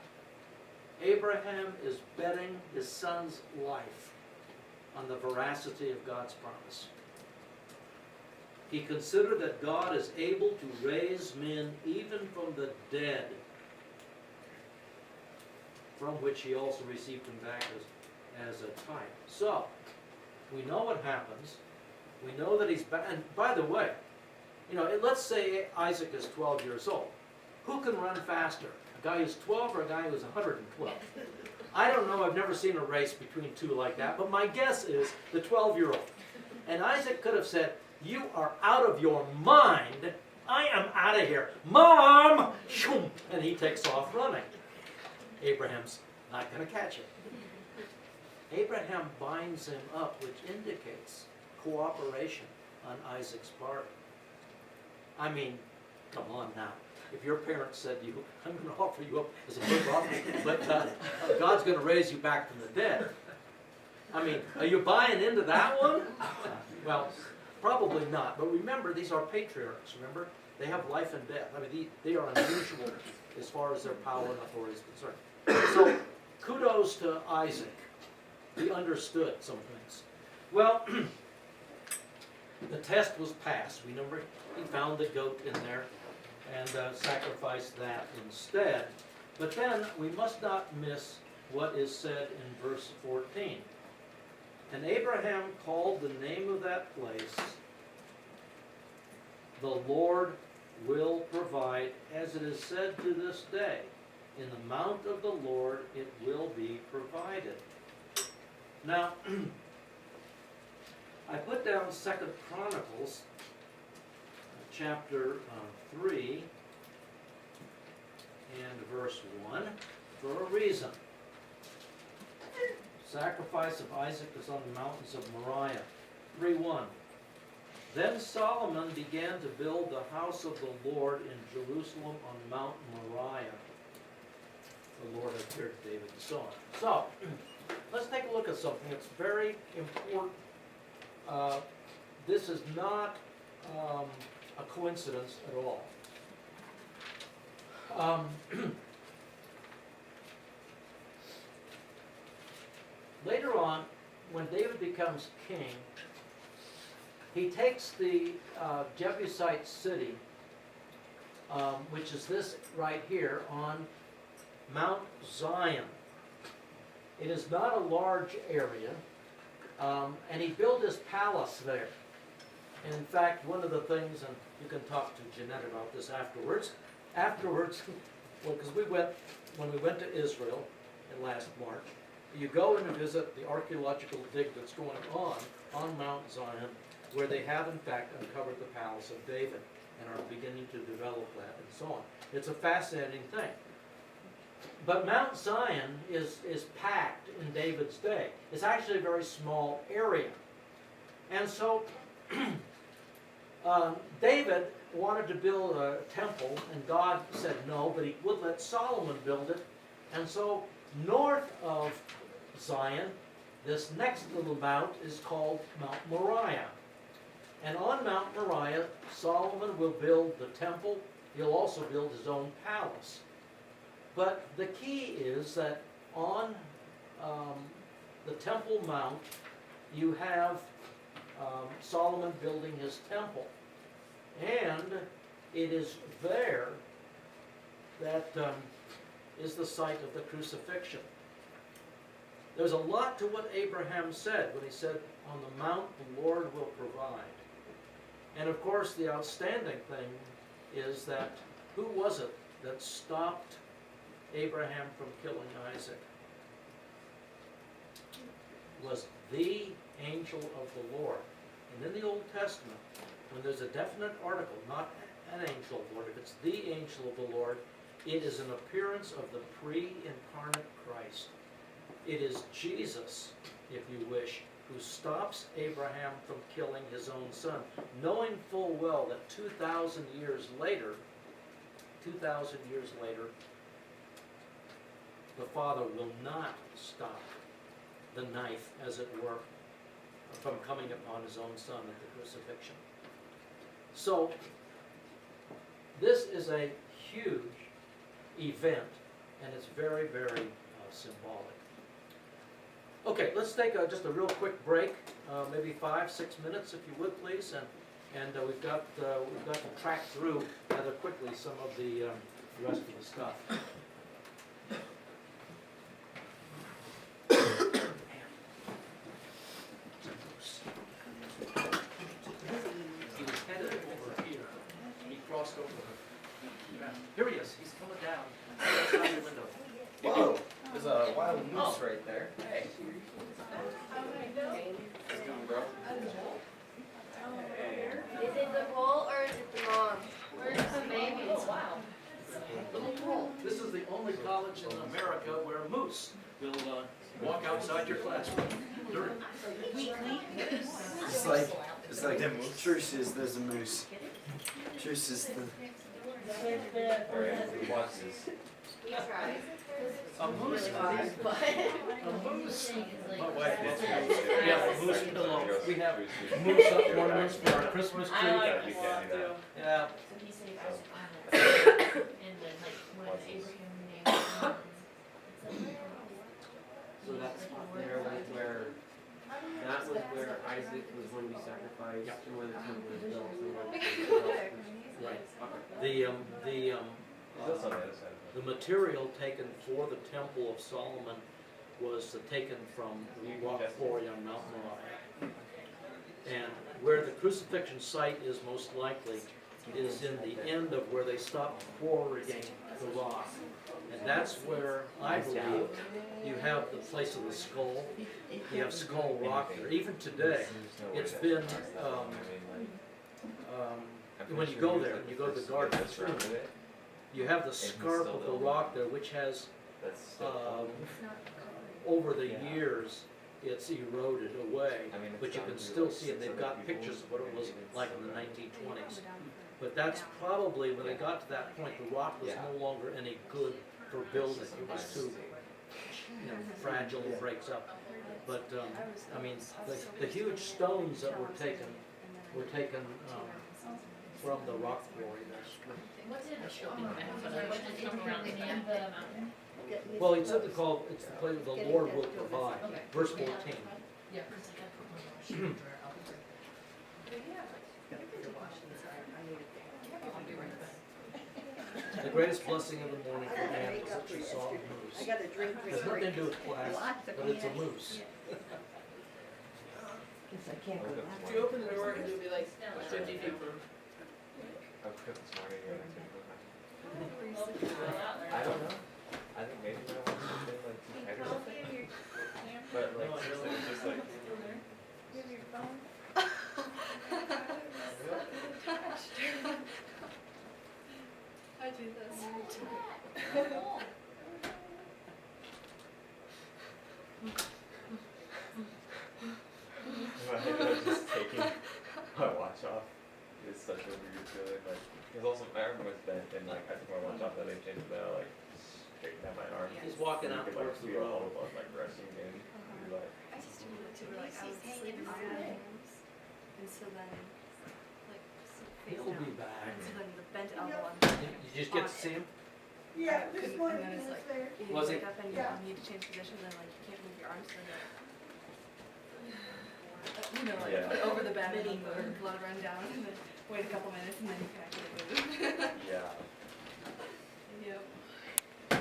A: Abraham is betting his son's life on the veracity of God's promise. He considered that God is able to raise men even from the dead, from which he also received him back as a type. So, we know what happens. We know that he's back. And by the way, let's say Isaac is 12 years old. Who can run faster? A guy who's 12 or a guy who's 112? I don't know. I've never seen a race between two like that. But my guess is the 12-year-old. And Isaac could have said, you are out of your mind. I am out of here. Mom! And he takes off running. Abraham's not going to catch him. Abraham binds him up, which indicates cooperation on Isaac's part. I mean, come on now. If your parents said to you, I'm going to offer you up as a big offering, but God's going to raise you back from the dead. I mean, are you buying into that one? Well, probably not. But remember, these are patriarchs, remember? They have life and death. I mean, they are unusual as far as their power and authority is concerned. So, kudos to Isaac. He understood some things. Well, the test was passed. Remember, he found the goat in there and sacrificed that instead. But then we must not miss what is said in verse 14. And Abraham called the name of that place, the Lord will provide, as it is said to this day, in the mount of the Lord it will be provided. Now, I put down 2 Chronicles, chapter 3, and verse 1, for a reason. Sacrifice of Isaac is on the mountains of Moriah. 3:1. Then Solomon began to build the house of the Lord in Jerusalem on Mount Moriah. The Lord appeared to David and so on. So, let's take a look at something that's very important. This is not a coincidence at all. Later on, when David becomes king, he takes the Jebusite city, which is this right here on Mount Zion. It is not a large area, and he built his palace there. And in fact, one of the things, and you can talk to Jeanette about this afterwards, well, because when we went to Israel in last March, you go and visit the archaeological dig that's going on Mount Zion, where they have in fact uncovered the palace of David and are beginning to develop that and so on. It's a fascinating thing. But Mount Zion is packed in David's day. It's actually a very small area. And so David wanted to build a temple, and God said no, but he would let Solomon build it. And so north of Zion, this next little mount is called Mount Moriah. And on Mount Moriah, Solomon will build the temple. He'll also build his own palace. But the key is that on the Temple Mount, you have Solomon building his temple. And it is there that is the site of the crucifixion. There's a lot to what Abraham said when he said, on the mount the Lord will provide. And of course the outstanding thing is that who was it that stopped Abraham from killing Isaac? Was the angel of the Lord. And in the Old Testament, when there's a definite article, not an angel of the Lord, if it's the angel of the Lord, it is an appearance of the pre-incarnate Christ. It is Jesus, if you wish, who stops Abraham from killing his own son, knowing full well that 2,000 years later, the Father will not stop the knife, as it were, from coming upon his own son at the crucifixion. So, this is a huge event, and it's very, very symbolic. Okay, let's take just a real quick break, maybe 5-6 minutes, if you would, please, and we've got to track through rather quickly some of the rest of the stuff. He was headed over here. He crossed over. Here he is. He's coming down. Outside the window.
C: Whoa, there's a wild moose right there. Hey.
E: How's it going, bro? Is it the bull or is it the mom? Where's the baby? Oh, wow. Little bull.
A: This is the only college in America where a moose will walk outside your classroom.
C: It's like Truce is there's a moose. Truce is the.
B: Watch this.
E: We tried.
A: A moose. A moose.
K: My
B: wife did.
A: Yeah, a moose pillow. We have moose up ornaments for our Christmas tree.
K: I like
B: You
K: it a
B: can't
K: lot
B: do that.
K: too.
A: Yeah.
K: So he said he was on and then like when Abraham named him,
F: So that spot there was where, that was where Isaac was going to be sacrificed, and where the temple was built, and where the temple was built.
A: Right.
F: Okay.
B: That's on the other side.
A: The material taken for the Temple of Solomon was taken from the rock quarry on Mount Moriah. And where the crucifixion site is most likely is in the end of where they stopped quarrying the rock. And that's where I believe you have the place of the skull. You have Skull Rock there. Even today, it's been, when you go there, you go to the Garden of Eden, you have the scarp of the rock there, which has over the years it's eroded away.
I: I mean, it's
A: But you
I: down
A: can
I: to,
A: still
I: like,
A: see it,
I: 6
A: they've
I: other
A: got
I: people,
A: pictures of what it
I: and
A: was
I: they didn't
A: like
I: sell
A: in the
I: it.
A: 1920s. But that's probably, when they got to that point, the rock was
I: Yeah.
A: no longer any good for building, it was too, fragile, it breaks up. But, I mean, the huge stones that were taken from the rock quarry there.
K: What did, what did come around the end of the mountain?
A: Well, it's something called, it's the place the Lord will provide,
K: Okay.
A: verse 14.
K: Yeah, cause like I put my shoe drawer out there. I'll be right back.
A: The greatest blessing of the morning for man is that you saw a moose.
H: I got a drink.
A: Has nothing to do with class,
H: Lots of
A: but it's a
H: candy.
A: moose.
G: Guess I can't go
B: If
G: that
J: you open the door, it'll be like 50 feet from.
I: I woke up this morning and I took
K: I
I: I don't know. I think maybe my watch has been like too tight or something. But like seriously, it's just like
E: I do this.
I: my head was just taking my watch off. It's such a weird feeling. Like because also my arm was bent and like I took my watch off and they changed it out like straightened out my arm.
A: He's walking
I: So you
A: out
I: could, like,
A: towards the
I: feel all
A: road.
I: of like rushing in. You're like
E: I just do it too, like I was sleeping on my arms, and so then, like, face
A: He'll
E: down,
A: be back.
E: and so then the bent elbow on
A: You just get to see him?
H: Yeah,
E: I couldn't,
H: this morning
E: and then it's
H: was
E: like,
H: there.
E: you
A: Was
E: wake
A: he?
E: up and you need to change position, and like you can't move your arms, so then you know, like
I: Yeah.
E: put it over the bed and let the blood run down, and then wait a couple minutes, and then you can actually move.
I: yeah.
E: Yep.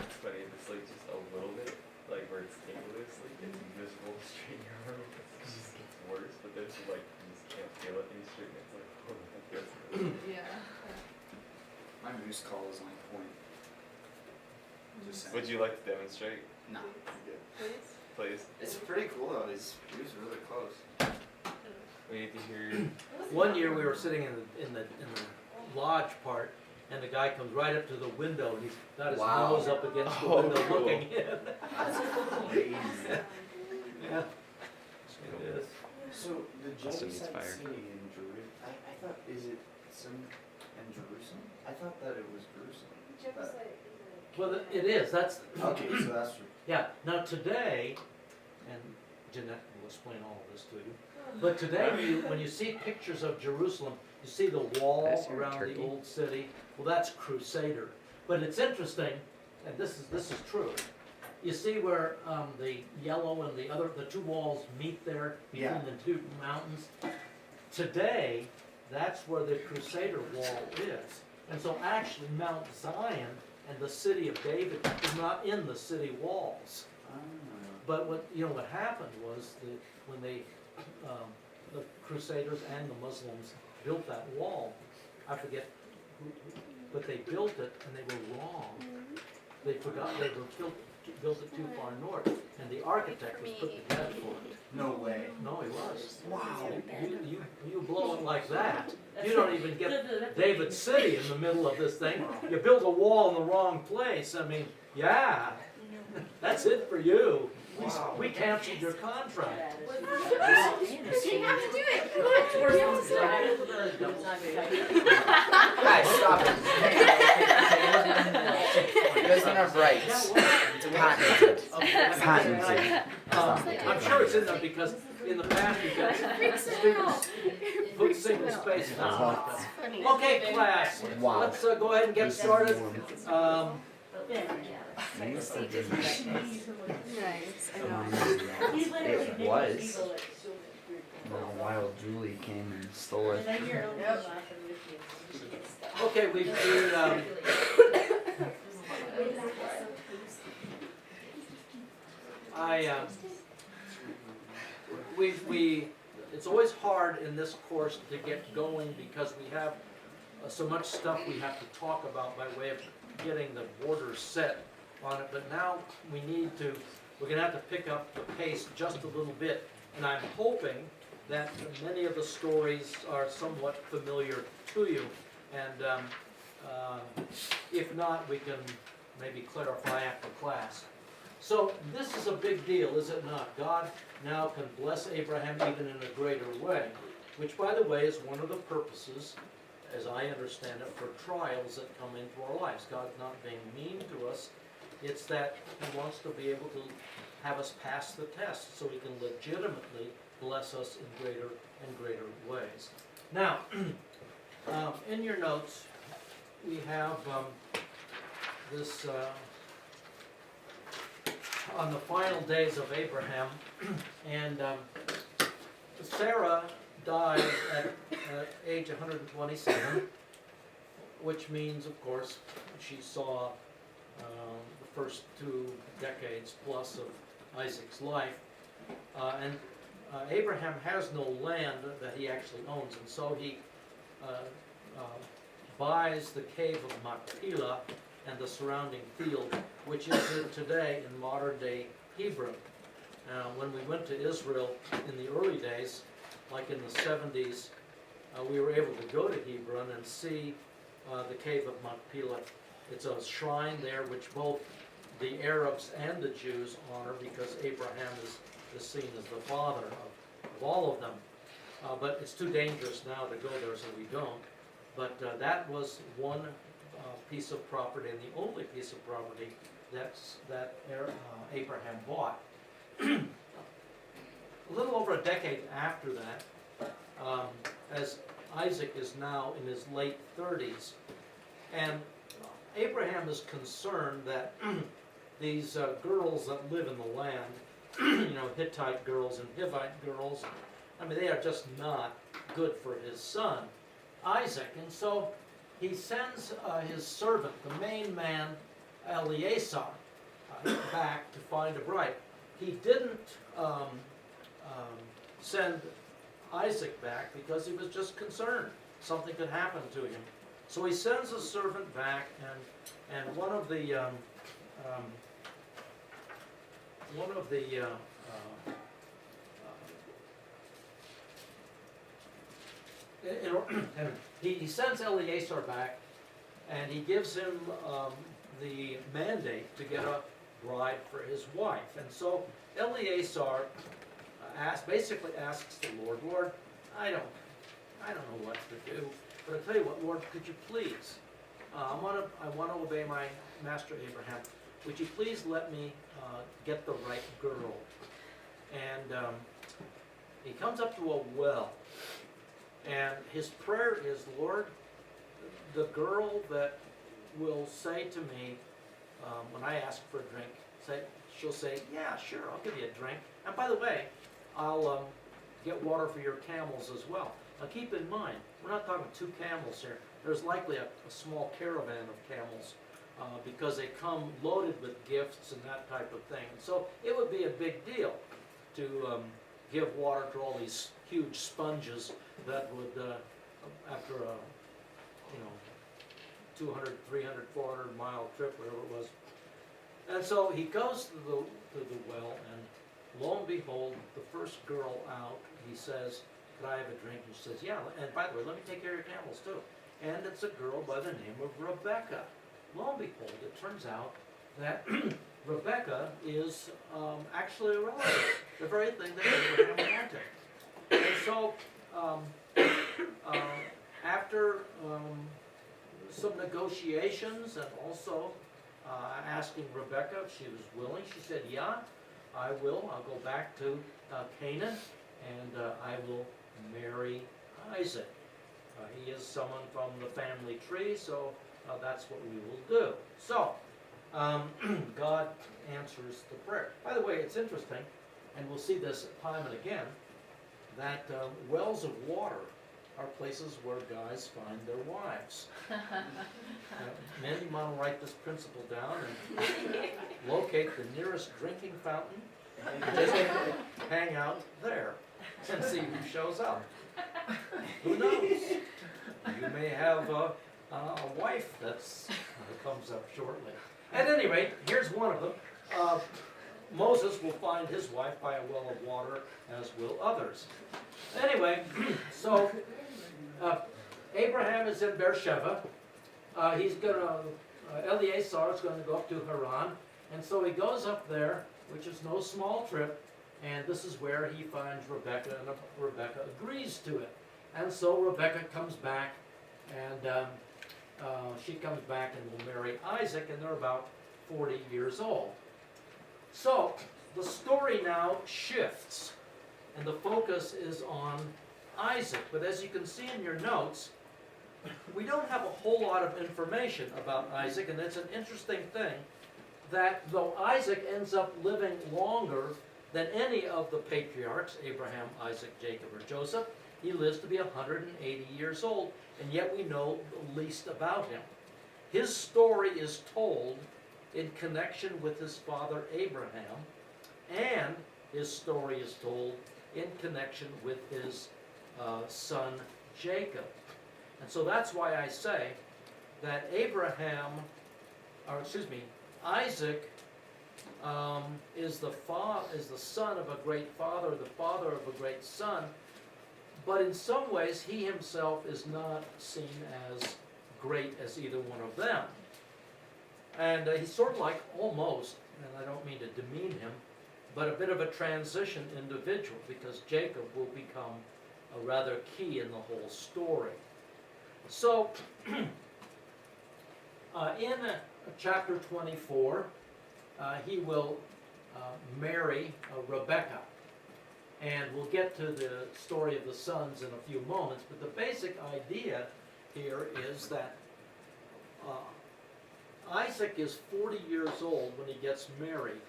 I: It's funny if it's like just a little bit, like where it's tingling, like it's invisible to straighten your arm. It just gets worse, but then it's like you just can't feel it and you straighten it. It's like, oh, that feels good.
E: Yeah.
C: My moose call is on point. Just saying.
I: Would you like to demonstrate,
C: No, I'm good.
E: Please?
I: please?
C: It's pretty cool though. He was really close.
I: We need to hear.
A: One year we were sitting in the lodge part, and the guy comes right up to the window, and he's got his
C: Wow.
A: nose up against the
I: Oh,
A: window
I: cool.
A: looking in.
C: That's crazy.
A: Yeah. It is.
C: So the
I: Also
C: Jebusite
I: needs fire.
C: city in Jerusalem. I thought is it some in Jerusalem? I thought that it was Jerusalem.
A: Well, it is, that's,
C: Okay, so that's true.
A: yeah, now today, and Jeanette will explain all of this to you, but today when you see pictures of Jerusalem, you see the wall
I: Did I see a
A: around the
I: turkey?
A: old city, well, that's Crusader. But it's interesting, and this is true, you see where the yellow and the two walls meet there between
C: Yeah.
A: the two mountains? Today, that's where the Crusader wall is. And so actually Mount Zion and the city of David is not in the city walls. But what happened was that when the Crusaders and the Muslims built that wall, I forget who, but they built it and they were wrong. They forgot they were built it too far north, and the architect was put to death for it.
C: No way.
A: No, he was.
C: Wow.
A: You blow it like that, you don't even get David City in the middle of this thing. You built a wall in the wrong place. I mean, yeah, that's it for you. We canceled your contract.
E: You have to do it. Come on. You have to do it.
C: Guys, stop it. You guys don't have rights. It's patented. Patented.
A: I'm sure it's in there because in the past you got students put single spaces on it. Okay, class,
C: Wow.
A: let's go ahead and get started.
E: Nice. I know.
C: It was. While Julie came and stole it.
A: Okay, it's always hard in this course to get going because we have so much stuff we have to talk about by way of getting the borders set on it, but now we're gonna have to pick up the pace just a little bit, and I'm hoping that many of the stories are somewhat familiar to you, and if not, we can maybe clarify after class. So this is a big deal, is it not? God now can bless Abraham even in a greater way, which, by the way, is one of the purposes, as I understand it, for trials that come into our lives. God's not being mean to us. It's that He wants to be able to have us pass the test so He can legitimately bless us in greater and greater ways. Now, in your notes, we have this on the final days of Abraham, and Sarah died at age 127, which means, of course, she saw the first 2 decades plus of Isaac's life. And Abraham has no land that he actually owns, and so he buys the cave of Machpelah and the surrounding field, which is today in modern-day Hebron. When we went to Israel in the early days, like in the 70s, we were able to go to Hebron and see the cave of Machpelah. It's a shrine there which both the Arabs and the Jews honor, because Abraham is seen as the father of all of them. But it's too dangerous now to go there, so we don't. But that was one piece of property, and the only piece of property that Abraham bought. A little over a decade after that, as Isaac is now in his late 30s, and Abraham is concerned that these girls that live in the land, Hittite girls and Hivite girls, they are just not good for his son, Isaac. And so he sends his servant, the main man, Eleazar, back to find a bride. He didn't send Isaac back because he was just concerned something could happen to him. So he sends a servant back, and one of the he sends Eleazar back, and he gives him the mandate to get a bride for his wife. And so Eleazar basically asks the Lord, I don't know what to do, but I tell you what, Lord, could you please, I want to obey my master Abraham. Would you please let me get the right girl? And he comes up to a well, and his prayer is, Lord, the girl that will say to me when I ask for a drink, she'll say, yeah, sure, I'll give you a drink. And by the way, I'll get water for your camels as well. Now keep in mind, we're not talking 2 camels here. There's likely a small caravan of camels because they come loaded with gifts and that type of thing. So it would be a big deal to give water to all these huge sponges that would, after a 200, 300, 400 mile trip, whatever it was. And so he goes to the well, and lo and behold, the first girl out, he says, could I have a drink? And she says, yeah, and by the way, let me take care of your camels too. And it's a girl by the name of Rebecca. Lo and behold, it turns out that Rebecca is actually a relative, the very thing that Abraham wanted. And so, after some negotiations and also asking Rebecca if she was willing, she said, yeah, I will. I'll go back to Canaan, and I will marry Isaac. He is someone from the family tree, so that's what we will do. So, God answers the prayer. By the way, it's interesting, and we'll see this time and again, that wells of water are places where guys find their wives. Men, you want to write this principle down and locate the nearest drinking fountain and just hang out there and see who shows up. Who knows? You may have a wife that comes up shortly. At any rate, here's one of them. Moses will find his wife by a well of water, as will others. Anyway, so Abraham is in Beersheba. Eleazar is going to go up to Haran, And so he goes up there, which is no small trip, and this is where he finds Rebecca, and Rebecca agrees to it. And so Rebecca comes back, and she comes back and will marry Isaac, and they're about 40 years old. So the story now shifts, and the focus is on Isaac. But as you can see in your notes, we don't have a whole lot of information about Isaac, and it's an interesting thing that though Isaac ends up living longer than any of the patriarchs, Abraham, Isaac, Jacob, or Joseph, he lives to be 180 years old, and yet we know the least about him. His story is told in connection with his father Abraham, and his story is told in connection with his son Jacob. And so that's why I say that Isaac is the son of a great father, the father of a great son, but in some ways he himself is not seen as great as either one of them. And he's sort of like almost, and I don't mean to demean him, but a bit of a transition individual, because Jacob will become a rather key in the whole story. So, in chapter 24, he will marry Rebecca. And we'll get to the story of the sons in a few moments, but the basic idea here is that Isaac is 40 years old when he gets married.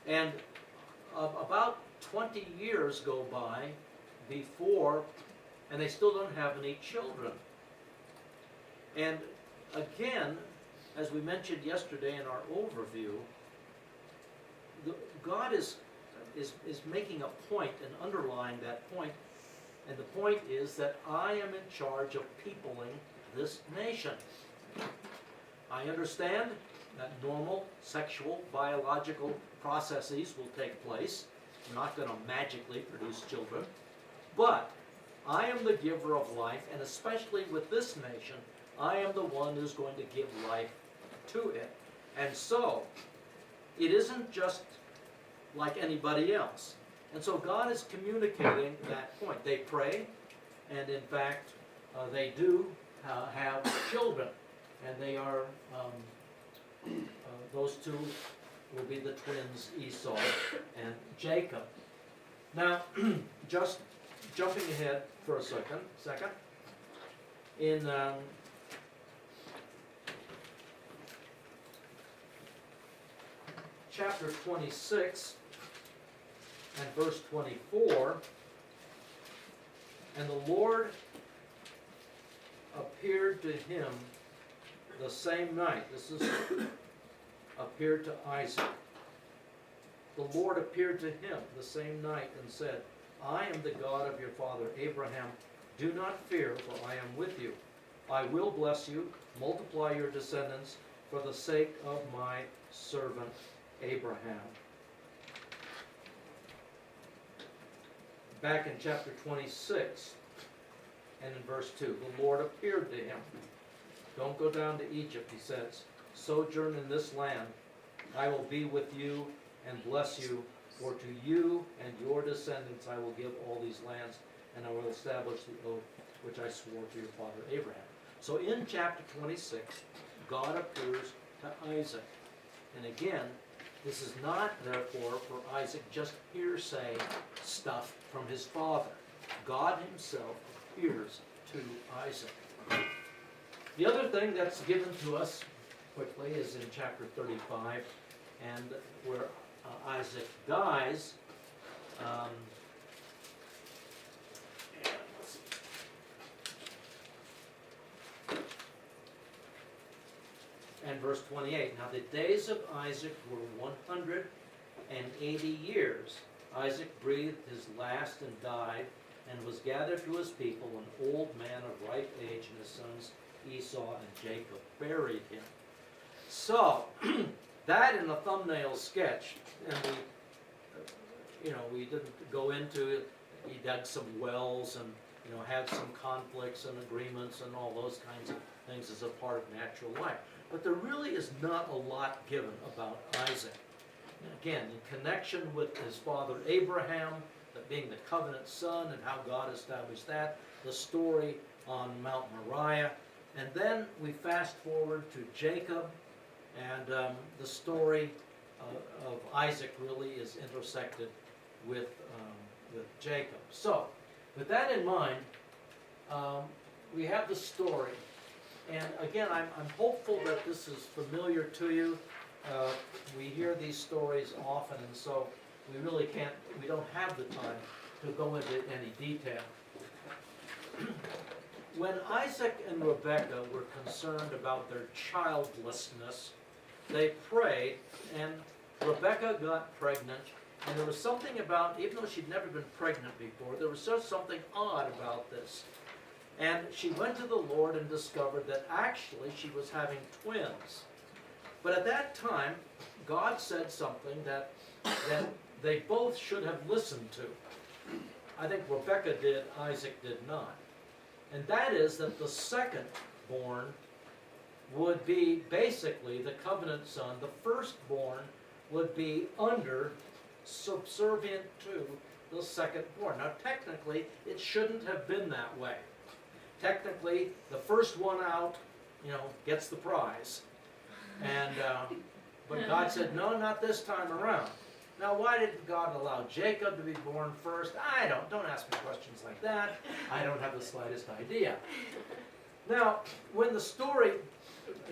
A: And about 20 years go by before, and they still don't have any children. And again, as we mentioned yesterday in our overview, God is making a point and underlying that point, and the point is that I am in charge of peopling this nation. I understand that normal sexual, biological processes will take place. You're not going to magically produce children, but I am the giver of life, and especially with this nation, I am the one who's going to give life to it. And so, it isn't just like anybody else. And so God is communicating that point. They pray, and in fact, they do have children. And they are, those two will be the twins Esau and Jacob. Now, just jumping ahead for a second, in chapter 26 and verse 24, and the Lord appeared to him the same night. This is appeared to Isaac. The Lord appeared to him the same night and said, I am the God of your father Abraham. Do not fear, for I am with you. I will bless you, multiply your descendants for the sake of my servant Abraham. Back in chapter 26 and in verse 2, the Lord appeared to him. Don't go down to Egypt, he says. Sojourn in this land. I will be with you and bless you, for to you and your descendants I will give all these lands, and I will establish the oath which I swore to your father Abraham. So in chapter 26, God appears to Isaac. And again, this is not, therefore, for Isaac just hearsay stuff from his father. God himself appears to Isaac. The other thing that's given to us quickly is in chapter 35, and where Isaac dies. And let's see. And verse 28. Now the days of Isaac were 180 years. Isaac breathed his last and died, and was gathered to his people, an old man of ripe age, and his sons Esau and Jacob buried him. So, that in a thumbnail sketch, and we didn't go into it. He dug some wells, and had some conflicts and agreements and all those kinds of things as a part of natural life. But there really is not a lot given about Isaac. Again, in connection with his father Abraham, that being the covenant son and how God established that, the story on Mount Moriah, and then we fast forward to Jacob, and the story of Isaac really is intersected with Jacob. So, with that in mind, we have the story. And again, I'm hopeful that this is familiar to you. We hear these stories often, and so we don't have the time to go into any detail. When Isaac and Rebekah were concerned about their childlessness, they prayed, and Rebekah got pregnant, and there was something about, even though she'd never been pregnant before, there was just something odd about this. And she went to the Lord and discovered that actually she was having twins. But at that time, God said something that they both should have listened to. I think Rebekah did, Isaac did not. And that is that the second born would be basically the covenant son. The firstborn would be subservient to the second born. Now technically, it shouldn't have been that way. Technically, the first one out, gets the prize. And but God said, no, not this time around. Now, why did God allow Jacob to be born first? Don't ask me questions like that. I don't have the slightest idea. Now, when the story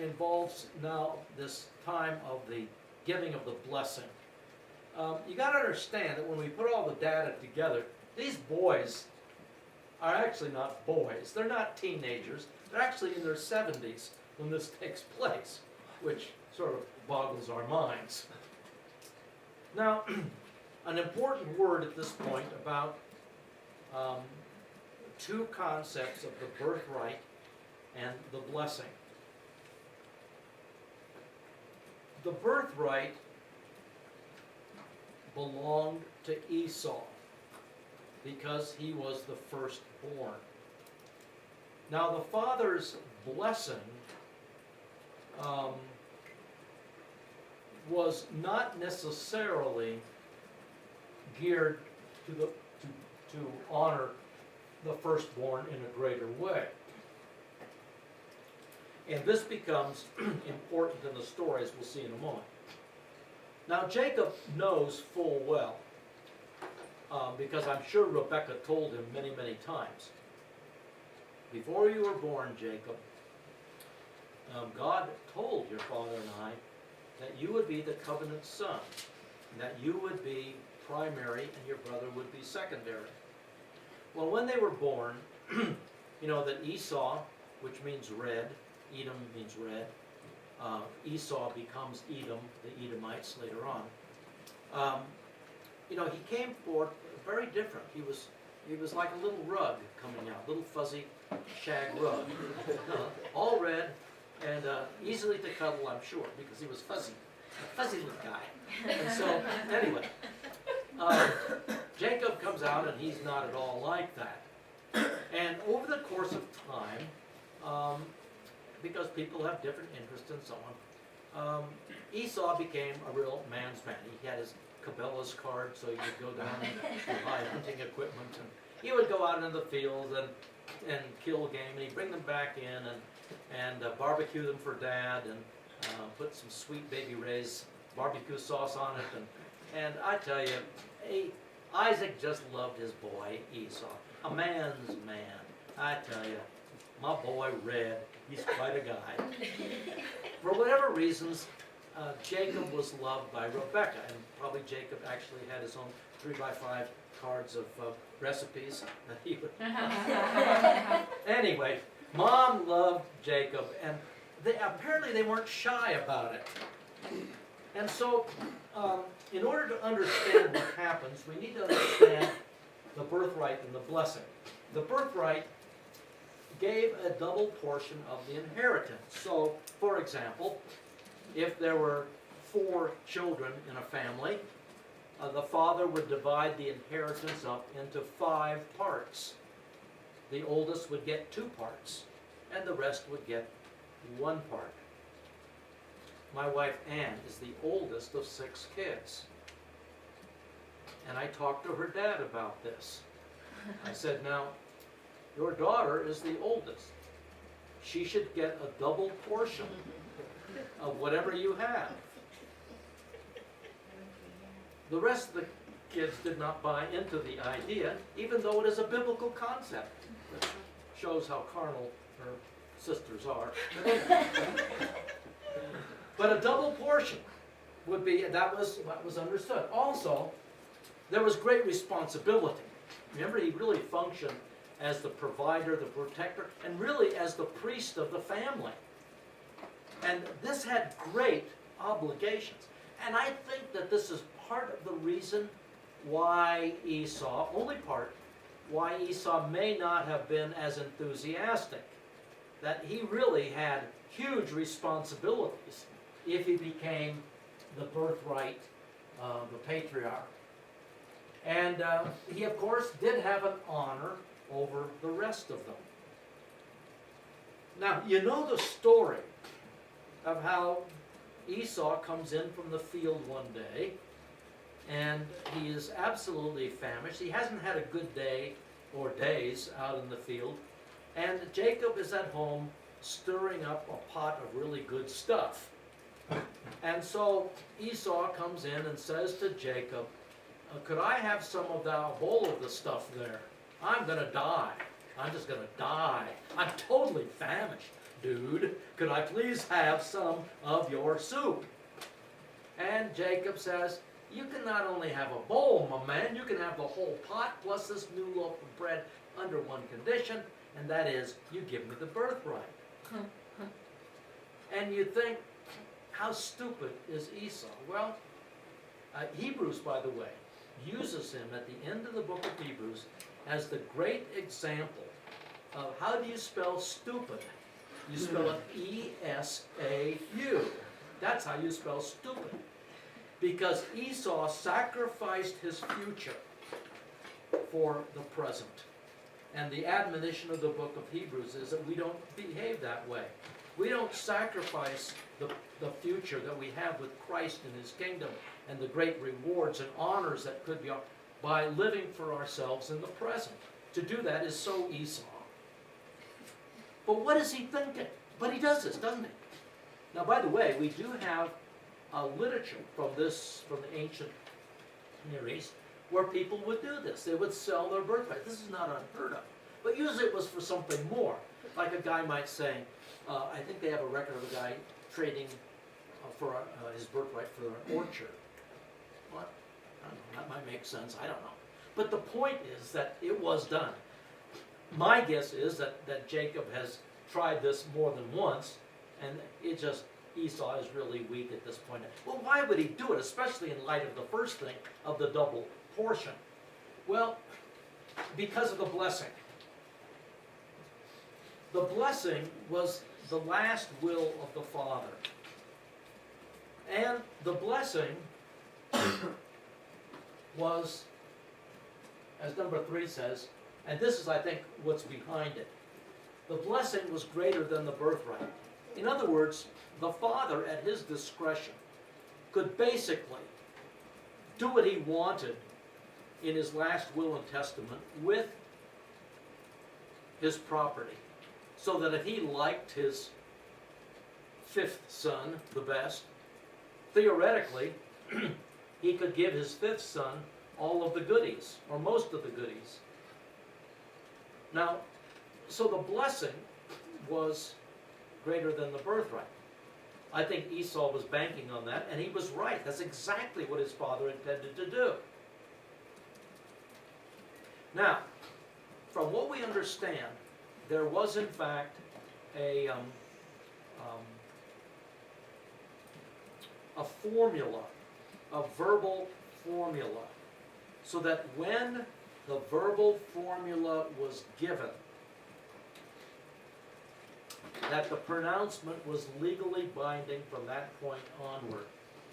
A: involves now this time of the giving of the blessing, you got to understand that when we put all the data together, these boys are actually not boys. They're not teenagers. They're actually in their 70s when this takes place, which sort of boggles our minds. Now, an important word at this point about two concepts of the birthright and the blessing. The birthright belonged to Esau because he was the firstborn. Now, the father's blessing was not necessarily geared to honor the firstborn in a greater way. And this becomes important in the story, as we'll see in a moment. Now, Jacob knows full well, because I'm sure Rebekah told him many, many times, before you were born, Jacob, God told your father and I that you would be the covenant son, and that you would be primary and your brother would be secondary. Well, when they were born, that Esau, which means red, Edom means red, Esau becomes Edom, the Edomites later on. He came forth very different. He was like a little rug coming out, little fuzzy shag rug, all red, and easily to cuddle, I'm sure, because he was fuzzy, a fuzzy little guy. And so, anyway, Jacob comes out, and he's not at all like that. And over the course of time, because people have different interests and so on, Esau became a real man's man. He had his Cabela's card, so he would go down and buy hunting equipment, and he would go out into the fields and kill game, and he'd bring them back in and barbecue them for Dad, and put some sweet Baby Ray's barbecue sauce on it, and I tell you, Isaac just loved his boy Esau, a man's man. I tell you, my boy Red, he's quite a guy. For whatever reasons, Jacob was loved by Rebekah, and probably Jacob actually had his own 3x5 cards of recipes that he would. Anyway, Mom loved Jacob, and apparently they weren't shy about it. And so, in order to understand what happens, we need to understand the birthright and the blessing. The birthright gave a double portion of the inheritance. So, for example, if there were 4 children in a family, the father would divide the inheritance up into 5 parts. the oldest would get 2 parts, and the rest would get 1 part. My wife Ann is the oldest of 6 kids. And I talked to her dad about this. I said, now, your daughter is the oldest. She should get a double portion of whatever you have. The rest of the kids did not buy into the idea, even though it is a biblical concept. It shows how carnal her sisters are. But a double portion would be, that was understood. Also, there was great responsibility. Remember, he really functioned as the provider, the protector, and really as the priest of the family. And this had great obligations. And I think that this is part of the reason why Esau, only part, why Esau may not have been as enthusiastic. That he really had huge responsibilities if he became the birthright, the patriarch. And he, of course, did have an honor over the rest of them. Now, you know the story of how Esau comes in from the field one day, and he is absolutely famished. He hasn't had a good day or days out in the field, and Jacob is at home stirring up a pot of really good stuff. And so Esau comes in and says to Jacob, could I have some of that bowl of the stuff there? I'm going to die. I'm just going to die. I'm totally famished, dude. Could I please have some of your soup? And Jacob says, you can not only have a bowl, my man, you can have the whole pot plus this new loaf of bread under one condition, and that is, you give me the birthright. And you think, how stupid is Esau? Well, Hebrews, by the way, uses him at the end of the book of Hebrews as the great example of how do you spell stupid? You spell it E-S-A-U. That's how you spell stupid. Because Esau sacrificed his future for the present. And the admonition of the book of Hebrews is that we don't behave that way. We don't sacrifice the future that we have with Christ in his kingdom and the great rewards and honors that could be by living for ourselves in the present. To do that is so Esau. But what is he thinking? But he does this, doesn't he? Now, by the way, we do have a literature from the ancient Near East where people would do this. They would sell their birthright. This is not unheard of. But usually it was for something more. Like a guy might say, I think they have a record of a guy trading for his birthright for an orchard. What? I don't know, that might make sense, I don't know. But the point is that it was done. My guess is that Jacob has tried this more than once, and Esau is really weak at this point. Well, why would he do it, especially in light of the first thing, of the double portion? Well, because of the blessing. The blessing was the last will of the Father. And the blessing was, as number 3 says, and this is, I think, what's behind it. The blessing was greater than the birthright. In other words, the father, at his discretion, could basically do what he wanted in his last will and testament with his property. So that if he liked his 5th son the best, theoretically, he could give his 5th son all of the goodies, or most of the goodies. Now, so the blessing was greater than the birthright. I think Esau was banking on that, and he was right. That's exactly what his father intended to do. Now, from what we understand, there was in fact a formula, a verbal formula, so that when the verbal formula was given, that the pronouncement was legally binding from that point onward.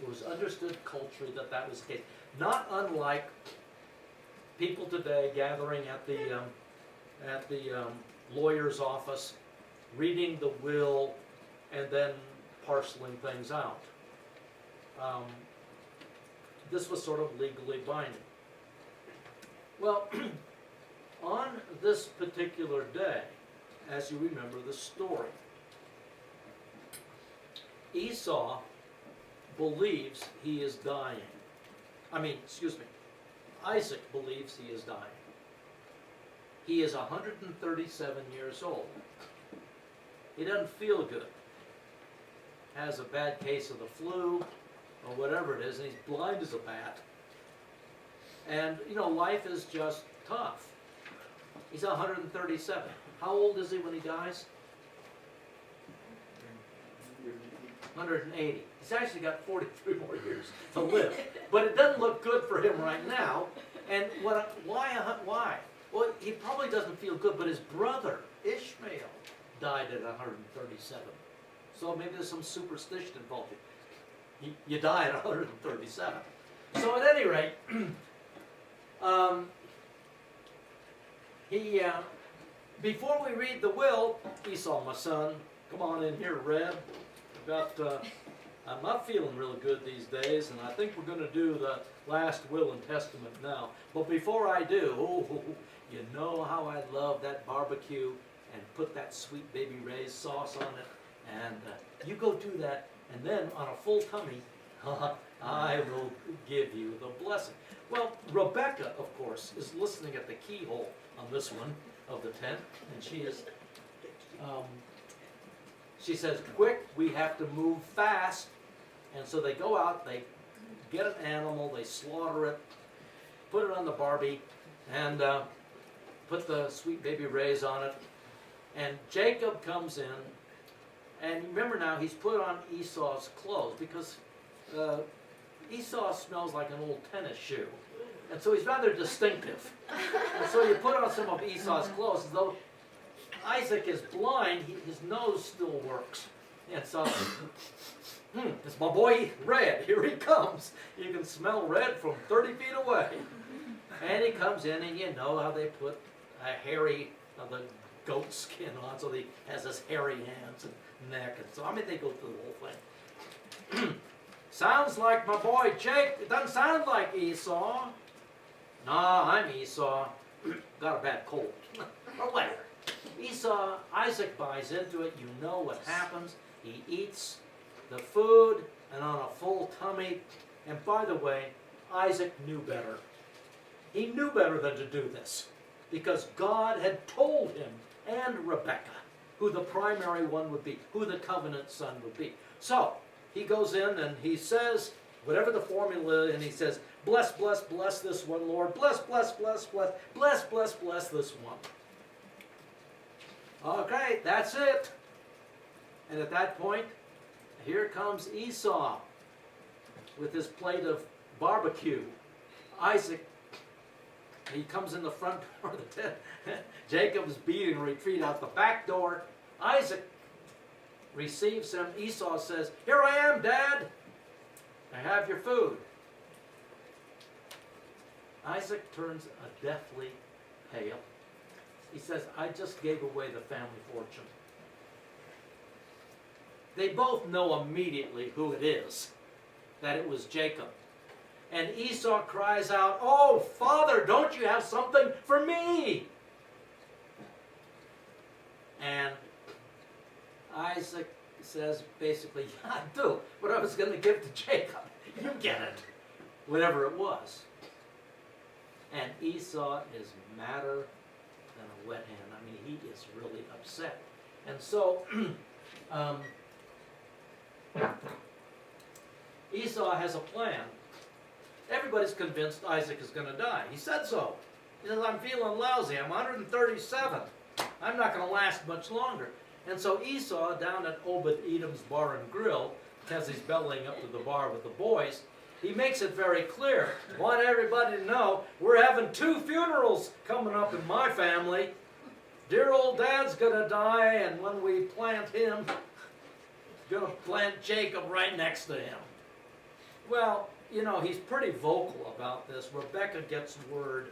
A: It was understood culturally that that was the case. Not unlike people today gathering at the at the lawyer's office, reading the will, and then parceling things out. This was sort of legally binding. Well, on this particular day, as you remember the story, Esau believes he is dying. Isaac believes he is dying. He is 137 years old. He doesn't feel good. Has a bad case of the flu, or whatever it is, and he's blind as a bat. And, life is just tough. He's 137. How old is he when he dies? 180. He's actually got 43 more years to live. But it doesn't look good for him right now. And why? Well, he probably doesn't feel good, but his brother, Ishmael, died at 137. So maybe there's some superstition involved. You die at 137. So at any rate, before we read the will, Esau, my son, come on in here, Red. I'm not feeling real good these days, and I think we're going to do the last will and testament now. But before I do, you know how I love that barbecue and put that sweet baby Ray's sauce on it. And you go do that, and then on a full tummy, I will give you the blessing. Well, Rebecca, of course, is listening at the keyhole on this one of the tent, and she says, quick, we have to move fast. And so they go out, they get an animal, they slaughter it, put it on the Barbie, and put the sweet baby Ray's on it. And Jacob comes in, and remember now, he's put on Esau's clothes, because Esau smells like an old tennis shoe. And so he's rather distinctive. And so you put on some of Esau's clothes, as though Isaac is blind, his nose still works. And so, it's my boy Red, here he comes. You can smell Red from 30 feet away. And he comes in, and you know how they put a hairy, the goat skin on, so he has his hairy hands and neck. And so, they go through the whole thing. Sounds like my boy Jake. It doesn't sound like Esau. Nah, I'm Esau. Got a bad cold. Or whatever. Isaac buys into it. You know what happens. He eats the food, and on a full tummy. And by the way, Isaac knew better. He knew better than to do this, because God had told him and Rebekah who the primary one would be, who the covenant son would be. So he goes in and he says, whatever the formula is, and he says, bless, bless, bless this one, Lord. Bless, bless, bless, bless, bless, bless, bless this one. Okay, that's it. And at that point, here comes Esau with his plate of barbecue. Isaac, he comes in the front door of the tent. Jacob's beating a retreat out the back door. Isaac receives him. Esau says, here I am, Dad. I have your food. Isaac turns a deathly pale. He says, I just gave away the family fortune. They both know immediately who it is, that it was Jacob. And Esau cries out, oh, Father, don't you have something for me? And Isaac says basically, yeah, I do. What I was going to give to Jacob, you get it. Whatever it was. And Esau is madder than a wet hen. He is really upset. And so, Esau has a plan. Everybody's convinced Isaac is going to die. He said so. He says, I'm feeling lousy. I'm 137. I'm not going to last much longer. And so Esau, down at Obed-Edom's bar and grill, as he's bellowing up to the bar with the boys, he makes it very clear. I want everybody to know we're having 2 funerals coming up in my family. Dear old Dad's going to die, and when we plant him, going to plant Jacob right next to him. Well, he's pretty vocal about this. Rebecca gets word,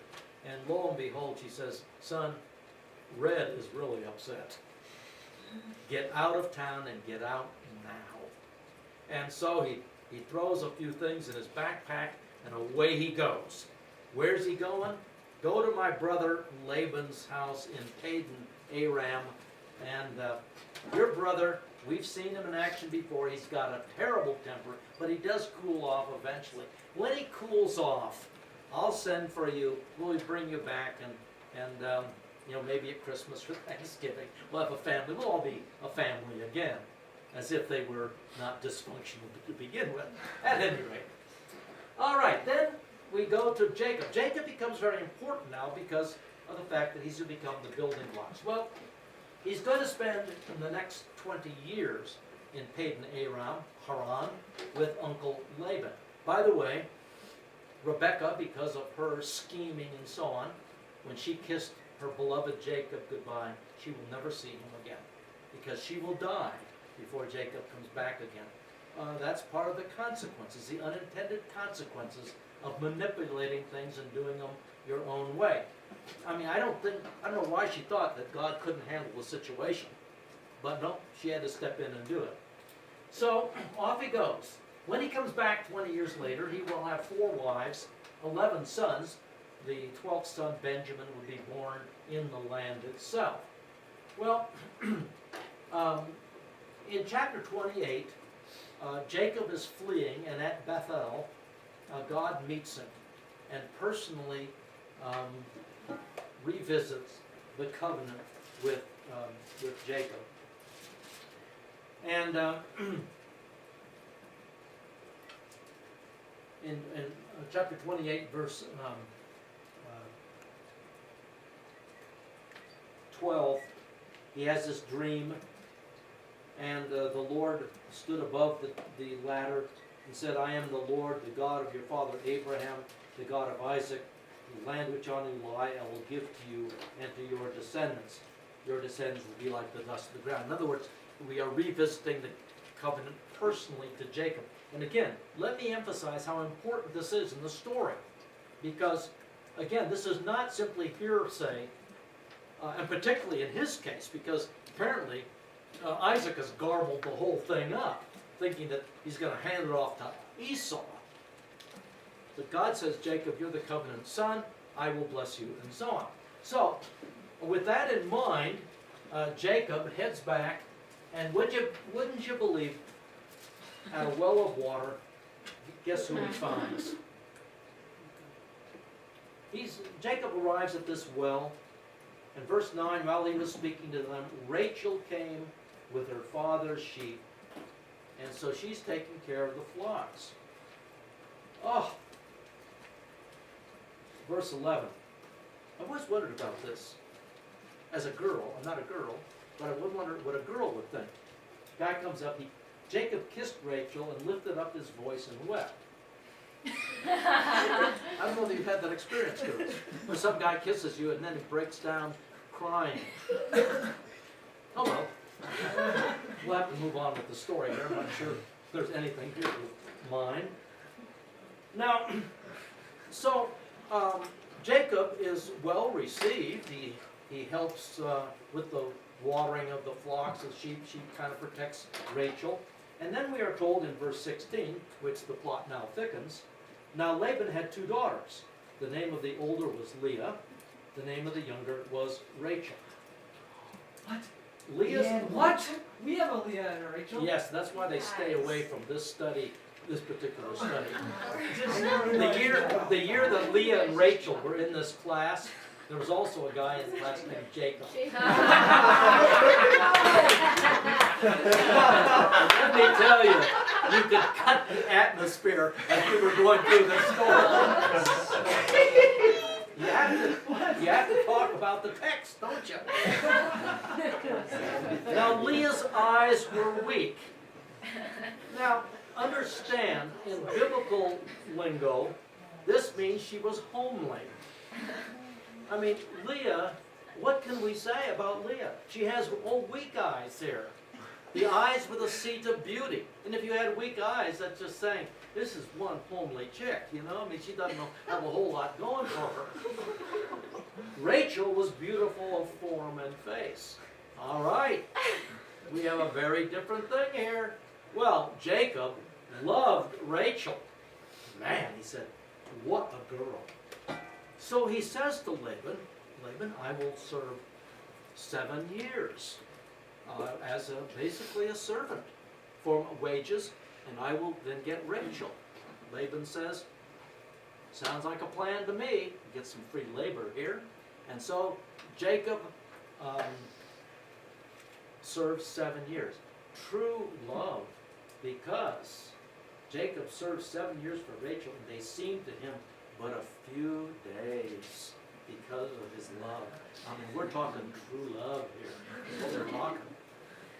A: and lo and behold, she says, son, Red is really upset. Get out of town and get out now. And so he throws a few things in his backpack and away he goes. Where's he going? Go to my brother Laban's house in Padan Aram. And your brother, we've seen him in action before. He's got a terrible temper, but he does cool off eventually. When he cools off, I'll send for you. We'll bring you back, and you know, maybe at Christmas or Thanksgiving, we'll have a family. We'll all be a family again, as if they were not dysfunctional to begin with. At any rate. All right, then we go to Jacob. Jacob becomes very important now because of the fact that he's become the building blocks. Well, he's going to spend the next 20 years in Padan Aram, Haran, with Uncle Laban. By the way, Rebekah, because of her scheming and so on, when she kissed her beloved Jacob goodbye, she will never see him again, because she will die before Jacob comes back again. That's part of the consequences, the unintended consequences of manipulating things and doing them your own way. I mean, I don't know why she thought that God couldn't handle the situation, but no, she had to step in and do it. So off he goes. When he comes back 20 years later, he will have 4 wives, 11 sons. The 12th son, Benjamin, would be born in the land itself. Well, in chapter 28, Jacob is fleeing, and at Bethel, God meets him and personally revisits the covenant with Jacob. And in chapter 28, verse 12, he has this dream, and the Lord stood above the ladder and said, I am the Lord, the God of your father Abraham, the God of Isaac. The land which on you lie I will give to you and to your descendants. Your descendants will be like the dust of the ground. In other words, we are revisiting the covenant personally to Jacob. And again, let me emphasize how important this is in the story. Because, again, this is not simply hearsay, and particularly in his case, because apparently Isaac has garbled the whole thing up, thinking that he's going to hand it off to Esau. But God says, Jacob, you're the covenant son, I will bless you, and so on. So, with that in mind, Jacob heads back, and wouldn't you believe, at a well of water, guess who he finds? Jacob arrives at this well, and verse 9, while he was speaking to them, Rachel came with her father's sheep, and so she's taking care of the flocks. Oh! Verse 11. I've always wondered about this. As a girl, I'm not a girl, but I would wonder what a girl would think. Guy comes up, Jacob kissed Rachel and lifted up his voice and wept. I don't know if you've had that experience, girls, where some guy kisses you and then he breaks down crying. Oh well. We'll have to move on with the story here. I'm not sure if there's anything here with mine. Now, so Jacob is well received. He helps with the watering of the flocks of sheep. She kind of protects Rachel. And then we are told in verse 16, which the plot now thickens, now Laban had 2 daughters. The name of the older was Leah. The name of the younger was Rachel.
D: What?
A: Leah's
D: What? We have a Leah and a Rachel?
A: Yes, that's why they stay away from this study, this particular study.
D: Just
A: The year that Leah and Rachel were in this class, there was also a guy in the class named Jacob. Let me tell you, you could cut the atmosphere as we were going through this story. You have to talk about the text, don't you? Now, Leah's eyes were weak. Now, understand, in biblical lingo, this means she was homely. I mean, Leah, what can we say about Leah? She has weak eyes here. The eyes were the seat of beauty. And if you had weak eyes, that's just saying, this is one homely chick, you know? I mean, she doesn't have a whole lot going for her. Rachel was beautiful of form and face. All right, we have a very different thing here. Well, Jacob loved Rachel. Man, he said, what a girl. So he says to Laban, I will serve 7 years as basically a servant for wages, and I will then get Rachel. Laban says, sounds like a plan to me. Get some free labor here. And so Jacob served 7 years. True love, because Jacob served 7 years for Rachel, and they seemed to him but a few days because of his love. I mean, we're talking true love here. That's what they're talking.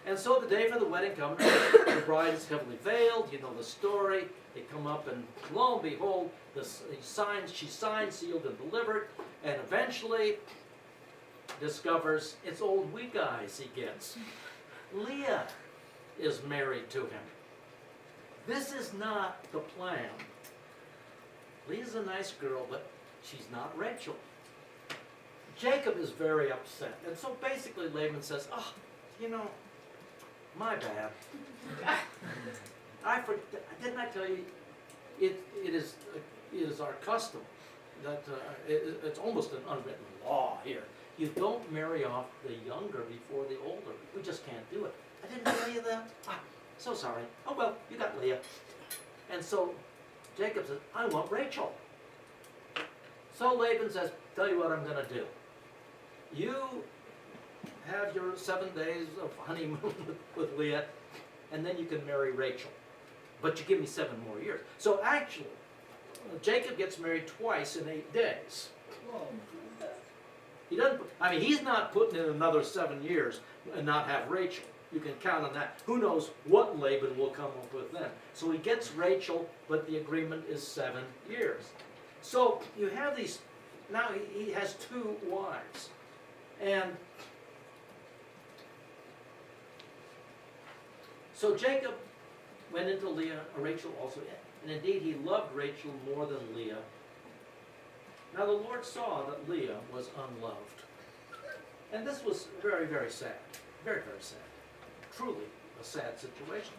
A: And so the day for the wedding comes, the bride is heavily veiled, you know the story. They come up and lo and behold, she signed, sealed, and delivered, and eventually discovers it's old weak eyes he gets. Leah is married to him. This is not the plan. Leah's a nice girl, but she's not Rachel. Jacob is very upset. And so basically Laban says, oh, you know, my bad. Didn't I tell you, it is our custom that it's almost an unwritten law here. You don't marry off the younger before the older. We just can't do it. I didn't tell you that. Ah, so sorry. Oh well, you got Leah. And so Jacob says, I want Rachel. So Laban says, tell you what I'm going to do. You have your 7 days of honeymoon with Leah, and then you can marry Rachel. But you give me 7 more years. So actually, Jacob gets married twice in 8 days. He doesn't. I mean, he's not putting in another 7 years and not have Rachel. You can count on that. Who knows what Laban will come up with then. So he gets Rachel, but the agreement is 7 years. So you have these. Now he has 2 wives, and so Jacob went into Rachel also, and indeed he loved Rachel more than Leah. Now the Lord saw that Leah was unloved. And this was very, very sad. Very, very sad. Truly a sad situation.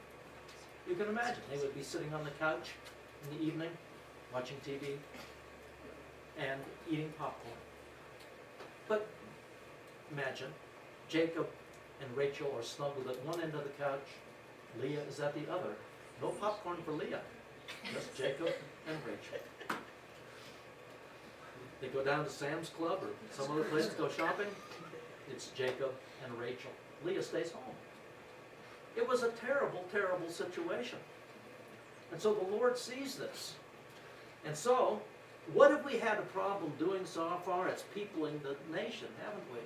A: You can imagine, they would be sitting on the couch in the evening, watching TV, and eating popcorn. But imagine, Jacob and Rachel are snuggled at one end of the couch, Leah is at the other. No popcorn for Leah, just Jacob and Rachel. They go down to Sam's Club or some other place to go shopping. It's Jacob and Rachel. Leah stays home. It was a terrible, terrible situation. And so the Lord sees this. And so, what have we had a problem doing so far? It's peopling the nation, haven't we?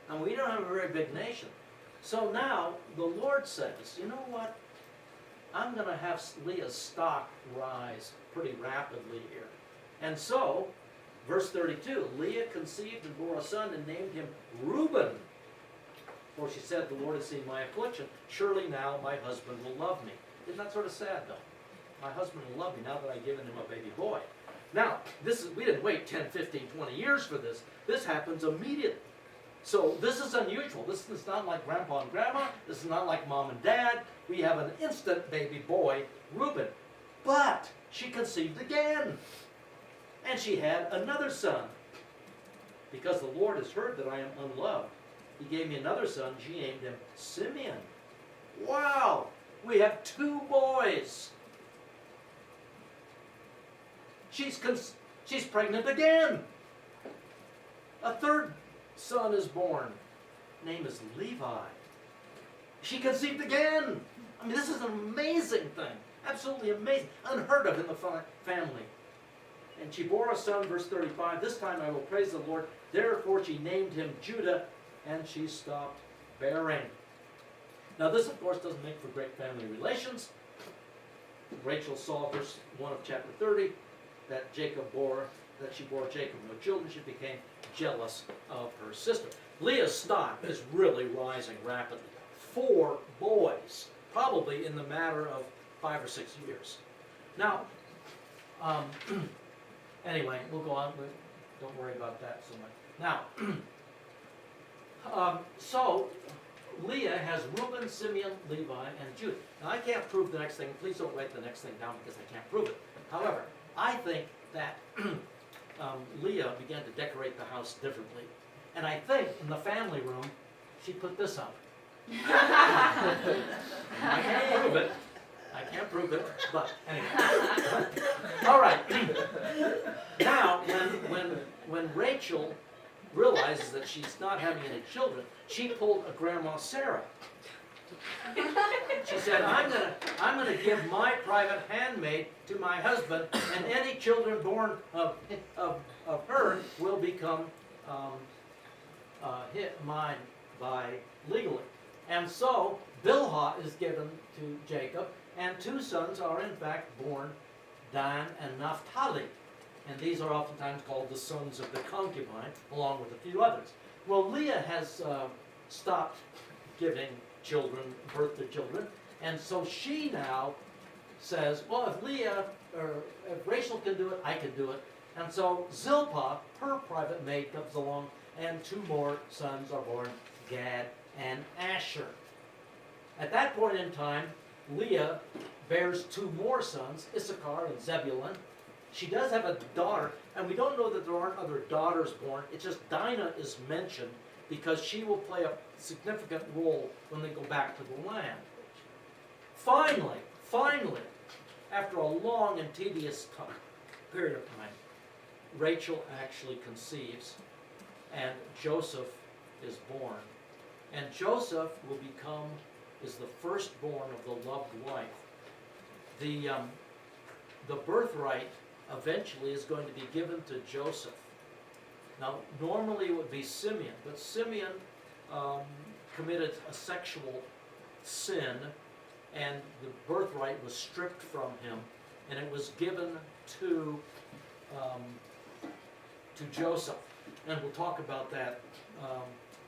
A: And we don't have a very big nation. So now, the Lord says, you know what? I'm going to have Leah's stock rise pretty rapidly here. And so, verse 32, Leah conceived and bore a son and named him Reuben. For she said, the Lord has seen my affliction. Surely now my husband will love me. Isn't that sort of sad, though? My husband will love me now that I've given him a baby boy. Now, we didn't wait 10, 15, 20 years for this. This happens immediately. So this is unusual. This is not like grandpa and grandma. This is not like mom and dad. We have an instant baby boy, Reuben. But she conceived again. And she had another son. Because the Lord has heard that I am unloved, He gave me another son. She named him Simeon. Wow! We have 2 boys. She's pregnant again. A 3rd son is born. Name is Levi. She conceived again. I mean, this is an amazing thing. Absolutely amazing. Unheard of in the family. And she bore a son, verse 35. This time I will praise the Lord. Therefore she named him Judah, and she stopped bearing. Now this, of course, doesn't make for great family relations. Rachel saw, verse 1 of chapter 30, that she bore Jacob no children. She became jealous of her sister. Leah's stock is really rising rapidly. 4 boys, probably in the matter of 5 or 6 years. Now, anyway, we'll go on. Don't worry about that so much. Now, so Leah has Reuben, Simeon, Levi, and Judah. Now, I can't prove the next thing. Please don't write the next thing down because I can't prove it. However, I think that Leah began to decorate the house differently. And I think in the family room, she put this up. I can't prove it. I can't prove it, but anyway. All right. Now, when Rachel realizes that she's not having any children, she pulled a Grandma Sarah. She said, I'm gonna give my private handmaid to my husband, and any children born of her will become mine by legally. And so Bilhah is given to Jacob, and 2 sons are in fact born, Dan and Naphtali. And these are oftentimes called the sons of the concubine, along with a few others. Well, Leah has stopped giving birth to children, and so she now says, well, if Rachel can do it, I can do it. And so Zilpah, her private maid, comes along, and 2 more sons are born, Gad and Asher. At that point in time, Leah bears 2 more sons, Issachar and Zebulun. She does have a daughter, and we don't know that there aren't other daughters born. It's just Dinah is mentioned because she will play a significant role when they go back to the land. Finally, after a long and tedious period of time, Rachel actually conceives, and Joseph is born. And Joseph is the firstborn of the loved wife. The birthright eventually is going to be given to Joseph. Now, normally it would be Simeon, but Simeon committed a sexual sin, and the birthright was stripped from him, and it was given to Joseph. And we'll talk about that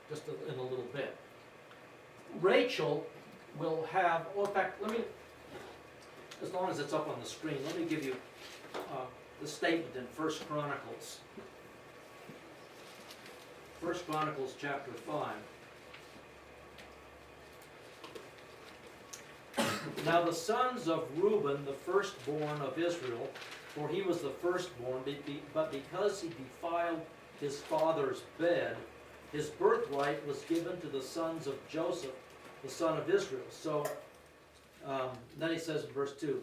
A: just in a little bit. Rachel will have, in fact, as long as it's up on the screen, let me give you the statement in 1 Chronicles. 1 Chronicles chapter 5. Now the sons of Reuben, the firstborn of Israel, for he was the firstborn, but because he defiled his father's bed, his birthright was given to the sons of Joseph, the son of Israel. So then he says in verse 2,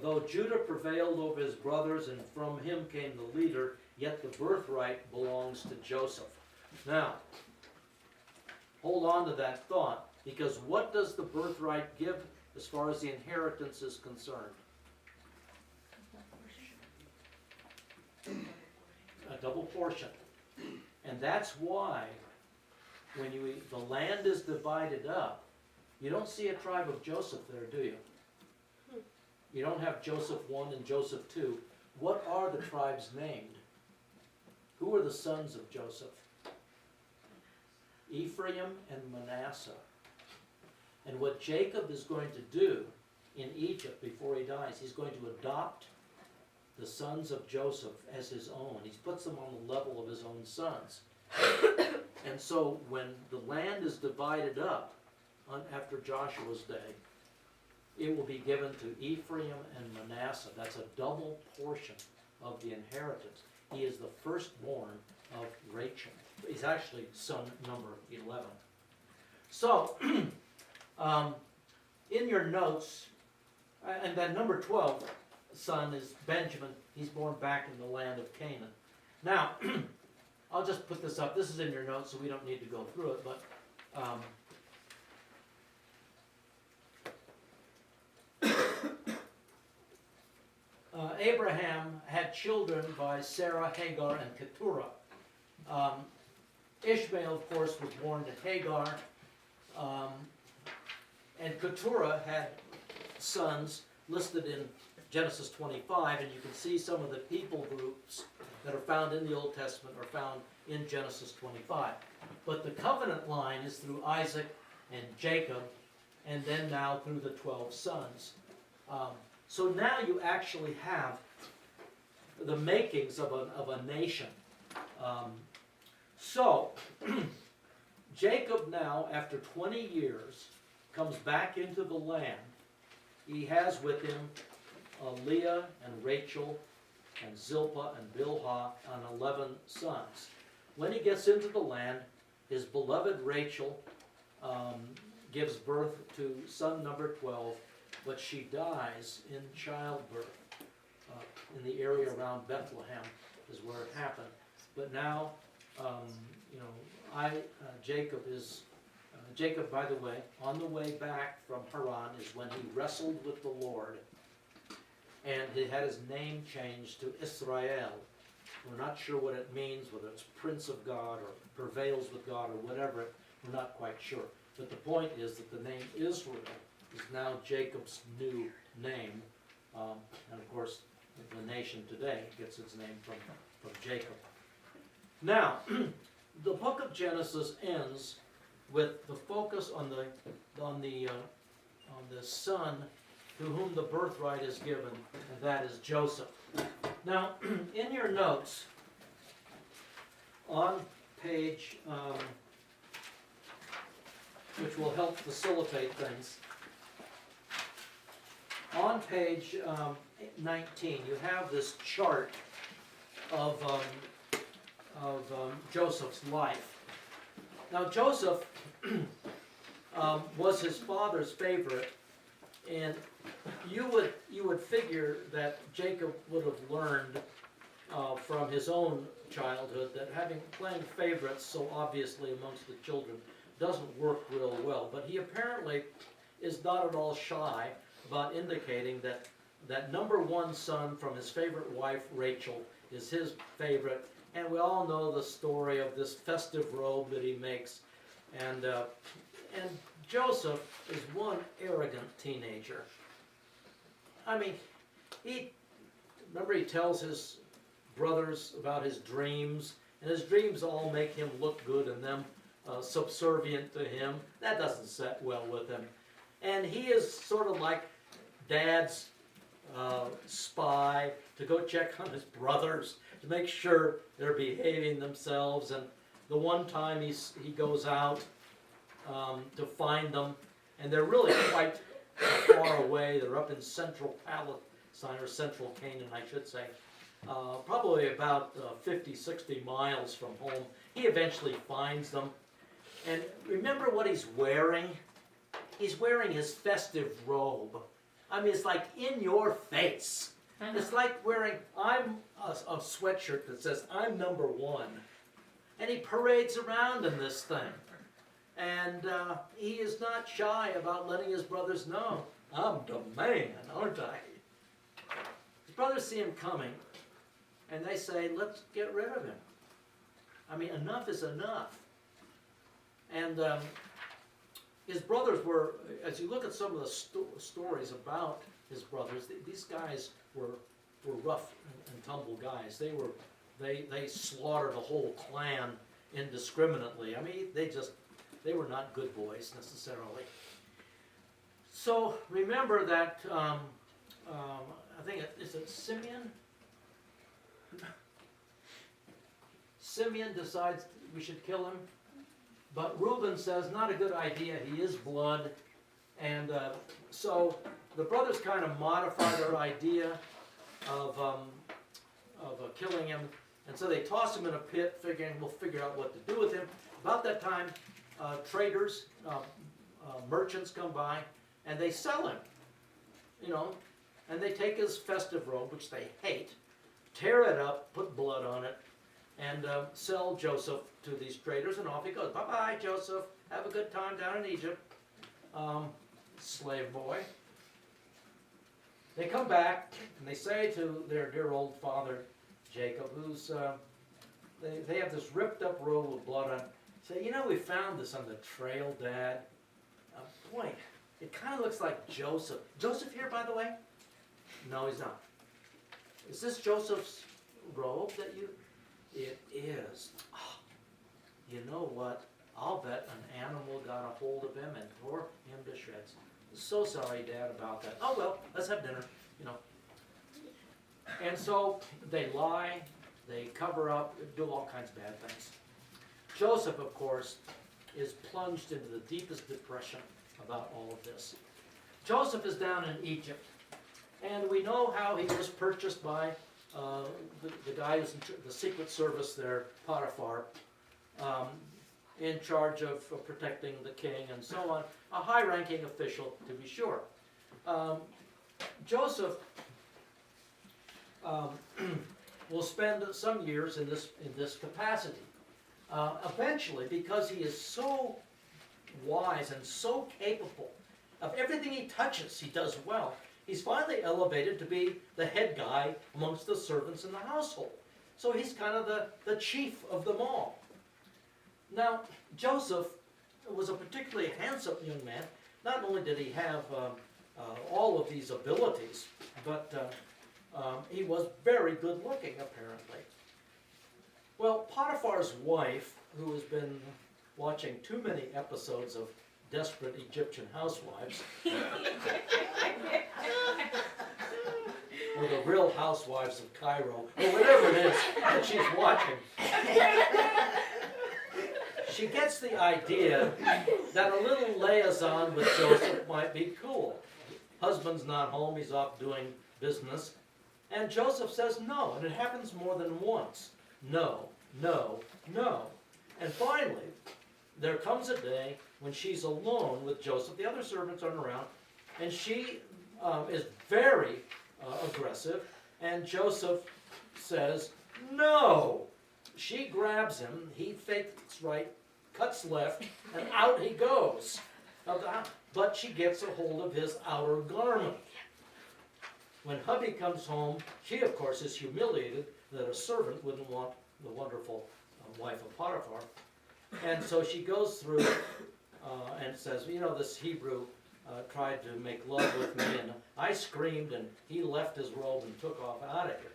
A: though Judah prevailed over his brothers, and from him came the leader, yet the birthright belongs to Joseph. Now, hold on to that thought, because what does the birthright give as far as the inheritance is concerned? A double portion. And that's why when the land is divided up, you don't see a tribe of Joseph there, do you? You don't have Joseph 1 and Joseph 2. What are the tribes named? Who are the sons of Joseph? Ephraim and Manasseh. And what Jacob is going to do in Egypt before he dies, he's going to adopt the sons of Joseph as his own. He puts them on the level of his own sons. And so when the land is divided up after Joshua's day, it will be given to Ephraim and Manasseh. That's a double portion of the inheritance. He is the firstborn of Rachel. He's actually son number 11. So, in your notes, and then number 12 son is Benjamin. He's born back in the land of Canaan. Now, I'll just put this up. This is in your notes, so we don't need to go through it, but Abraham had children by Sarah, Hagar, and Keturah. Ishmael, of course, was born to Hagar, and Keturah had sons listed in Genesis 25, and you can see some of the people groups that are found in the Old Testament are found in Genesis 25. But the covenant line is through Isaac and Jacob, and then now through the 12 sons. So now you actually have the makings of a nation. So Jacob now, after 20 years, comes back into the land. He has with him Leah and Rachel and Zilpah and Bilhah and 11 sons. When he gets into the land, his beloved Rachel gives birth to son number 12, but she dies in childbirth. In the area around Bethlehem is where it happened. But now, Jacob, by the way, on the way back from Haran is when he wrestled with the Lord, and he had his name changed to Israel. We're not sure what it means, whether it's Prince of God or prevails with God or whatever. We're not quite sure. But the point is that the name Israel is now Jacob's new name, and of course, the nation today gets its name from Jacob. Now, the book of Genesis ends with the focus on the son to whom the birthright is given, and that is Joseph. Now, in your notes, on page, which will help facilitate things, on page 19, you have this chart of Joseph's life. Now, Joseph was his father's favorite, and you would figure that Jacob would have learned from his own childhood that playing favorites so obviously amongst the children doesn't work real well. But he apparently is not at all shy about indicating that number one son from his favorite wife, Rachel, is his favorite. And we all know the story of this festive robe that he makes. And Joseph is one arrogant teenager. I mean, he tells his brothers about his dreams, and his dreams all make him look good and them subservient to him. That doesn't set well with him. And he is sort of like Dad's spy to go check on his brothers to make sure they're behaving themselves. And the one time he goes out to find them, and they're really quite far away. They're up in central Palestine, or central Canaan, I should say, probably about 50, 60 miles from home. He eventually finds them. And remember what he's wearing? He's wearing his festive robe. I mean, it's like in your face. It's like wearing a sweatshirt that says, "I'm number one." And he parades around in this thing. And he is not shy about letting his brothers know, "I'm the man, aren't I?" His brothers see him coming, and they say, "Let's get rid of him. I mean, enough is enough." And his brothers were, as you look at some of the stories about his brothers, these guys were rough and tumble guys. They slaughtered a whole clan indiscriminately. I mean, they were not good boys necessarily. So remember that I think is it Simeon? Simeon decides we should kill him. But Reuben says, not a good idea, he is blood. And so the brothers kind of modify their idea of killing him. And so they toss him in a pit, figuring we'll figure out what to do with him. About that time, traders, merchants come by, and they sell him. And they take his festive robe, which they hate, tear it up, put blood on it, and sell Joseph to these traders, and off he goes. Bye-bye, Joseph. Have a good time down in Egypt. Slave boy. They come back, and they say to their dear old father, Jacob, who's, they have this ripped up robe with blood on. Say, we found this on the trail, Dad. Boy, it kind of looks like Joseph. Joseph here, by the way? No, he's not. Is this Joseph's robe that you... It is. Oh, you know what? I'll bet an animal got a hold of him and tore him to shreds. So sorry, Dad, about that. Oh well, let's have dinner, you know. And so they lie, they cover up, do all kinds of bad things. Joseph, of course, is plunged into the deepest depression about all of this. Joseph is down in Egypt, and we know how he was purchased by the guy who's in the secret service there, Potiphar, in charge of protecting the king and so on, a high-ranking official to be sure. Joseph will spend some years in this capacity. Eventually, because he is so wise and so capable of everything he touches, he does well. He's finally elevated to be the head guy amongst the servants in the household. So he's kind of the chief of them all. Now, Joseph was a particularly handsome young man. Not only did he have all of these abilities, but he was very good looking, apparently. Well, Potiphar's wife, who has been watching too many episodes of Desperate Egyptian Housewives, or the Real Housewives of Cairo, or whatever it is that she's watching, she gets the idea that a little liaison with Joseph might be cool. Husband's not home, he's off doing business, and Joseph says no, and it happens more than once. No, no, no. And finally, there comes a day when she's alone with Joseph. The other servants aren't around, and she is very aggressive, and Joseph says no. She grabs him, he fakes right, cuts left, and out he goes. But she gets a hold of his outer garment. When hubby comes home, she of course is humiliated that a servant wouldn't want the wonderful wife of Potiphar. And so she goes through and says, you know, this Hebrew tried to make love with me, and I screamed, and he left his robe and took off out of here.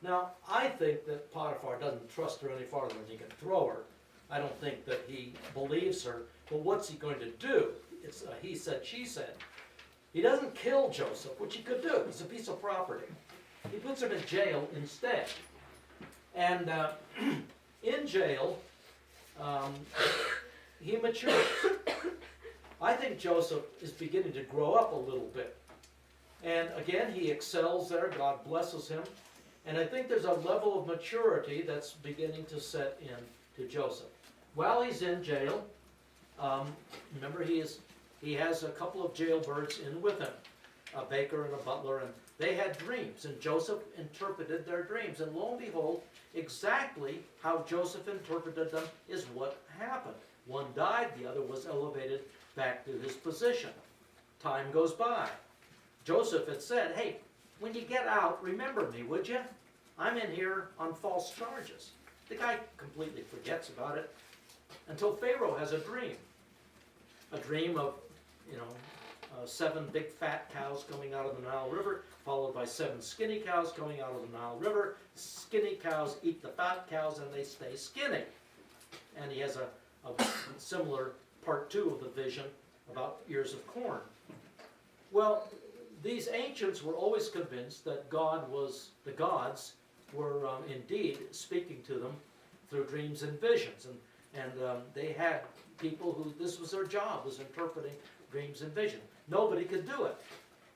A: Now, I think that Potiphar doesn't trust her any farther than he can throw her. I don't think that he believes her. But what's he going to do? It's a he said, she said. He doesn't kill Joseph, which he could do. He's a piece of property. He puts him in jail instead. And in jail, he matures. I think Joseph is beginning to grow up a little bit. And again, he excels there. God blesses him. And I think there's a level of maturity that's beginning to set in to Joseph. While he's in jail, remember he has a couple of jailbirds in with him, a baker and a butler, and they had dreams, and Joseph interpreted their dreams. And lo and behold, exactly how Joseph interpreted them is what happened. One died, the other was elevated back to his position. Time goes by. Joseph had said, hey, when you get out, remember me, would you? I'm in here on false charges. The guy completely forgets about it until Pharaoh has a dream of, 7 big fat cows coming out of the Nile River, followed by 7 skinny cows coming out of the Nile River. Skinny cows eat the fat cows and they stay skinny. And he has a similar part 2 of the vision about ears of corn. Well, these ancients were always convinced that the gods were indeed speaking to them through dreams and visions. And they had people who this was their job, was interpreting dreams and vision. Nobody could do it.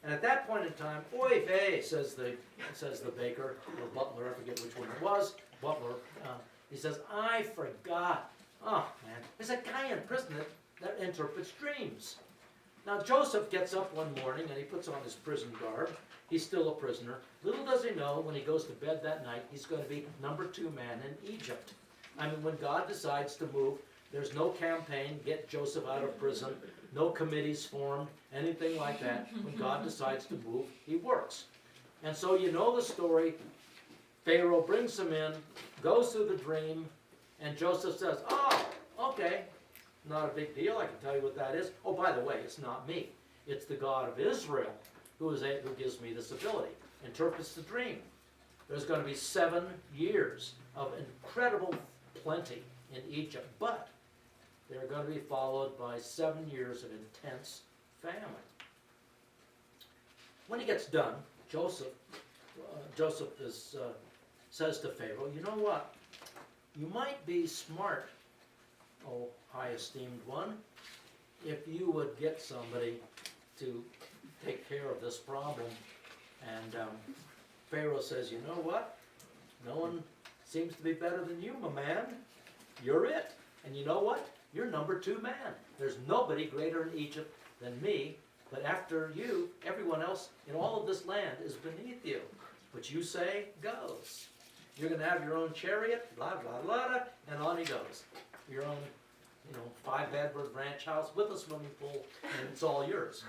A: And at that point in time, oy vey, says the baker or butler, I forget which one it was, butler, he says, I forgot. Oh man, there's a guy in prison that interprets dreams. Now Joseph gets up one morning and he puts on his prison garb. He's still a prisoner. Little does he know, when he goes to bed that night, he's going to be number 2 man in Egypt. I mean, when God decides to move, there's no campaign, get Joseph out of prison, no committees formed, anything like that. When God decides to move, he works. And so you know the story. Pharaoh brings him in, goes through the dream, and Joseph says, oh, okay, not a big deal, I can tell you what that is. Oh, by the way, it's not me. It's the God of Israel who gives me this ability. Interprets the dream. There's going to be 7 years of incredible plenty in Egypt, but they're going to be followed by 7 years of intense famine. When he gets done, Joseph says to Pharaoh, you know what? You might be smart, oh high esteemed one, if you would get somebody to take care of this problem. And Pharaoh says, you know what? No one seems to be better than you, my man. You're it. And you know what? You're number 2 man. There's nobody greater in Egypt than me, but after you, everyone else in all of this land is beneath you. What you say goes. You're going to have your own chariot, blah, blah, blah, and on he goes. Your own, 5-bedroom ranch house with a swimming pool, and it's all yours.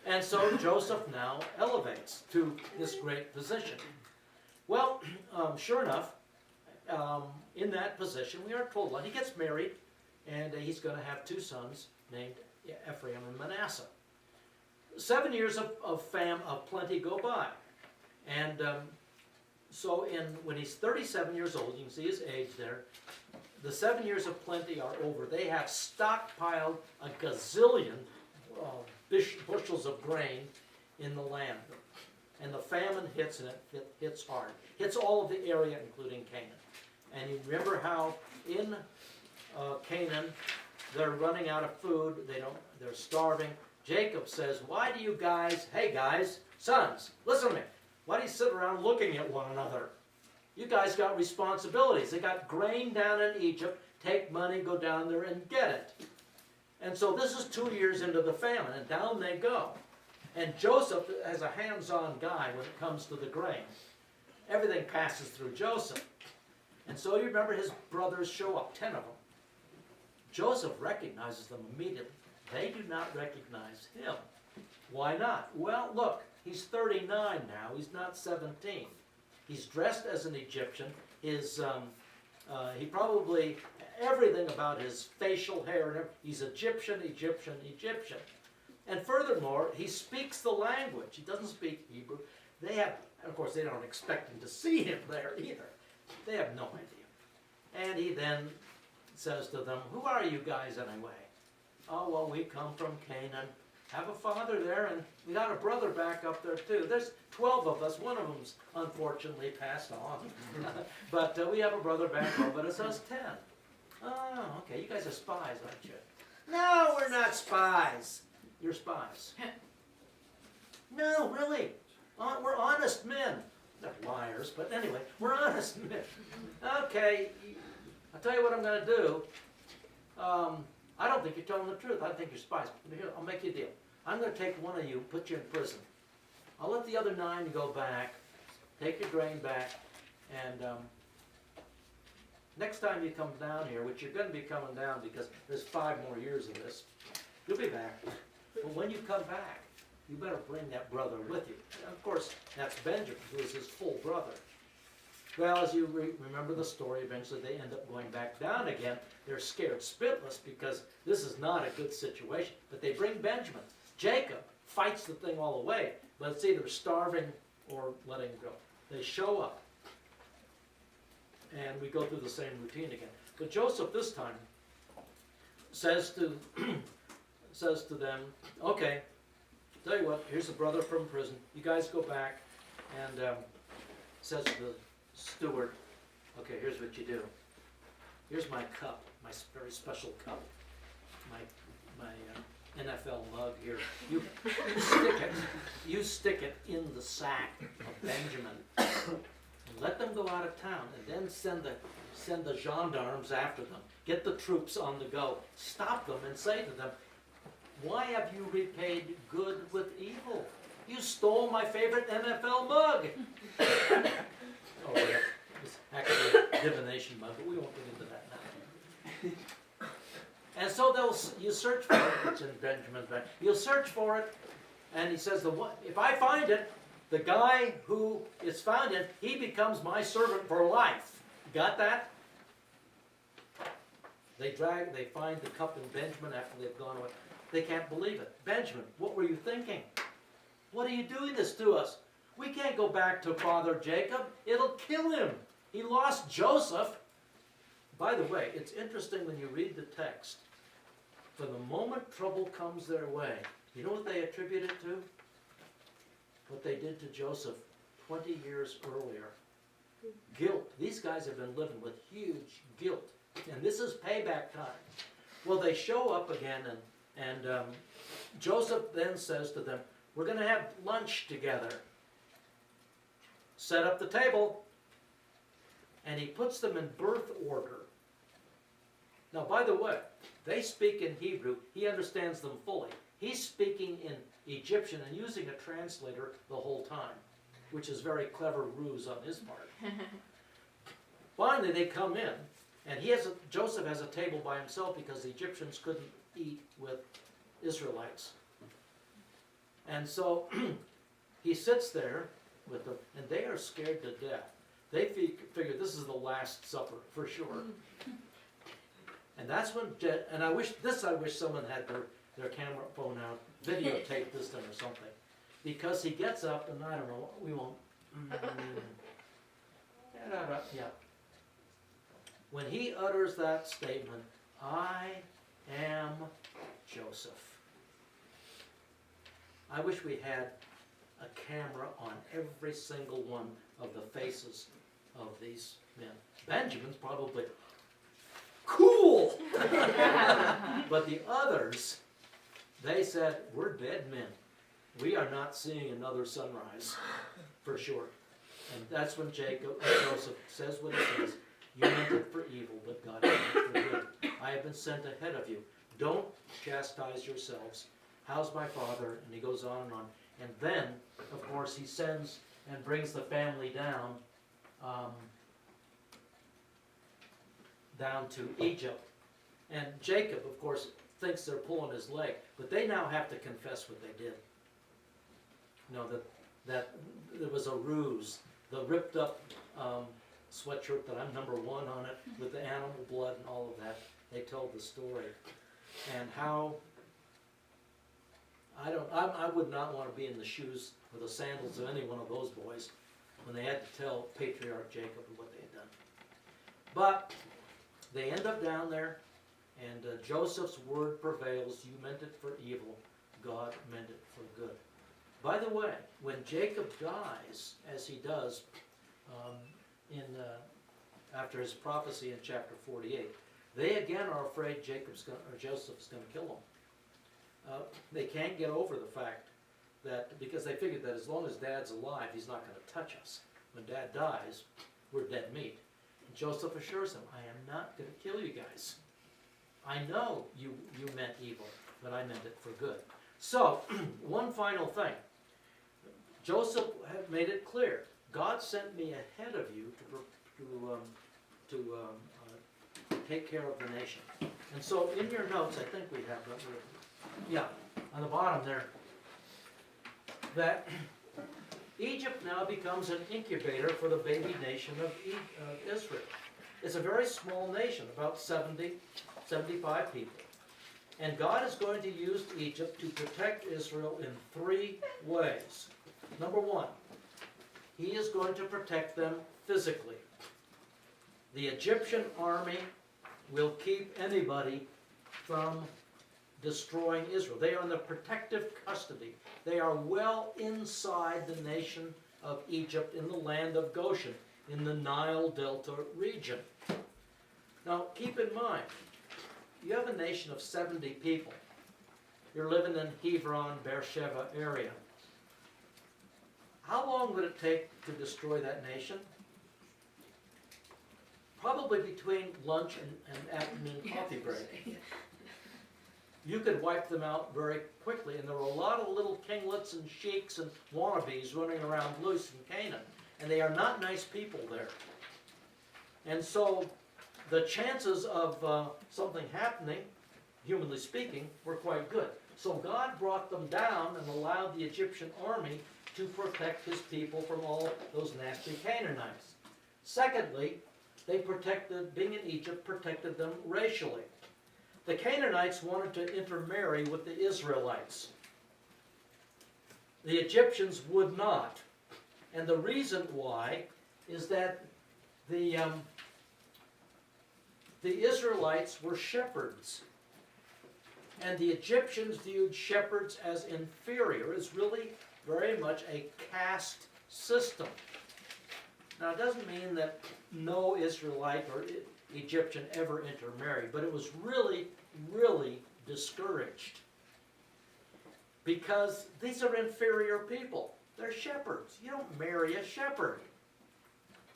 A: And so Joseph now elevates to this great position. Well, sure enough, in that position, we are told that he gets married, and he's going to have 2 sons named Ephraim and Manasseh. 7 years of plenty go by. And so when he's 37 years old, you can see his age there, the 7 years of plenty are over. They have stockpiled a gazillion bushels of grain in the land. And the famine hits, and it hits hard. Hits all of the area, including Canaan. And you remember how in Canaan, they're running out of food, they're starving. Jacob says, why do you guys, hey guys, sons, listen to me. Why do you sit around looking at one another? You guys got responsibilities. They got grain down in Egypt. Take money, go down there and get it. And so this is 2 years into the famine, and down they go. And Joseph, as a hands-on guy when it comes to the grain, everything passes through Joseph. And so you remember his brothers show up, 10 of them. Joseph recognizes them immediately. They do not recognize him. Why not? Well, look, he's 39 now. He's not 17. He's dressed as an Egyptian. He probably, everything about his facial hair and everything, he's Egyptian. And furthermore, he speaks the language. He doesn't speak Hebrew. Of course, they don't expect him to see him there either. They have no idea. And he then says to them, who are you guys anyway? Oh, well, we come from Canaan. Have a father there, and we got a brother back up there too. There's 12 of us. One of them's unfortunately passed on. But we have a brother back home, but it's us 10. Oh, okay, you guys are spies, aren't you? No, we're not spies. You're spies. No, really. We're honest men. They're liars, but anyway, we're honest men. Okay, I'll tell you what I'm going to do. I don't think you're telling the truth. I think you're spies. Here, I'll make you a deal. I'm going to take one of you, put you in prison. I'll let the other 9 go back, take your grain back, and next time you come down here, which you're going to be coming down because there's 5 more years of this, you'll be back. But when you come back, you better bring that brother with you. And of course, that's Benjamin, who is his full brother. Well, as you remember the story, eventually they end up going back down again. They're scared spitless because this is not a good situation. But they bring Benjamin. Jacob fights the thing all the way, but it's either starving or letting go. They show up. And we go through the same routine again. But Joseph this time says to them, okay, tell you what, here's a brother from prison. You guys go back, and says to the steward, okay, here's what you do. Here's my cup, my very special cup, my NFL mug here. You stick it in the sack of Benjamin, and let them go out of town, and then send the gendarmes after them. Get the troops on the go. Stop them and say to them, why have you repaid good with evil? You stole my favorite NFL mug. Oh, yeah. It's actually a divination mug, but we won't get into that now. And so you search for it. It's in Benjamin's bag. You'll search for it, and he says, if I find it, the guy who it's found in, he becomes my servant for life. Got that? They find the cup in Benjamin after they've gone away. They can't believe it. Benjamin, what were you thinking? What are you doing this to us? We can't go back to Father Jacob. It'll kill him. He lost Joseph. By the way, it's interesting when you read the text. from the moment trouble comes their way, you know what they attribute it to? What they did to Joseph 20 years earlier. Guilt. These guys have been living with huge guilt. And this is payback time. Well, they show up again, and Joseph then says to them, we're going to have lunch together. Set up the table. And he puts them in birth order. Now, by the way, they speak in Hebrew. He understands them fully. He's speaking in Egyptian and using a translator the whole time, which is very clever ruse on his part. Finally, they come in, and Joseph has a table by himself because the Egyptians couldn't eat with Israelites. And so he sits there with them, and they are scared to death. They figure this is the Last Supper for sure. And that's when I wish someone had their camera phone out, videotape this thing or something, because he gets up and I don't know, we won't. Yeah. When he utters that statement, I am Joseph. I wish we had a camera on every single one of the faces of these men. Benjamin's probably cool. But the others, they said, we're dead men. We are not seeing another sunrise, for sure. And that's when Joseph says what he says. You meant it for evil, but God meant it for good. I have been sent ahead of you. Don't chastise yourselves. How's my father? And he goes on and on. And then, of course, he sends and brings the family down to Egypt. And Jacob, of course, thinks they're pulling his leg, but they now have to confess what they did. You know, that there was a ruse. The ripped up sweatshirt that I'm number 1 on it with the animal blood and all of that. They told the story. And how I would not want to be in the shoes or the sandals of any one of those boys when they had to tell Patriarch Jacob what they had done. But they end up down there, and Joseph's word prevails. You meant it for evil. God meant it for good. By the way, when Jacob dies, as he does after his prophecy in chapter 48, they again are afraid Joseph's going to kill him. They can't get over the fact that, because they figured that as long as Dad's alive, he's not going to touch us. When Dad dies, we're dead meat. And Joseph assures them, I am not going to kill you guys. I know you meant evil, but I meant it for good. So, one final thing. Joseph had made it clear. God sent me ahead of you to take care of the nation. And so in your notes, I think we have that written. Yeah, on the bottom there, that Egypt now becomes an incubator for the baby nation of Israel. It's a very small nation, about 75 people. And God is going to use Egypt to protect Israel in 3 ways. Number 1, He is going to protect them physically. The Egyptian army will keep anybody from destroying Israel. They are in the protective custody. They are well inside the nation of Egypt in the land of Goshen, in the Nile Delta region. Now, keep in mind, you have a nation of 70 people. You're living in Hebron, Beersheba area. How long would it take to destroy that nation? Probably between lunch and afternoon coffee break. You could wipe them out very quickly, and there were a lot of little kinglets and sheiks and wannabes running around loose in Canaan, and they are not nice people there. And so the chances of something happening, humanly speaking, were quite good. So God brought them down and allowed the Egyptian army to protect his people from all those nasty Canaanites. Secondly, being in Egypt protected them racially. The Canaanites wanted to intermarry with the Israelites. The Egyptians would not. And the reason why is that the Israelites were shepherds. And the Egyptians viewed shepherds as inferior. It's really very much a caste system. Now, it doesn't mean that no Israelite or Egyptian ever intermarried, but it was really, really discouraged. Because these are inferior people. They're shepherds. You don't marry a shepherd.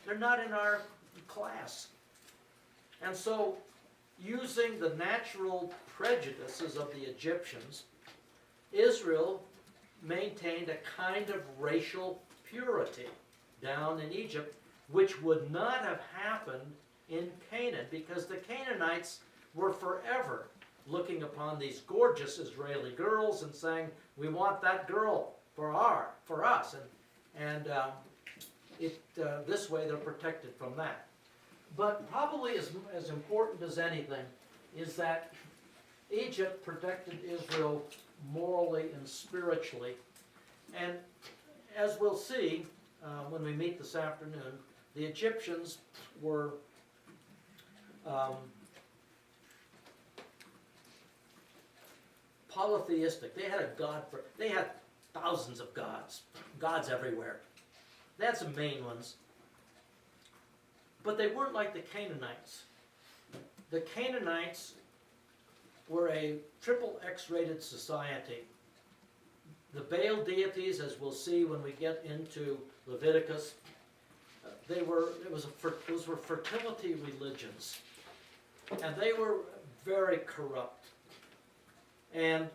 A: They're not in our class. And so, using the natural prejudices of the Egyptians, Israel maintained a kind of racial purity down in Egypt, which would not have happened in Canaan, because the Canaanites were forever looking upon these gorgeous Israeli girls and saying, we want that girl for us, and this way they're protected from that. But probably as important as anything is that Egypt protected Israel morally and spiritually. And as we'll see when we meet this afternoon, the Egyptians were polytheistic. They had a god they had thousands of gods everywhere. They had some main ones. But they weren't like the Canaanites. The Canaanites were a triple X-rated society. The Baal deities, as we'll see when we get into Leviticus, those were fertility religions, and they were very corrupt. And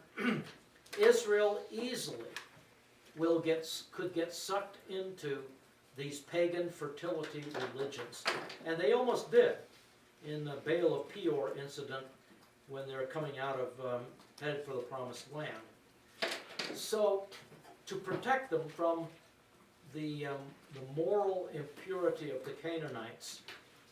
A: Israel easily could get sucked into these pagan fertility religions, and they almost did in the Baal of Peor incident when they were coming out of headed for the Promised Land. So, to protect them from the moral impurity of the Canaanites,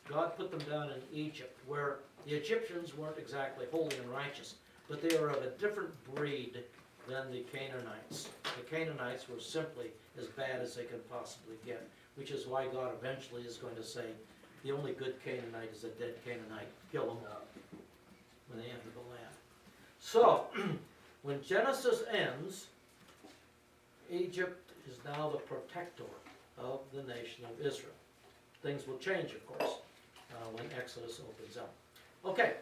A: God put them down in Egypt, where the Egyptians weren't exactly holy and righteous, but they were of a different breed than the Canaanites. The Canaanites were simply as bad as they could possibly get, which is why God eventually is going to say, the only good Canaanite is a dead Canaanite. Kill them when they enter the land. So, when Genesis ends, Egypt is now the protector of the nation of Israel. Things will change, of course, when Exodus opens up. Okay,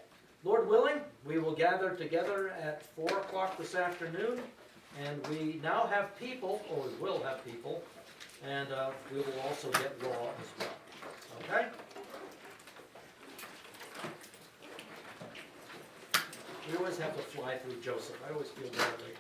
A: Lord willing, we will gather together at 4 o'clock this afternoon, and we now have people, or we will have people, and we will also get law as well. Okay? We always have to fly through Joseph. I always feel badly.